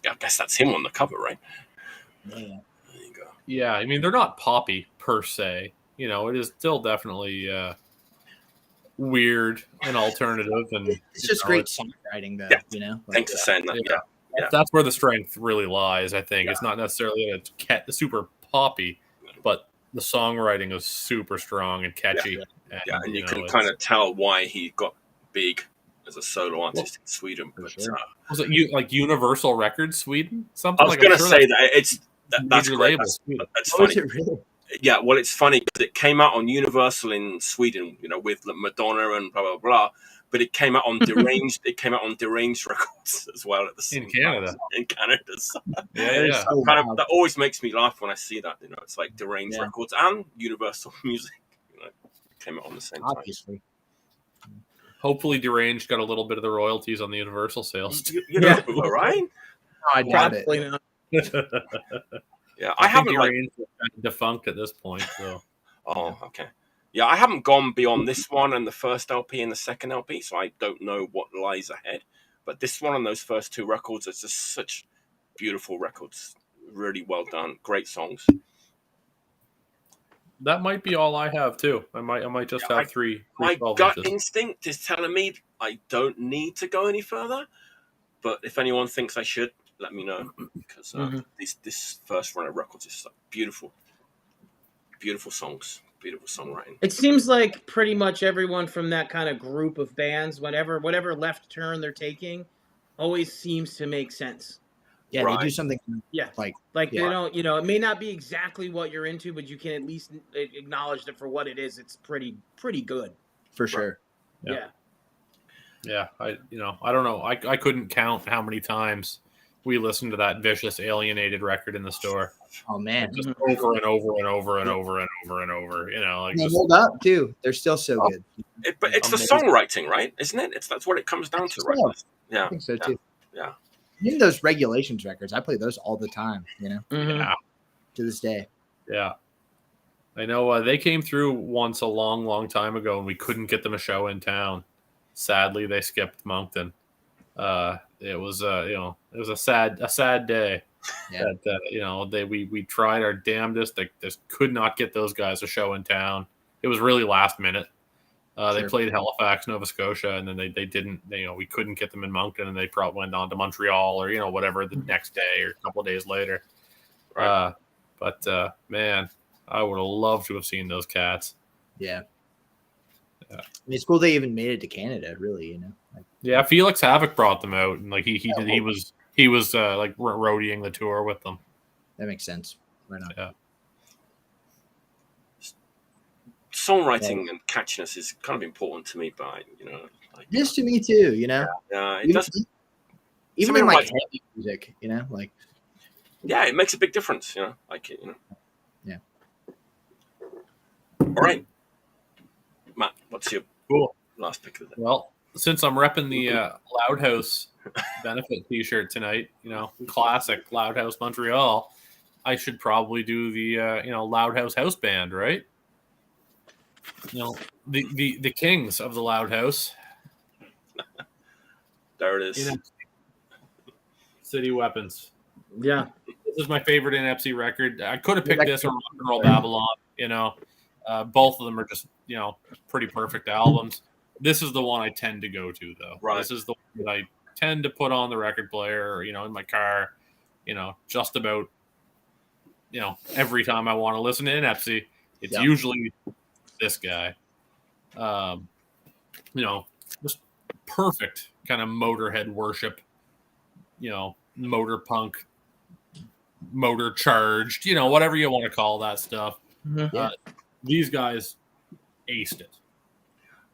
Speaker 1: I guess that's him on the cover, right?
Speaker 3: Yeah.
Speaker 1: There you go.
Speaker 2: Yeah, I mean they're not poppy per se. It is still definitely weird and alternative, and
Speaker 3: It's just great songwriting, though.
Speaker 1: Yeah.
Speaker 3: You know,
Speaker 1: Thanks for saying that. Yeah.
Speaker 2: That's where the strength really lies. I think it's not necessarily that it's super poppy, but the songwriting is super strong and catchy.
Speaker 1: And you can kind of tell why he got big as a solo artist in Sweden. But,
Speaker 2: was it like Universal Records Sweden? Something
Speaker 1: I was
Speaker 2: like
Speaker 1: going to say that that's
Speaker 2: major
Speaker 1: great.
Speaker 2: label.
Speaker 1: That's funny.
Speaker 3: Is it really?
Speaker 1: Yeah, well, it's funny because it came out on Universal in Sweden, with Madonna and blah blah blah. But it came out on Deranged. It came out on Deranged Records as well at the same time. In Canada. So,
Speaker 2: yeah.
Speaker 3: So
Speaker 1: that always makes me laugh when I see that. It's like Deranged Records and Universal Music. Came out on the same time.
Speaker 3: Obviously.
Speaker 2: Hopefully, Deranged got a little bit of the royalties on the Universal sales.
Speaker 1: You know, right?
Speaker 3: No, I doubt it.
Speaker 4: Probably not.
Speaker 1: Yeah, I haven't
Speaker 2: Deranged defunct at this point. So.
Speaker 1: Oh, okay. Yeah, I haven't gone beyond this one and the first LP and the second LP, so I don't know what lies ahead. But this one and those first two records are just such beautiful records. Really well done. Great songs.
Speaker 2: That might be all I have too. I might just have three.
Speaker 1: My
Speaker 2: 12
Speaker 1: gut
Speaker 2: inches.
Speaker 1: instinct is telling me I don't need to go any further. But if anyone thinks I should, let me know, because this first run of records is beautiful, beautiful songs, beautiful songwriting.
Speaker 4: It seems like pretty much everyone from that kind of group of bands, whatever left turn they're taking, always seems to make sense.
Speaker 3: Yeah, they do something. Like
Speaker 4: they don't. It may not be exactly what you're into, but you can at least acknowledge that for what it is, it's pretty good.
Speaker 3: For sure.
Speaker 4: Yeah.
Speaker 2: Yeah, I don't know. I couldn't count how many times we listened to that Vicious Alienated record in the store.
Speaker 3: Oh man,
Speaker 2: just over and over and over and over and over and over.
Speaker 3: They hold up too. They're still so good.
Speaker 1: But it's the songwriting, right? Isn't it? That's what it comes down to, right? Yeah,
Speaker 3: I think so too.
Speaker 1: Yeah.
Speaker 3: Even those Regulations records, I play those all the time.
Speaker 2: Yeah,
Speaker 3: to this day.
Speaker 2: Yeah. I know they came through once a long, long time ago, and we couldn't get them a show in town. Sadly, they skipped Moncton. It was a sad day.
Speaker 3: Yeah.
Speaker 2: That we tried our damnedest. They just could not get those guys a show in town. It was really last minute. They played Halifax, Nova Scotia, and then they didn't. We couldn't get them in Moncton, and they probably went on to Montreal or whatever the next day or a couple of days later.
Speaker 1: Right.
Speaker 2: But man, I would have loved to have seen those cats.
Speaker 3: Yeah. I mean, it's cool they even made it to Canada, really,
Speaker 2: Yeah, Felix Havoc brought them out, and he was like roadieing the tour with them.
Speaker 3: That makes sense. Right on.
Speaker 2: Yeah.
Speaker 1: Songwriting and catchiness is kind of important to me, but
Speaker 3: it is to me too.
Speaker 1: Yeah, it does.
Speaker 3: Even in like heavy music,
Speaker 1: yeah, it makes a big difference.
Speaker 3: Yeah.
Speaker 1: All right, Matt, what's your last pick of the day?
Speaker 2: Well, since I'm repping the Loud House benefit T-shirt tonight, classic Loud House Montreal, I should probably do the Loud House house band, right? The kings of the Loud House.
Speaker 1: There it is.
Speaker 2: City Weapons.
Speaker 4: Yeah.
Speaker 2: This is my favorite Entropy record. I could have picked this or Rock and Roll Babylon. Both of them are just pretty perfect albums. This is the one I tend to go to, though.
Speaker 1: Right.
Speaker 2: This is the one that I tend to put on the record player or, in my car, just about, every time I want to listen to Entropy. It's usually this guy. Just perfect kind of Motorhead worship, motor punk, motor charged, whatever you want to call that stuff.
Speaker 3: Yeah.
Speaker 2: These guys aced it.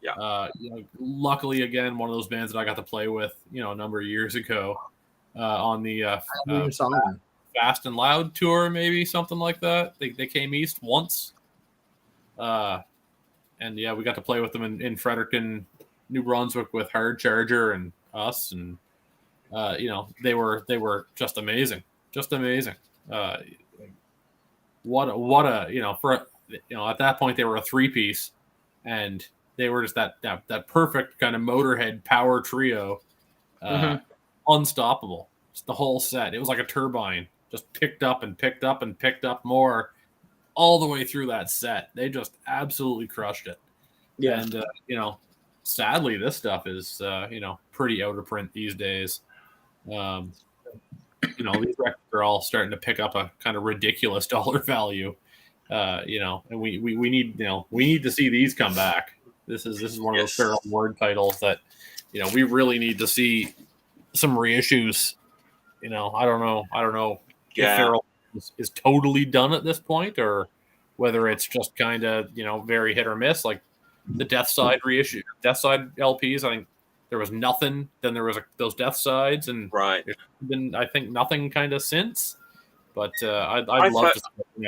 Speaker 1: Yeah.
Speaker 2: Luckily, again, one of those bands that I got to play with, a number of years ago on the Fast and Loud tour, maybe something like that. They came east once. And we got to play with them in Fredericton, New Brunswick with Hard Charger and us. And, they were just amazing. Just amazing. What a at that point they were a 3-piece and they were just that perfect kind of Motorhead power trio. Unstoppable. Just the whole set. It was like a turbine, just picked up and picked up and picked up more all the way through that set. They just absolutely crushed it.
Speaker 4: Yeah.
Speaker 2: And, sadly, this stuff is pretty out of print these days. These records are all starting to pick up a kind of ridiculous dollar value. And we need to see these come back. This is one of those feral word titles that we really need to see some reissues. I don't know if feral is totally done at this point, or whether it's just kind of very hit or miss, like the Death Side reissue, Death Side LPs. I think there was nothing. Then there was those Death Sides, and there's been, I think, nothing kind of since. But I'd love to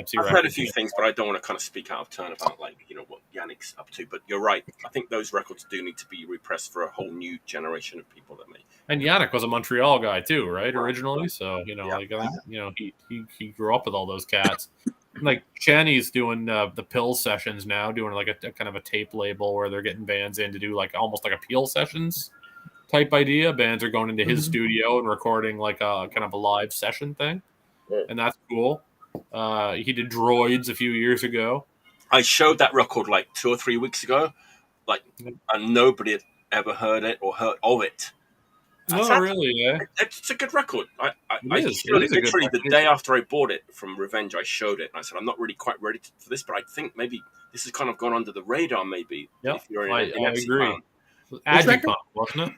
Speaker 2: see
Speaker 1: I've heard a few things, but I don't want to kind of speak out of turn about what Yannick's up to. But you're right. I think those records do need to be repressed for a whole new generation of people that may.
Speaker 2: And Yannick was a Montreal guy too, right? Originally, so I think he grew up with all those cats. Like Channy's doing the Pill sessions now, doing like a kind of a tape label where they're getting bands in to do like almost like a Peel sessions type idea. Bands are going into his studio and recording like a kind of a live session thing. And that's cool. He did Droids a few years ago.
Speaker 1: I showed that record like 2 or 3 weeks ago, and nobody had ever heard it or heard of it.
Speaker 2: Really? Yeah,
Speaker 1: it's a good record. I showed it literally the day after I bought it from Revenge. I showed it, and I said, "I'm not really quite ready for this, but I think maybe this has kind of gone under the radar. Maybe if you're
Speaker 2: I agree. Agipunk, wasn't it?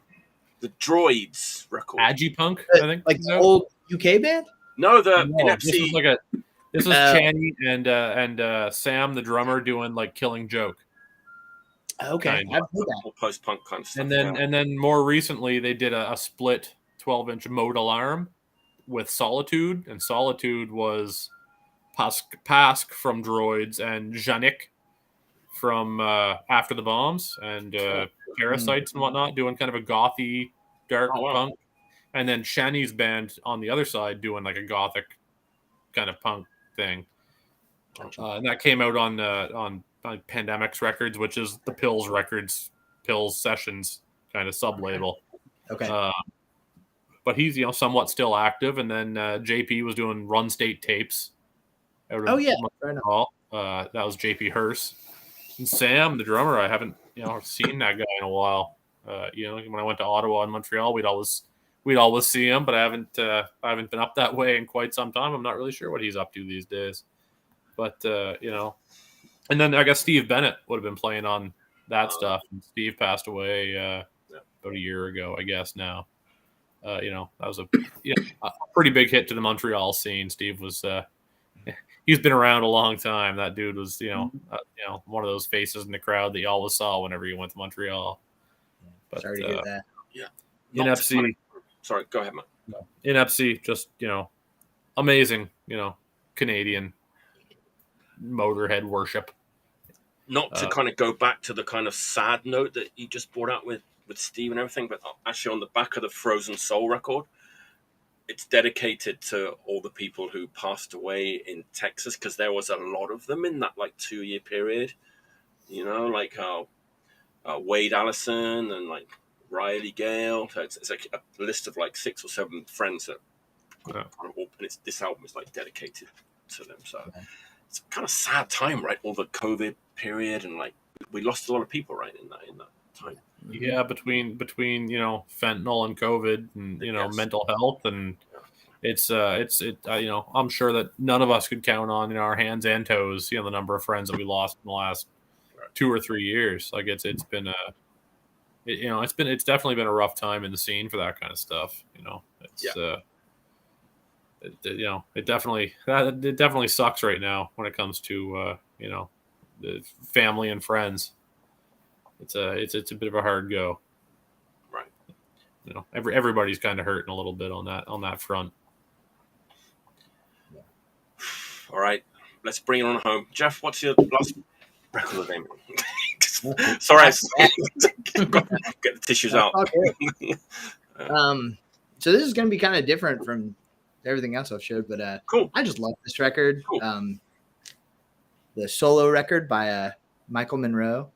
Speaker 1: The Droids record.
Speaker 2: Agipunk, I think,
Speaker 3: like the old UK band.
Speaker 1: No, NFC.
Speaker 2: This is Channy and Sam, the drummer, doing like Killing Joke.
Speaker 3: Okay, I've heard that.
Speaker 1: Post-punk kind of stuff.
Speaker 2: And then more recently they did a split 12-inch Mode Alarm with Solitude, and Solitude was Pask from Droids and Janik from After the Bombs and Parasites and whatnot, doing kind of a gothy dark punk. And then Shani's band on the other side doing like a gothic kind of punk thing. And that came out on Pandemics Records, which is the Pills Sessions kind of sub-label.
Speaker 3: Okay.
Speaker 2: But he's, somewhat still active. And then JP was doing Run State tapes. That was JP Hearst. And Sam, the drummer, I haven't, seen that guy in a while. When I went to Ottawa and Montreal, we'd always see him, but I haven't been up that way in quite some time. I'm not really sure what he's up to these days. But and then I guess Steve Bennett would have been playing on that stuff. And Steve passed away about a year ago, I guess now. That was a pretty big hit to the Montreal scene. Steve was he's been around a long time. That dude was one of those faces in the crowd that you always saw whenever you went to Montreal. But,
Speaker 3: sorry to hear that.
Speaker 1: Yeah.
Speaker 2: Inepsy.
Speaker 1: Sorry, go ahead, man.
Speaker 2: No. Inepsy, just amazing. Canadian Motorhead worship.
Speaker 1: Not to kind of go back to the kind of sad note that you just brought out with Steve and everything, but actually on the back of the Frozen Soul record, it's dedicated to all the people who passed away in Texas, because there was a lot of them in that 2-year period. Like Wade Allison and Riley Gale. So it's like a list of 6 or 7 friends that and this album is dedicated to them. So it's kind of sad time, right? All the COVID period, and we lost a lot of people, right, in that time.
Speaker 2: Yeah, between fentanyl and COVID and mental health, and it's I'm sure that none of us could count on our hands and toes the number of friends that we lost in the last 2 or 3 years. It's been it's definitely been a rough time in the scene for that kind of stuff. It definitely sucks right now when it comes to the family and friends. It's a bit of a hard go.
Speaker 1: Right.
Speaker 2: Everybody's kind of hurting a little bit on that front.
Speaker 1: All right, let's bring it on home. Jeff, what's your last record name? Sorry, get the tissues out.
Speaker 3: So this is going to be kind of different from everything else I've showed, but
Speaker 1: cool.
Speaker 3: I just love this record.
Speaker 1: Cool.
Speaker 3: The solo record by Michael Monroe.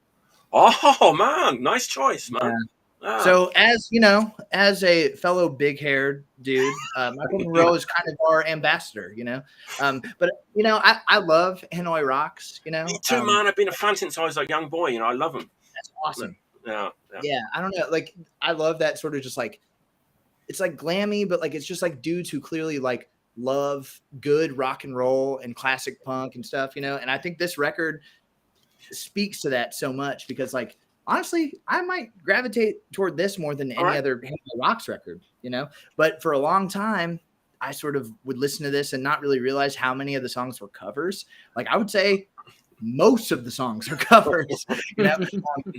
Speaker 1: Oh man, nice choice, man.
Speaker 3: So as a fellow big-haired dude, Michael Monroe is kind of our ambassador, But I love Hanoi Rocks,
Speaker 1: Me too, man. I've been a fan since I was a young boy. I love them.
Speaker 3: That's awesome. Yeah, I don't know. Like, I love that sort of just like, it's like glammy, but like it's just like dudes who clearly like love good rock and roll and classic punk and stuff, you know. And I think this record speaks to that so much because, like, honestly, I might gravitate toward this more than any other Halo Rocks record, you know. But for a long time, I sort of would listen to this and not really realize how many of the songs were covers. Like, I would say most of the songs are covers. You know,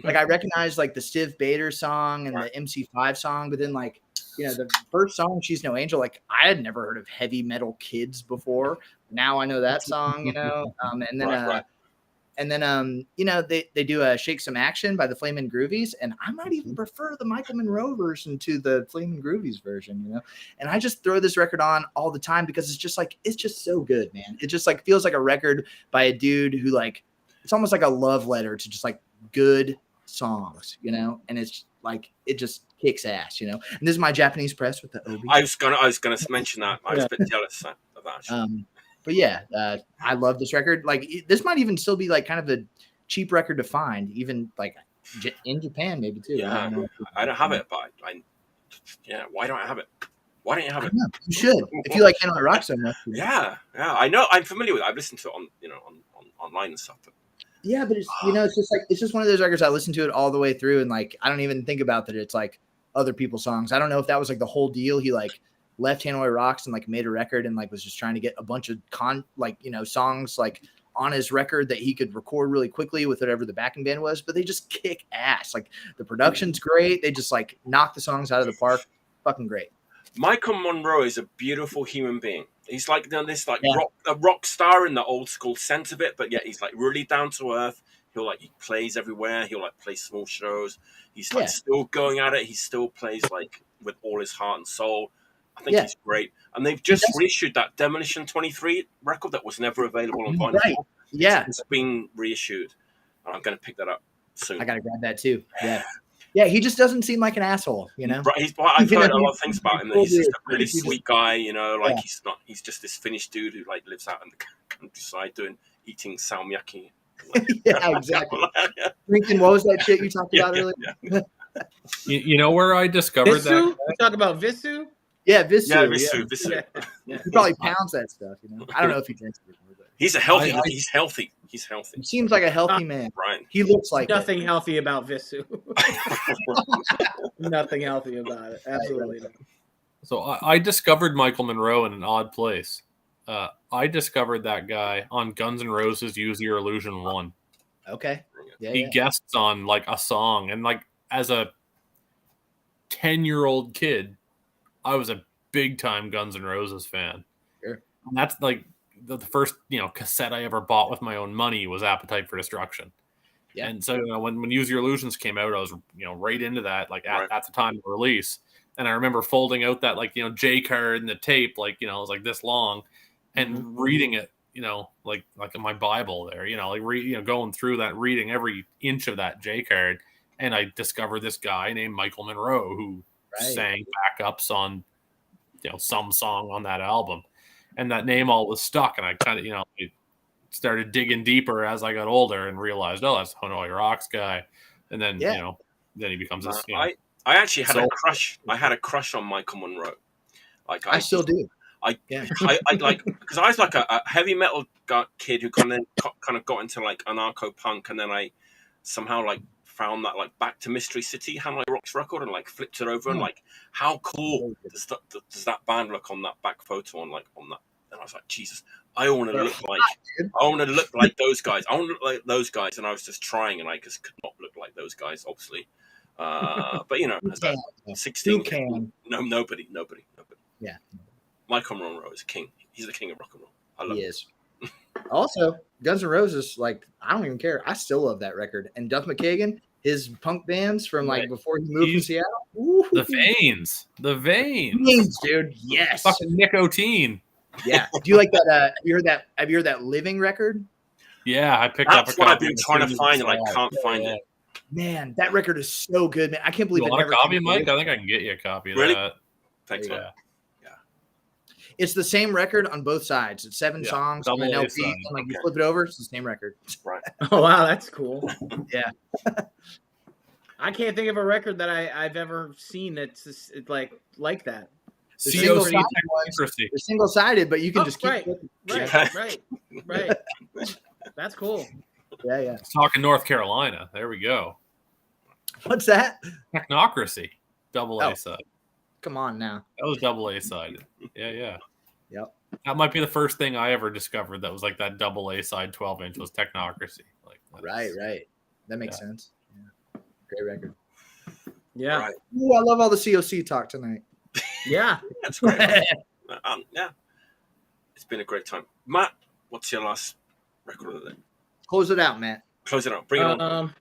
Speaker 3: like I recognize like the Stiv Bader song and the MC5 song, but then like, you know, the first song, She's No Angel, like I had never heard of Heavy Metal Kids before. Now I know that song, you know. And then you know, they do Shake Some Action by the Flamin' Groovies, and I might even prefer the Michael Monroe version to the Flamin' Groovies version, you know. And I just throw this record on all the time because it's just so good, man. It just like feels like a record by a dude who like, it's almost like a love letter to just like good songs, you know. And it's like, it just kicks ass, you know. And this is my Japanese press with the Obi.
Speaker 1: I was gonna mention that. I was a bit jealous of that.
Speaker 3: But yeah, I love this record. Like, this might even still be like kind of a cheap record to find, even like in Japan, maybe too.
Speaker 1: Yeah, I don't have it, but why don't I have it? Why don't you have it?
Speaker 3: You should, if you like Halo Rock so much.
Speaker 1: Yeah, I know. I'm familiar with it. I've listened to it on online and stuff. But
Speaker 3: yeah, but it's it's just one of those records I listen to it all the way through, and like I don't even think about that it's like other people's songs. I don't know if that was like the whole deal. He like left Hanoi Rocks and like made a record and like was just trying to get a bunch of songs like on his record that he could record really quickly with whatever the backing band was, but they just kick ass. Like the production's great. They just like knock the songs out of the park. Fucking great.
Speaker 1: Michael Monroe is a beautiful human being. He's like this like rock star in the old school sense of it, but yet he's like really down to earth. He plays everywhere. He'll like play small shows. He's like still going at it. He still plays like with all his heart and soul. I think he's great. And they've just reissued that Demolition 23 record that was never available on vinyl.
Speaker 3: Right. Yeah.
Speaker 1: It's been reissued. And I'm going to pick that up soon.
Speaker 3: I got to grab that too. Yeah. Yeah, he just doesn't seem like an asshole, you know?
Speaker 1: Right. I've heard a lot of things about him. That he's just a really sweet guy, you know, like he's just this Finnish dude who like lives out in the countryside eating salmiakki.
Speaker 3: Yeah, exactly. Drinking, what was that shit you talked about earlier?
Speaker 1: Yeah.
Speaker 2: You know where I discovered that?
Speaker 4: You talk about Visu?
Speaker 3: Yeah, Visu.
Speaker 1: Yeah, Visu.
Speaker 3: Yeah. He probably pounds that stuff, you know. I don't know if he drinks it anymore, but
Speaker 1: he's healthy. He's healthy.
Speaker 3: He seems like a healthy man.
Speaker 1: Right.
Speaker 3: He looks like
Speaker 4: nothing healthy about Visu. Nothing healthy about it. Absolutely not.
Speaker 2: So I discovered Michael Monroe in an odd place. I discovered that guy on Guns N' Roses' Use Your Illusion 1.
Speaker 3: Okay. Yeah,
Speaker 2: he guests on like a song, and like as a 10-year-old kid, I was a big time Guns N' Roses fan.
Speaker 3: Sure.
Speaker 2: And that's like the first, cassette I ever bought with my own money was Appetite for Destruction. Yeah. And so when Use Your Illusions came out, I was, right into that, like at the time of release. And I remember folding out that J card and the tape, it was like this long, and reading it, like in my Bible there, going through that, reading every inch of that J card. And I discovered this guy named Michael Monroe who sang backups on, some song on that album, and that name all was stuck. And I kind of, started digging deeper as I got older and realized, oh, that's Hanoi Rocks guy. And then, then he becomes this.
Speaker 1: I actually had a crush. I had a crush on Michael Monroe. Like
Speaker 3: I still do.
Speaker 1: I like, because I was like a heavy metal kid who kind of got into like anarcho punk, and then I somehow like found that like Back to Mystery City Hanoi Rocks record and like flipped it over and like, how cool does that band look on that back photo on that? And I was like, Jesus, I want to look like those guys. I want to look like those guys, and I was just trying, and I just could not look like those guys, obviously. But as a 16, nobody.
Speaker 3: Yeah.
Speaker 1: Michael Monroe is king. He's the king of rock and roll. I love him.
Speaker 3: Is. Also, Guns N' Roses, like, I don't even care. I still love that record. And Duff McKagan, his punk bands from like before he moved to Seattle. Ooh.
Speaker 2: The Veins,
Speaker 3: dude. Yes.
Speaker 2: Fucking nicotine.
Speaker 3: Yeah. Do you like that? Have you heard that Living record?
Speaker 2: Yeah, I picked up a copy.
Speaker 1: That's what I've been trying to find, and I can't find it.
Speaker 3: Man, that record is so good, man. I can't believe
Speaker 2: you want a copy, Mike? I think I can get you a copy of that.
Speaker 1: Thanks, man.
Speaker 3: It's the same record on both sides. It's 7 songs on an LP. And like you flip it over, it's the same record.
Speaker 1: Right.
Speaker 4: Oh wow, that's cool.
Speaker 3: Yeah.
Speaker 4: I can't think of a record that I've ever seen that's just, like that.
Speaker 2: COC
Speaker 3: They're
Speaker 2: technocracy.
Speaker 3: single-sided, but you can just keep
Speaker 4: right,
Speaker 3: looking.
Speaker 4: right. That's cool.
Speaker 3: Yeah.
Speaker 2: Talking North Carolina. There we go.
Speaker 3: What's that?
Speaker 2: Technocracy. Double A
Speaker 3: Oh.
Speaker 2: side.
Speaker 3: Come on now.
Speaker 2: That was double A sided. Yeah.
Speaker 3: Yep.
Speaker 2: That might be the first thing I ever discovered that was like that double A side 12-inch was Technocracy. Like
Speaker 3: Right. That makes sense. Yeah. Great record.
Speaker 4: Yeah.
Speaker 1: Right.
Speaker 3: Ooh, I love all the COC talk tonight.
Speaker 4: Yeah.
Speaker 1: That's great. Yeah. It's been a great time. Matt, what's your last record of the day?
Speaker 3: Close it out, Matt.
Speaker 1: Close it out. Bring it on.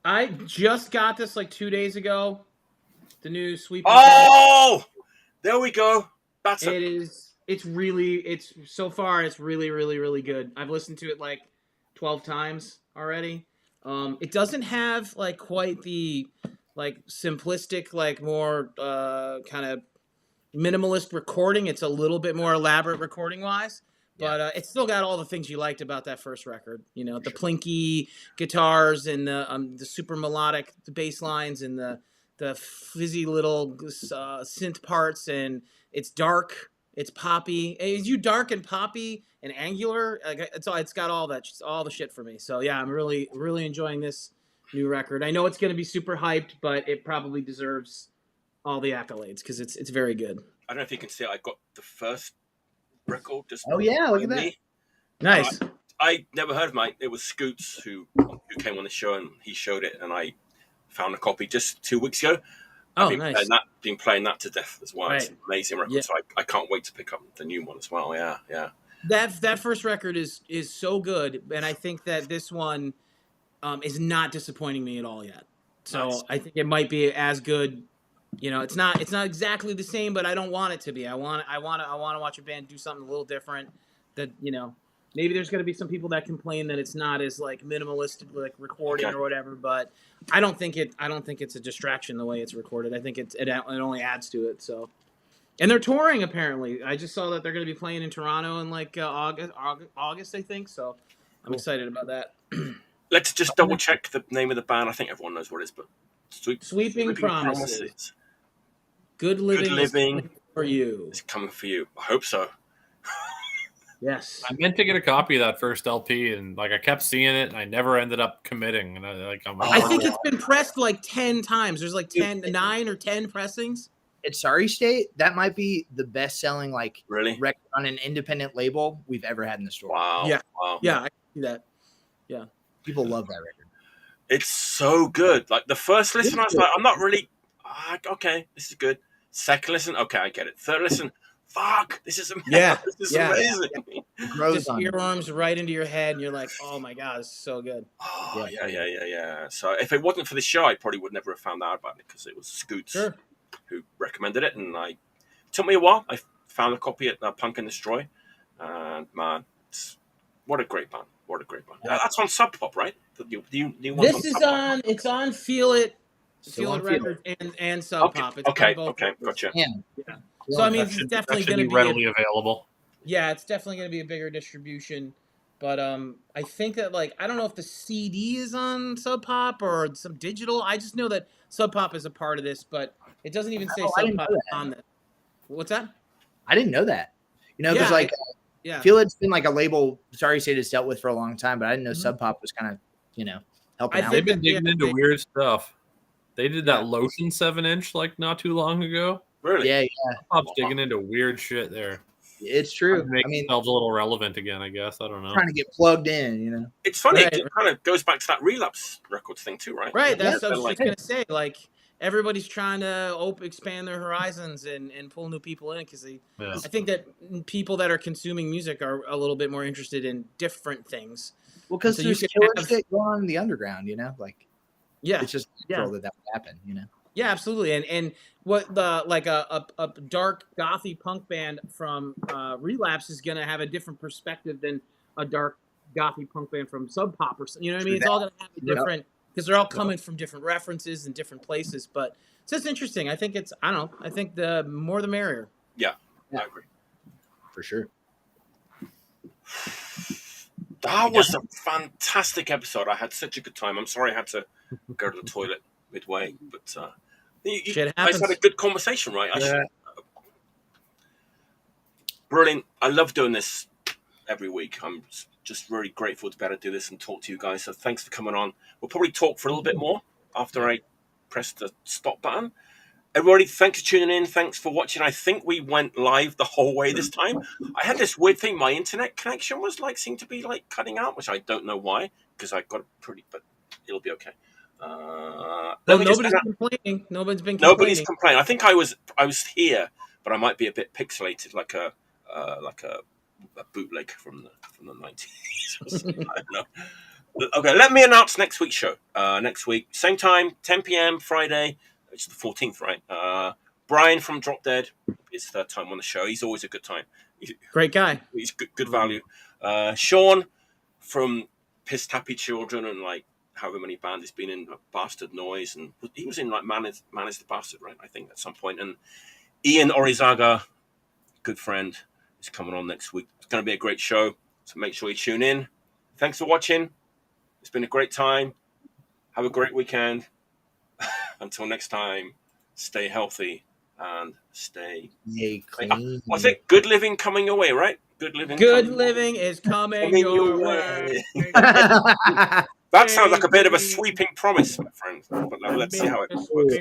Speaker 4: I just got this like 2 days ago. The new Sweep.
Speaker 1: Oh, there we go. That's it.
Speaker 4: It's so far it's really, really, really good. I've listened to it like 12 times already. It doesn't have like quite the like simplistic, like more kind of minimalist recording. It's a little bit more elaborate recording wise. But it's still got all the things you liked about that first record. You know, the plinky guitars and the super melodic bass lines and the fizzy little synth parts, and it's dark, it's poppy. Is you dark and poppy and angular? It's got all that, all the shit for me. So yeah, I'm really, really enjoying this new record. I know it's going to be super hyped, but it probably deserves all the accolades because it's very good.
Speaker 1: I don't know if you can see it. I got the first record. Just
Speaker 3: look at that.
Speaker 4: Nice.
Speaker 1: I never heard of mine. It was Scoots who came on the show and he showed it, and I found a copy just 2 weeks ago.
Speaker 4: Oh, nice.
Speaker 1: Been playing that to death as well.
Speaker 4: Right.
Speaker 1: It's an amazing record.
Speaker 4: Yeah.
Speaker 1: So I can't wait to pick up the new one as well. Yeah.
Speaker 4: That first record is so good, and I think that this one is not disappointing me at all yet. So
Speaker 1: Nice.
Speaker 4: I think it might be as good. You know, it's not exactly the same, but I don't want it to be. I want to watch a band do something a little different. That, you know, maybe there's going to be some people that complain that it's not as like minimalist like recording or whatever, but I don't think it's a distraction the way it's recorded. I think it only adds to it. So, and they're touring apparently. I just saw that they're going to be playing in Toronto in like August, I think. So I'm excited about that.
Speaker 1: Let's just double check the name of the band. I think everyone knows what it is, but
Speaker 4: Sweeping Promises. Good living is coming for you.
Speaker 1: It's coming for you. I hope so.
Speaker 4: Yes.
Speaker 2: I meant to get a copy of that first LP, and like I kept seeing it, and I never ended up committing. And
Speaker 4: I think it's been pressed like 10 times. There's like 9 or 10 pressings.
Speaker 3: At Sorry State, that might be the best-selling
Speaker 1: record
Speaker 3: on an independent label we've ever had in the store.
Speaker 1: Wow.
Speaker 4: Yeah.
Speaker 1: Wow.
Speaker 4: Yeah, I can see that. Yeah.
Speaker 3: People love that record.
Speaker 1: It's so good. Like the first listen, I was like, I'm not really okay, this is good. Second listen, okay, I get it. Third listen, fuck, this is amazing.
Speaker 4: Yeah.
Speaker 1: This is amazing.
Speaker 4: Just earworms right into your head, and you're like, oh my god, it's so good.
Speaker 1: Oh, yeah. So if it wasn't for the show, I probably would never have found out about it because it was Scoots who recommended it, and it took me a while. I found a copy at Punk and Destroy, and man, what a great band. What a great band. That's on Sub Pop, right?
Speaker 4: This is on. It's on Feel It Records and Sub Pop. It's
Speaker 1: okay,
Speaker 4: on both
Speaker 1: gotcha.
Speaker 4: Yeah. So I mean, it's definitely going to be
Speaker 2: readily available.
Speaker 4: Yeah, it's definitely going to be a bigger distribution. But I think that I don't know if the CD is on Sub Pop or some digital. I just know that Sub Pop is a part of this, but it doesn't even say Sub Pop on this. What's that?
Speaker 3: I didn't know that. You know, because Feel It's been like a label Sorry State has dealt with for a long time, but I didn't know Sub Pop was kind of, helping out.
Speaker 2: They've been digging into weird stuff. They did that Lotion 7-inch not too long ago.
Speaker 1: Really?
Speaker 3: Yeah.
Speaker 2: Pop's digging into weird shit there.
Speaker 3: It's true.
Speaker 2: Make themselves a little relevant again, I guess. I don't know.
Speaker 3: Trying to get plugged in,
Speaker 1: It's funny. Right. It kind of goes back to that Relapse Records thing too, right?
Speaker 4: Right. That's what I was just going to say. Everybody's trying to expand their horizons and pull new people in because I think that people that are consuming music are a little bit more interested in different things.
Speaker 3: Well, because there's killer shit going on in the underground, it's just natural that would happen,
Speaker 4: Yeah, absolutely. And what a dark gothy punk band from Relapse is going to have a different perspective than a dark gothy punk band from Sub Pop or something. You know what I mean? It's all going to have a different. Because they're all coming from different references and different places, but it's just interesting. I think I think the more the merrier.
Speaker 1: Yeah. I agree.
Speaker 3: For sure.
Speaker 1: That was a fantastic episode. I had such a good time. I'm sorry I had to go to the toilet midway, but
Speaker 4: Shit
Speaker 1: I
Speaker 4: happens.
Speaker 1: had a good conversation, right?
Speaker 3: Yeah.
Speaker 1: Brilliant. I love doing this every week. I'm just really grateful to be able to do this and talk to you guys. So thanks for coming on. We'll probably talk for a little bit more after I press the stop button. Everybody, thanks for tuning in. Thanks for watching. I think we went live the whole way this time. I had this weird thing. My internet connection was seemed to be cutting out, which I don't know why, because I got but it'll be okay.
Speaker 4: Nobody's complaining. Nobody's been complaining.
Speaker 1: Nobody's complaining. I think I was here, but I might be a bit pixelated, like a bootleg from the 90s or something. I don't know. Okay, let me announce next week's show. Next week, same time, 10 p.m. Friday. It's the 14th, right? Brian from Drop Dead is third time on the show. He's always a good time.
Speaker 4: Great guy.
Speaker 1: He's good value. Sean from Pissed Happy Children and however many bands he's been in, Bastard Noise, and he was in Man is the Bastard, right? I think at some point. And Ian Orizaga, good friend, is coming on next week. It's going to be a great show, so make sure you tune in. Thanks for watching. It's been a great time. Have a great weekend. Until next time, stay healthy and stay clean. What's it? Good living coming your way, right? Good living.
Speaker 4: Good living is coming your way.
Speaker 1: That sounds like a bit of a sweeping promise, my friend. But let's see how it works.